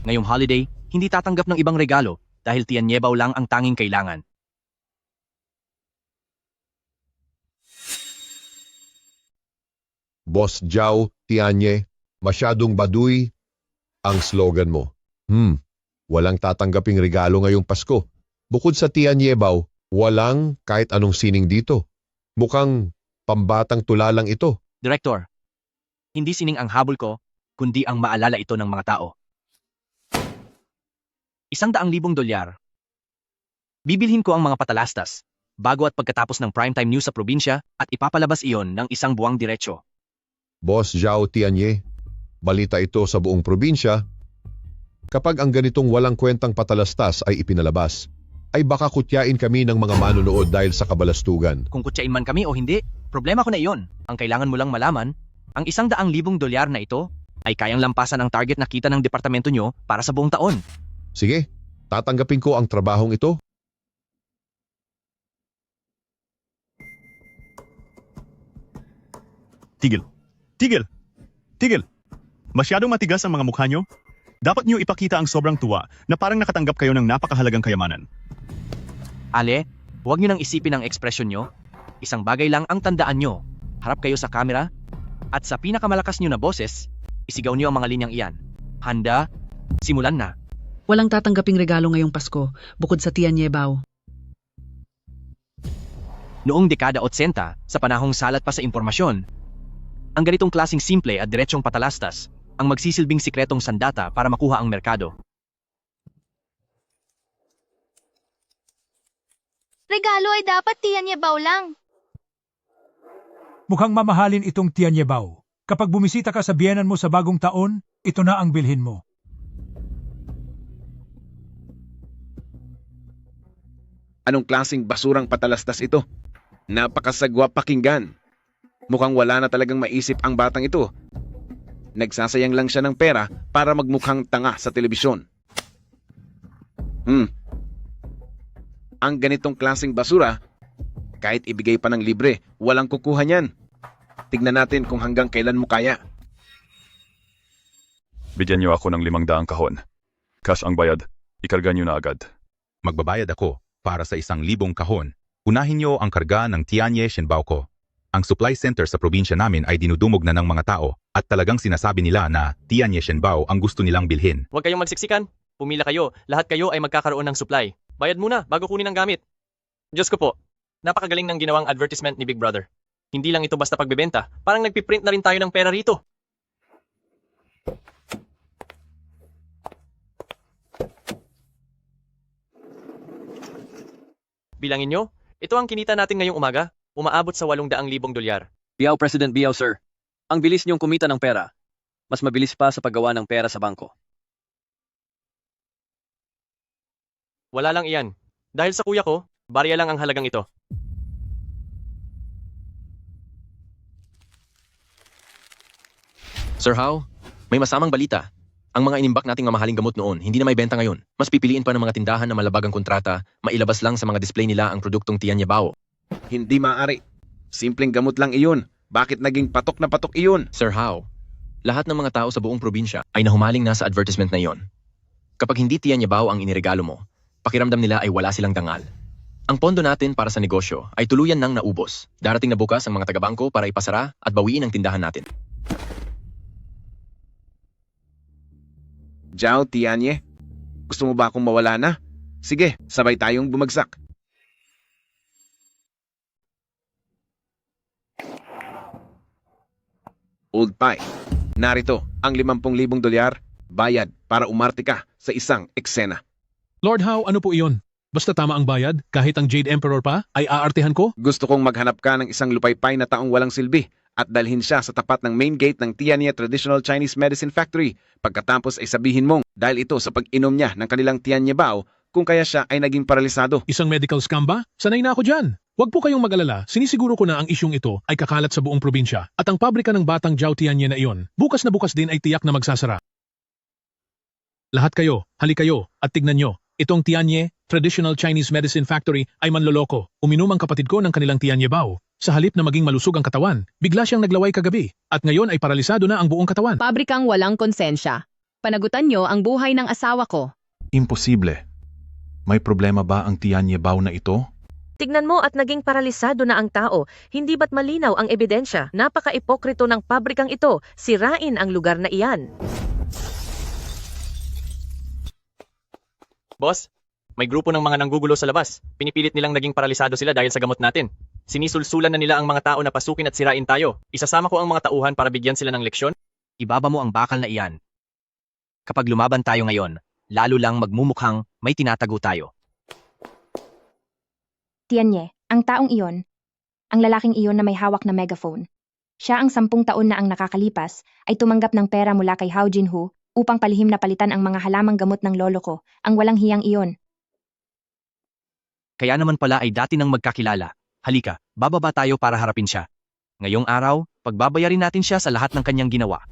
Ngayong holiday, hindi tatanggap ng ibang regalo dahil tiyanyebaw lang ang tanging kailangan. Boss Zhao Tianye, masyadong baduy ang slogan mo. Walang tatanggaping regalo ngayong Pasko. Bukod sa Tianyebaw, walang kahit anong sining dito. Mukhang pambatang tula lang ito. Direktor, hindi sining ang habol ko, kundi ang maalala ito ng mga tao. $100,000. Bibilhin ko ang mga patalastas, bago at pagkatapos ng primetime news sa probinsya at ipapalabas iyon ng isang buwang diretsyo. Boss Zhao Tianye, balita ito sa buong probinsya. Kapag ang ganitong walang kwentang patalastas ay ipinalabas, ay baka kutyain kami ng mga manonood dahil sa kabalastugan. Kung kutyain man kami o hindi, problema ko na iyon. Ang kailangan mo lang malaman, ang $100,000 na ito ay kayang lampasan ang target na kita ng departamento nyo para sa buong taon. Sige, tatanggapin ko ang trabahong ito. Tigil. Tigil. Tigil. Masyadong matigas ang mga mukha nyo. Dapat nyo ipakita ang sobrang tuwa na parang nakatanggap kayo ng napakahalagang kayamanan. Ale, huwag nyo nang isipin ang ekspresyon nyo. Isang bagay lang ang tandaan nyo. Harap kayo sa kamera, at sa pinakamalakas nyo na boses, isigaw nyo ang mga linyang iyan. Handa, simulan na. Walang tatanggaping regalo ngayong Pasko, bukod sa Tianye Bao. Noong dekada 80, sa panahong salat pa sa impormasyon, ang ganitong klaseng simple at diretsyong patalastas ang magsisilbing sikretong sandata para makuha ang merkado. Regalo ay dapat Tianye Bao lang. Mukhang mamahalin itong Tianye Bao. Kapag bumisita ka sa biyenan mo sa bagong taon, ito na ang bilhin mo. Anong klaseng basurang patalastas ito? Napakasagwa pakinggan. Mukhang wala na talagang maisip ang batang ito. Nagsasayang lang siya ng pera para magmukhang tanga sa telebisyon. Ang ganitong klaseng basura, kahit ibigay pa ng libre, walang kukuha niyan. Tignan natin kung hanggang kailan mo kaya. Bigyan niyo ako ng 500 kahon. Cash ang bayad. Ikarga niyo na agad. Magbabayad ako para sa 1,000 kahon. Unahin niyo ang karga ng Tianye Shenbao ko. Ang supply center sa probinsya namin ay dinudumog na ng mga tao at talagang sinasabi nila na Tianye Shenbao ang gusto nilang bilhin. Huwag kayong magsiksikan. Pumila kayo. Lahat kayo ay magkakaroon ng supply. Bayad muna bago kunin ang gamit. Diyos ko po, napakagaling ng ginawang advertisement ni Big Brother. Hindi lang ito basta pagbebenta. Parang nagpiprint na rin tayo ng pera rito. Bilangin nyo, ito ang kinita natin ngayong umaga. Umaabot sa $800,000. Biao, President Biao, sir. Ang bilis niyong kumita ng pera. Mas mabilis pa sa paggawa ng pera sa bangko. Wala lang iyan. Dahil sa kuya ko, barya lang ang halagang ito. Sir Hao, may masamang balita. Ang mga inimbak nating mamahaling gamot noon, hindi na may benta ngayon. Mas pipiliin pa ng mga tindahan na malabag ang kontrata, mailabas lang sa mga display nila ang produktong Tianye Bao. Hindi maaari. Simpleng gamot lang iyon. Bakit naging patok na patok iyon? Sir Hao, lahat ng mga tao sa buong probinsya ay nahumaling na sa advertisement na iyon. Kapag hindi Tianye Bao ang iniregalo mo, pakiramdam nila ay wala silang dangal. Ang pondo natin para sa negosyo ay tuluyan nang naubos. Darating na bukas ang mga taga-bangko para ipasara at bawiin ang tindahan natin. Zhao Tianye, gusto mo ba akong mawala na? Sige, sabay tayong bumagsak. Old Pie, narito ang $50,000 bayad para umarte ka sa isang eksena. Lord Hao, ano po iyon? Basta tama ang bayad, kahit ang Jade Emperor pa, ay aartehan ko? Gusto kong maghanap ka ng isang lupaypay na taong walang silbi at dalhin siya sa tapat ng main gate ng Tianye Traditional Chinese Medicine Factory. Pagkatapos ay sabihin mong dahil ito sa pag-inom niya ng kanilang Tianye Bao, kung kaya siya ay naging paralisado. Isang medical scam ba? Sanay na ako dyan. Huwag po kayong mag-alala, sinisiguro ko na ang isyong ito ay kakalat sa buong probinsya at ang pabrika ng batang Zhao Tianye na iyon, bukas na bukas din ay tiyak na magsasara. Lahat kayo, hali kayo, at tignan nyo, itong Tianye Traditional Chinese Medicine Factory ay manloloko. Uminom ang kapatid ko ng kanilang Tianye Bao. Sa halip na maging malusog ang katawan, bigla siyang naglaway kagabi at ngayon ay paralisado na ang buong katawan. Pabrikang walang konsensya. Panagutan nyo ang buhay ng asawa ko. Imposible. May problema ba ang Tianye Bao na ito? Tignan mo at naging paralisado na ang tao. Hindi ba't malinaw ang ebidensya? Napaka-ipokrito ng pabrikang ito. Sirain ang lugar na iyan. Boss, may grupo ng mga nanggugulo sa labas. Pinipilit nilang naging paralisado sila dahil sa gamot natin. Sinisulsulan na nila ang mga tao na pasukin at sirain tayo. Isasama ko ang mga tauhan para bigyan sila ng leksyon. Ibaba mo ang bakal na iyan. Kapag lumaban tayo ngayon, lalo lang magmumukhang may tinatago tayo. Tianye, ang taong iyon, ang lalaking iyon na may hawak na megaphone. Siya ang 10 taon na ang nakakalipas ay tumanggap ng pera mula kay Hao Jinhu upang palihim na palitan ang mga halamang gamot ng lolo ko, ang walang hiyang iyon. Kaya naman pala ay dati nang magkakilala. Halika, bababa tayo para harapin siya. Ngayong araw, pagbabayarin natin siya sa lahat ng kanyang ginawa.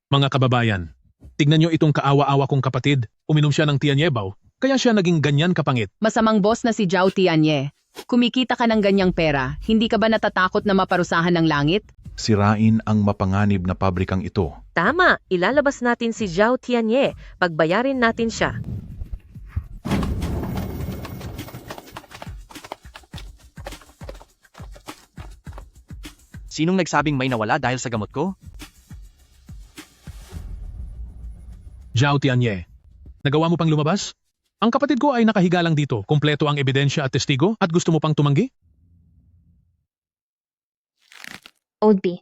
Mga kababayan, tignan nyo itong kaawa-awa kong kapatid. Uminom siya ng Tianyebaw, kaya siya naging ganyan kapangit. Masamang boss na si Zhao Tianye. Kumikita ka ng ganyang pera, hindi ka ba natatakot na maparusahan ng langit? Sirain ang mapanganib na pabrikang ito. Tama, ilalabas natin si Zhao Tianye. Pagbayarin natin siya. Sinong nagsabing may nawala dahil sa gamot ko? Zhao Tianye, nagawa mo pang lumabas? Ang kapatid ko ay nakahiga lang dito, kumpleto ang ebidensya at testigo at gusto mo pang tumanggi? Oldby,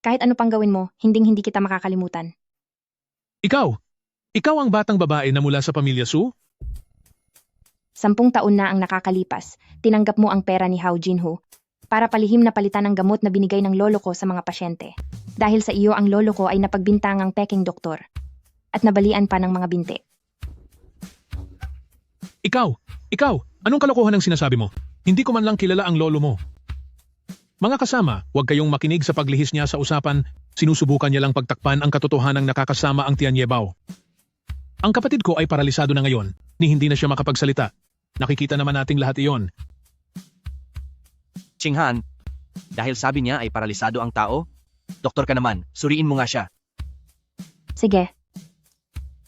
kahit ano pang gawin mo, hinding-hindi kita makakalimutan. Ikaw ang batang babae na mula sa pamilya Su? 10 taon na ang nakakalipas, tinanggap mo ang pera ni Hao Jinhu para palihim na palitan ang gamot na binigay ng lolo ko sa mga pasyente. Dahil sa iyo ang lolo ko ay napagbintangang peking doktor at nabalian pa ng mga binti. Ikaw, anong kalokohan ang sinasabi mo? Hindi ko man lang kilala ang lolo mo. Mga kasama, huwag kayong makinig sa paglihis niya sa usapan, sinusubukan niya lang pagtakpan ang katotohanang nakakasama ang Tianyebaw. Ang kapatid ko ay paralisado na ngayon, ni hindi na siya makapagsalita. Nakikita naman nating lahat iyon. Chinghan, dahil sabi niya ay paralisado ang tao, doktor ka naman, suriin mo nga siya. Sige.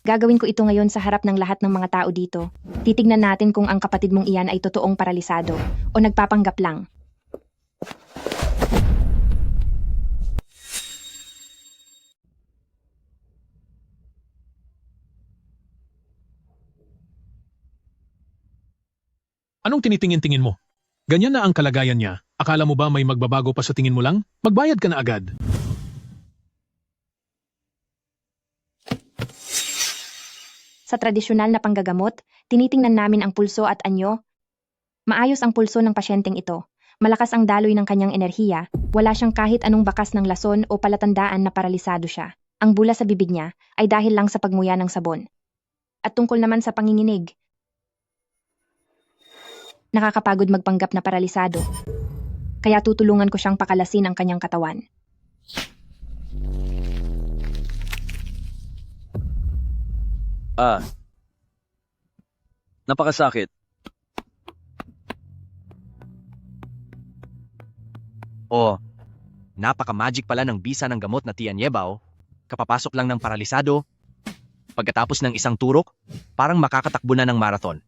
Gagawin ko ito ngayon sa harap ng lahat ng mga tao dito. Titignan natin kung ang kapatid mong iyan ay totoong paralisado o nagpapanggap lang. Anong tinitingin-tingin mo? Ganyan na ang kalagayan niya. Akala mo ba may magbabago pa sa tingin mo lang? Magbayad ka na agad. Sa tradisyonal na panggagamot, tinitingnan namin ang pulso at anyo. Maayos ang pulso ng pasyenteng ito. Malakas ang daloy ng kanyang enerhiya. Wala siyang kahit anong bakas ng lason o palatandaan na paralisado siya. Ang bula sa bibig niya ay dahil lang sa pagmuya ng sabon. At tungkol naman sa panginginig, nakakapagod magpanggap na paralisado. Kaya tutulungan ko siyang pakalasin ang kanyang katawan. Napakasakit. Napaka-magic pala ng bisa ng gamot na Tianyebaw. Kapapasok lang ng paralisado. Pagkatapos ng isang turok, parang makakatakbo na ng marathon.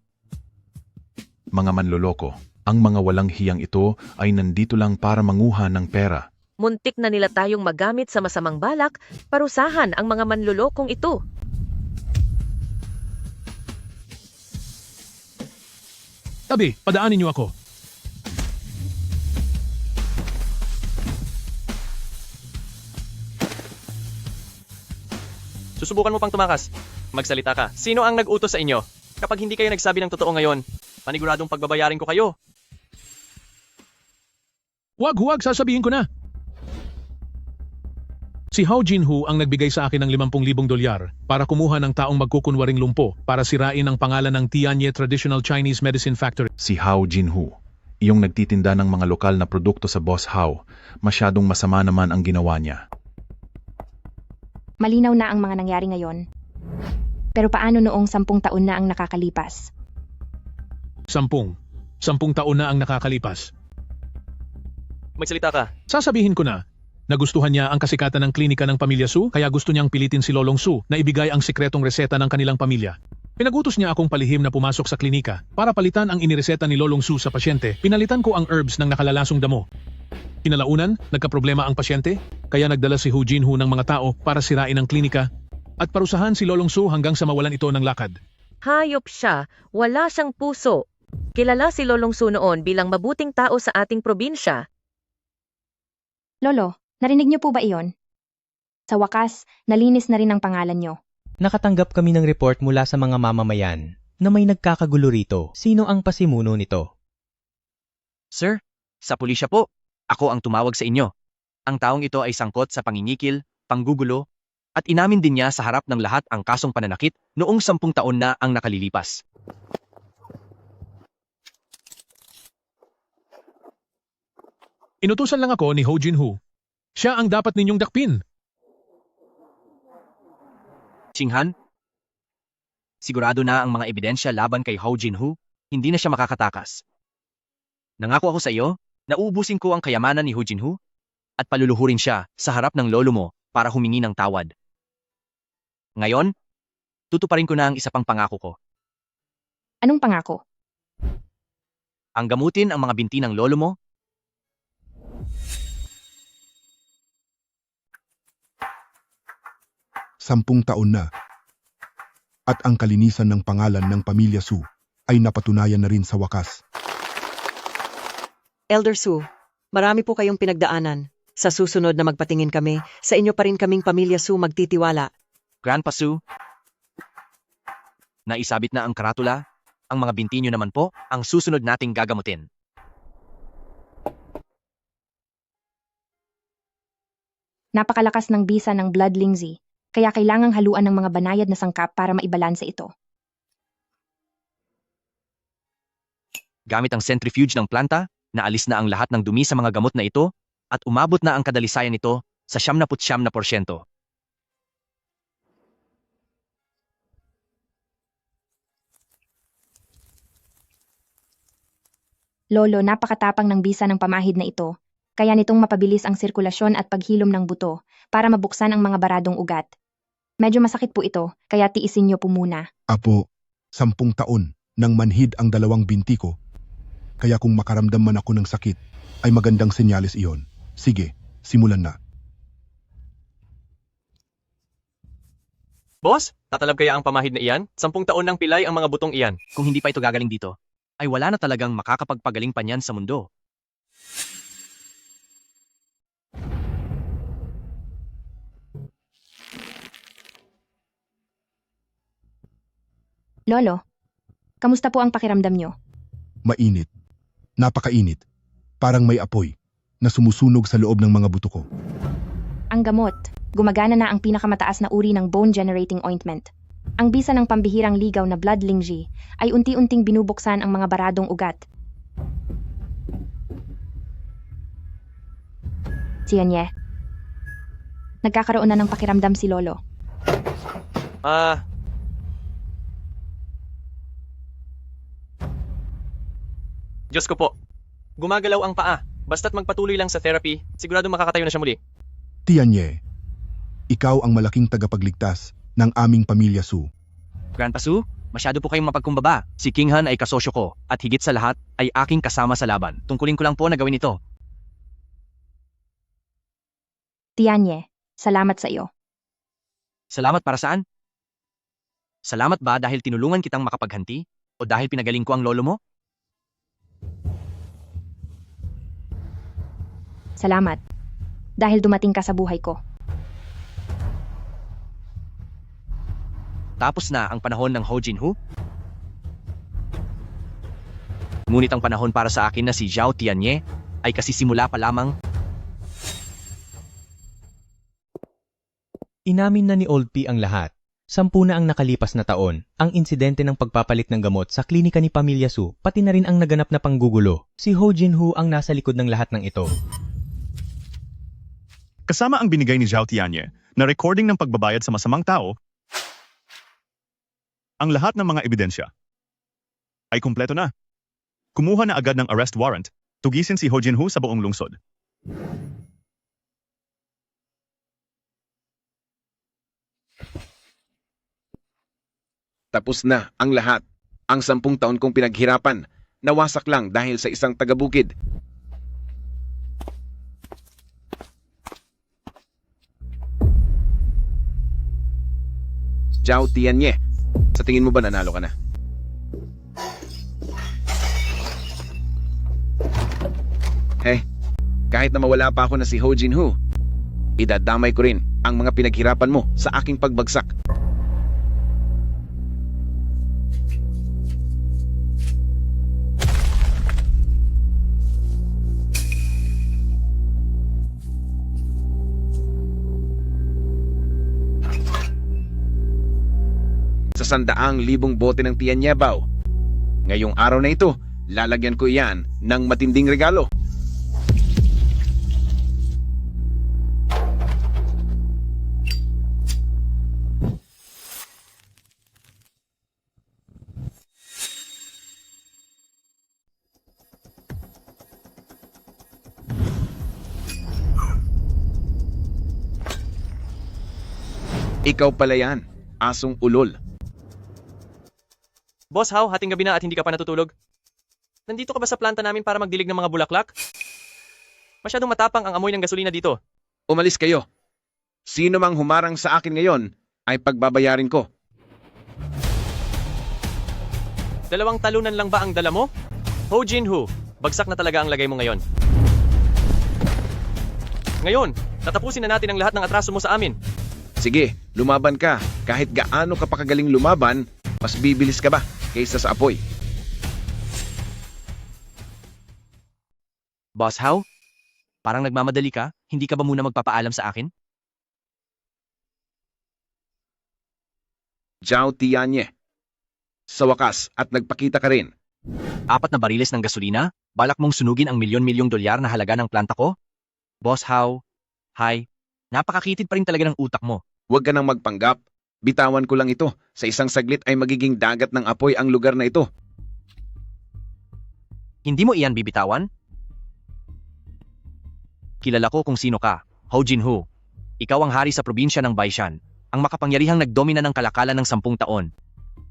Mga manloloko, ang mga walang hiyang ito ay nandito lang para manguha ng pera. Muntik na nila tayong magamit sa masamang balak, parusahan ang mga manlulokong ito. Tabi, padaanin niyo ako. Susubukan mo pang tumakas. Magsalita ka. Sino ang nag-utos sa inyo? Kapag hindi kayo nagsabi ng totoo ngayon, paniguradong pagbabayarin ko kayo. Huwag, sasabihin ko na. Si Hao Jinhu ang nagbigay sa akin ng 50,000 dolyar para kumuha ng taong magkukunwaring lumpo para sirain ang pangalan ng Tianye Traditional Chinese Medicine Factory. Si Hao Jinhu, iyong nagtitinda ng mga lokal na produkto sa Boss Hao, masyadong masama naman ang ginawa niya. Malinaw na ang mga nangyari ngayon. Pero paano noong 10 taon na ang nakakalipas? 10 taon na ang nakakalipas. Magsalita ka. Sasabihin ko na, nagustuhan niya ang kasikatan ng klinika ng pamilya Su, kaya gusto niyang pilitin si Lolong Su na ibigay ang sikretong reseta ng kanilang pamilya. Pinagutos niya akong palihim na pumasok sa klinika para palitan ang inireseta ni Lolong Su sa pasyente. Pinalitan ko ang herbs ng nakalalasong damo. Kinalaunan, nagkaproblema ang pasyente, kaya nagdala si Hao Jinhu ng mga tao para sirain ang klinika at parusahan si Lolong Su hanggang sa mawalan ito ng lakad. Hayop siya, wala siyang puso. Kilala si Lolong Su noon bilang mabuting tao sa ating probinsya. Lolo, narinig niyo po ba iyon? Sa wakas, nalinis na rin ang pangalan nyo. Nakatanggap kami ng report mula sa mga mamamayan na may nagkakagulo rito. Sino ang pasimuno nito? Sir, sa pulisya po. Ako ang tumawag sa inyo. Ang taong ito ay sangkot sa pangingikil, panggugulo, at inamin din niya sa harap ng lahat ang kasong pananakit noong 10 taon na ang nakalilipas. Inutusan lang ako ni Ho Jin-Ho. Siya ang dapat ninyong dakpin. Chinghan, sigurado na ang mga ebidensya laban kay Ho Jin-Ho, hindi na siya makakatakas. Nangako ako sa iyo na uubusin ko ang kayamanan ni Ho Jin-Ho at paluluhurin siya sa harap ng lolo mo para humingi ng tawad. Ngayon, tutuparin ko na ang isa pang pangako ko. Anong pangako? Ang gamutin ang mga binti ng lolo mo. Sampung taon na. At ang kalinisan ng pangalan ng Pamilya Su ay napatunayan na rin sa wakas. Elder Su, marami po kayong pinagdaanan. Sa susunod na magpatingin kami, sa inyo pa rin kaming Pamilya Su magtitiwala. Grandpa Su, naisabit na ang karatula. Ang mga binti nyo naman po ang susunod nating gagamutin. Napakalakas ng bisa ng blood Lingzi, kaya kailangang haluan ng mga banayad na sangkap para maibalanse ito. Gamit ang centrifuge ng planta, naalis na ang lahat ng dumi sa mga gamot na ito at umabot na ang kadalisayan nito sa 99%. Lolo, napakatapang ng bisa ng pamahid na ito, kaya nitong mapabilis ang sirkulasyon at paghilom ng buto para mabuksan ang mga baradong ugat. Medyo masakit po ito, kaya tiisin niyo po muna. Apo, 10 taon nang manhid ang 2 binti ko. Kaya kung makaramdam man ako ng sakit, ay magandang senyales iyon. Sige, simulan na. Boss, tatalab kaya ang pamahid na iyan? 10 taon nang pilay ang mga butong iyan. Kung hindi pa ito gagaling dito, ay wala na talagang makakapagpagaling pa niyan sa mundo. Lolo, kamusta po ang pakiramdam niyo? Mainit. Napakainit. Parang may apoy na sumusunog sa loob ng mga buto ko. Ang gamot, gumagana na ang pinakamataas na uri ng bone-generating ointment. Ang bisa ng pambihirang ligaw na blood Lingzi ay unti-unting binubuksan ang mga baradong ugat. Tianye, nagkakaroon na ng pakiramdam si Lolo. Diyos ko po. Gumagalaw ang paa. Basta't magpatuloy lang sa therapy, sigurado makakatayo na siya muli. Tianye, ikaw ang malaking tagapagligtas ng aming Pamilya Su. Grandpa Su, masyado po kayong mapagkumbaba. Si King Han ay kasosyo ko at higit sa lahat ay aking kasama sa laban. Tungkulin ko lang po na gawin ito. Tianye, salamat sa iyo. Salamat para saan? Salamat ba dahil tinulungan kitang makapaghanti? O dahil pinagaling ko ang lolo mo? Salamat. Dahil dumating ka sa buhay ko. Tapos na ang panahon ng Ho Jin-Ho? Ngunit ang panahon para sa akin na si Zhao Tianye ay kasisimula pa lamang. Inamin na ni Old P ang lahat. 10 na ang nakalipas na taon, ang insidente ng pagpapalit ng gamot sa klinika ni Pamilya Su, pati na rin ang naganap na panggugulo. Si Ho Jin-Ho ang nasa likod ng lahat ng ito. Kasama ang binigay ni Zhao Tianye na recording ng pagbabayad sa masamang tao, ang lahat ng mga ebidensya ay kumpleto na. Kumuha na agad ng arrest warrant, tugisin si Ho Jin-Ho sa buong lungsod. Tapos na ang lahat. Ang 10 taon kong pinaghirapan, nawasak lang dahil sa isang taga-bukid. Zhao Tianye, sa tingin mo ba nanalo ka na? Kahit na mawala pa ako na si Ho Jin-Ho, idadamay ko rin ang mga pinaghirapan mo sa aking pagbagsak. Sa 100,000 bote ng Tianyebaw. Ngayong araw na ito, lalagyan ko iyan ng matinding regalo. Ikaw pala yan, asong ulol. Boss How, hating gabi na at hindi ka pa natutulog. Nandito ka ba sa planta namin para magdilig ng mga bulaklak? Masyadong matapang ang amoy ng gasolina dito. Umalis kayo. Sino mang humarang sa akin ngayon ay pagbabayarin ko. 2 talunan lang ba ang dala mo? Ho Jin-Ho, bagsak na talaga ang lagay mo ngayon. Ngayon, tatapusin na natin ang lahat ng atraso mo sa amin. Sige, lumaban ka. Kahit gaano ka pa kagaling lumaban, mas bibilis ka ba kaysa sa apoy? Boss How? Parang nagmamadali ka? Hindi ka ba muna magpapaalam sa akin? Zhao Tianye. Sa wakas at nagpakita ka rin. 4 na bariles ng gasolina? Balak mong sunugin ang milyon-milyong dolyar na halaga ng planta ko? Boss How? Hi. Napakakitid pa rin talaga ng utak mo. Huwag ka nang magpanggap. Bitawan ko lang ito. Sa isang saglit ay magiging dagat ng apoy ang lugar na ito. Hindi mo iyan bibitawan? Kilala ko kung sino ka, Ho Jin-Ho. Ikaw ang hari sa probinsya ng Baishan, ang makapangyarihang nagdomina ng kalakalan ng 10 taon.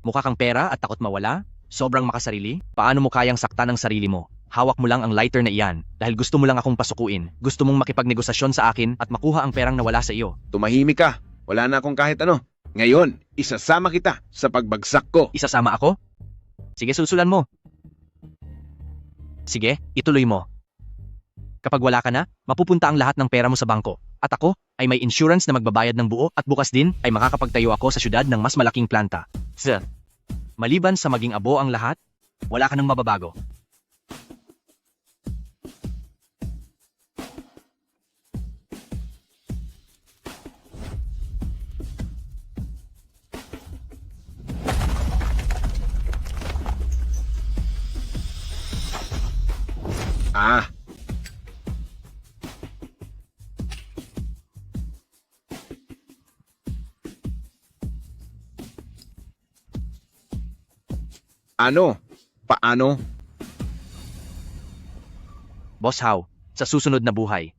Mukha kang pera at takot mawala? Sobrang makasarili? Paano mo kayang saktan ang sarili mo? Hawak mo lang ang lighter na iyan dahil gusto mo lang akong pasukuin. Gusto mong makipagnegosasyon sa akin at makuha ang perang nawala sa iyo. Tumahimik ka. Wala na akong kahit ano. Ngayon, isasama kita sa pagbagsak ko. Isasama ako? Sige, susulan mo. Sige, ituloy mo. Kapag wala ka na, mapupunta ang lahat ng pera mo sa bangko. At ako ay may insurance na magbabayad ng buo at bukas din ay makakapagtayo ako sa syudad ng mas malaking planta. Sir, maliban sa maging abo ang lahat, wala ka nang mababago. Ano? Paano? Boss How, sa susunod na buhay,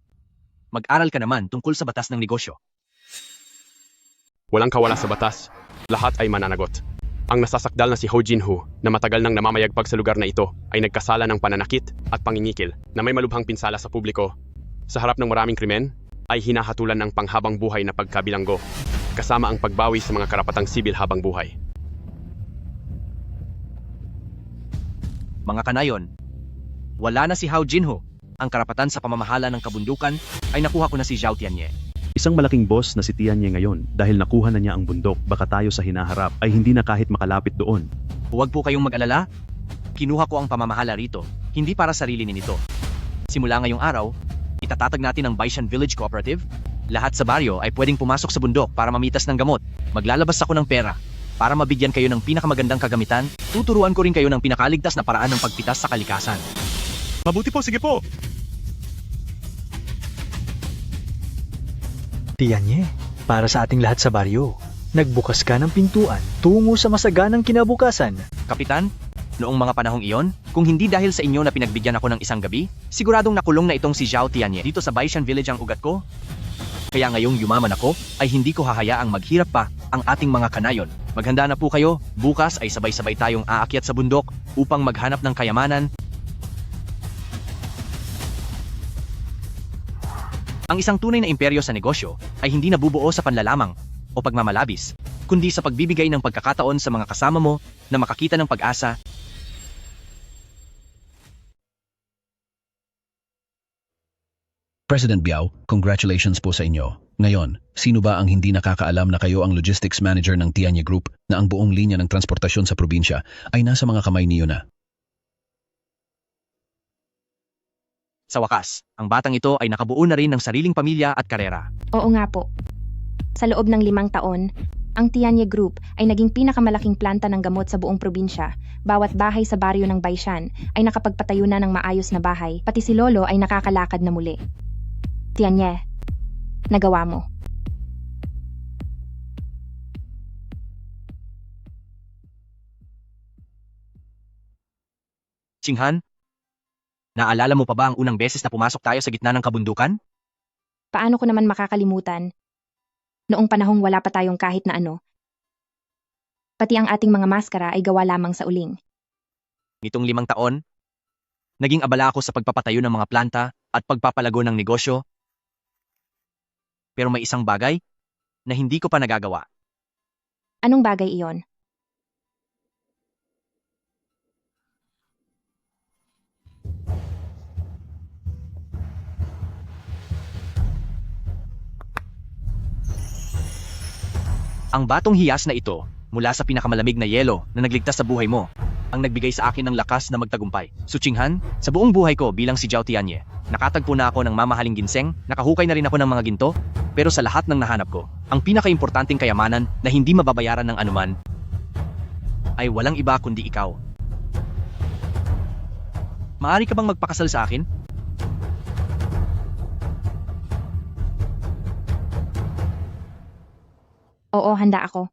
mag-aral ka naman tungkol sa batas ng negosyo. Walang kawala sa batas. Lahat ay mananagot. Ang nasasakdal na si Ho Jin-Ho na matagal nang namamayagpag sa lugar na ito ay nagkasala ng pananakit at pangingikil na may malubhang pinsala sa publiko. Sa harap ng maraming krimen, ay hinahatulan ng panghabang buhay na pagkabilanggo, kasama ang pagbawi sa mga karapatang sibil habang buhay. Mga kanayon, wala na si Ho Jin-Ho. Ang karapatan sa pamamahala ng kabundukan ay nakuha ko na si Zhao Tianye. Isang malaking boss na si Tianye ngayon dahil nakuha na niya ang bundok, baka tayo sa hinaharap ay hindi na kahit makalapit doon. Huwag po kayong mag-alala. Kinuha ko ang pamamahala rito, hindi para sarili nito. Simula ngayong araw, itatatag natin ang Baishan Village Cooperative. Lahat sa baryo ay pwedeng pumasok sa bundok para mamitas ng gamot. Maglalabas ako ng pera para mabigyan kayo ng pinakamagandang kagamitan. Tuturuan ko rin kayo ng pinakaligtas na paraan ng pagpitas sa kalikasan. Mabuti po, sige po. Tianye, para sa ating lahat sa baryo, nagbukas ka ng pintuan tungo sa masaganang kinabukasan. Kapitan, noong mga panahong iyon, kung hindi dahil sa inyo na pinagbigyan ako ng isang gabi, siguradong nakulong na itong si Zhao Tianye. Dito sa Baishan Village ang ugat ko. Kaya ngayong yumaman ako, ay hindi ko hahayaang maghirap pa ang ating mga kanayon. Maghanda na po kayo, bukas ay sabay-sabay tayong aakyat sa bundok upang maghanap ng kayamanan. Ang isang tunay na imperyo sa negosyo ay hindi nabubuo sa panlalamang o pagmamalabis, kundi sa pagbibigay ng pagkakataon sa mga kasama mo na makakita ng pag-asa. President Biao, congratulations po sa inyo. Ngayon, sino ba ang hindi nakakaalam na kayo ang logistics manager ng Tianye Group na ang buong linya ng transportasyon sa probinsya ay nasa mga kamay niyo na? Sa wakas, ang batang ito ay nakabuo na rin ng sariling pamilya at karera. Oo nga po. Sa loob ng 5 taon, ang Tianye Group ay naging pinakamalaking planta ng gamot sa buong probinsya. Bawat bahay sa baryo ng Baishan ay nakapagpatayo na ng maayos na bahay, pati si Lolo ay nakakalakad na muli. Tianye, nagawa mo. Chinghan, naalala mo pa ba ang unang beses na pumasok tayo sa gitna ng kabundukan? Paano ko naman makakalimutan? Noong panahong wala pa tayong kahit na ano. Pati ang ating mga maskara ay gawa lamang sa uling. Nitong 5 taon, naging abala ako sa pagpapatayo ng mga planta at pagpapalago ng negosyo. Pero may isang bagay na hindi ko pa nagagawa. Anong bagay iyon? Ang batong hiyas na ito, mula sa pinakamalamig na yelo na nagligtas sa buhay mo, ang nagbigay sa akin ng lakas na magtagumpay. Chinghan, sa buong buhay ko bilang si Zhao Tianye, nakatagpo na ako ng mamahaling ginseng, nakahukay na rin ako ng mga ginto, pero sa lahat ng nahanap ko, ang pinakaimportanteng kayamanan na hindi mababayaran ng anuman, ay walang iba kundi ikaw. Maaari ka bang magpakasal sa akin? Oo, handa ako.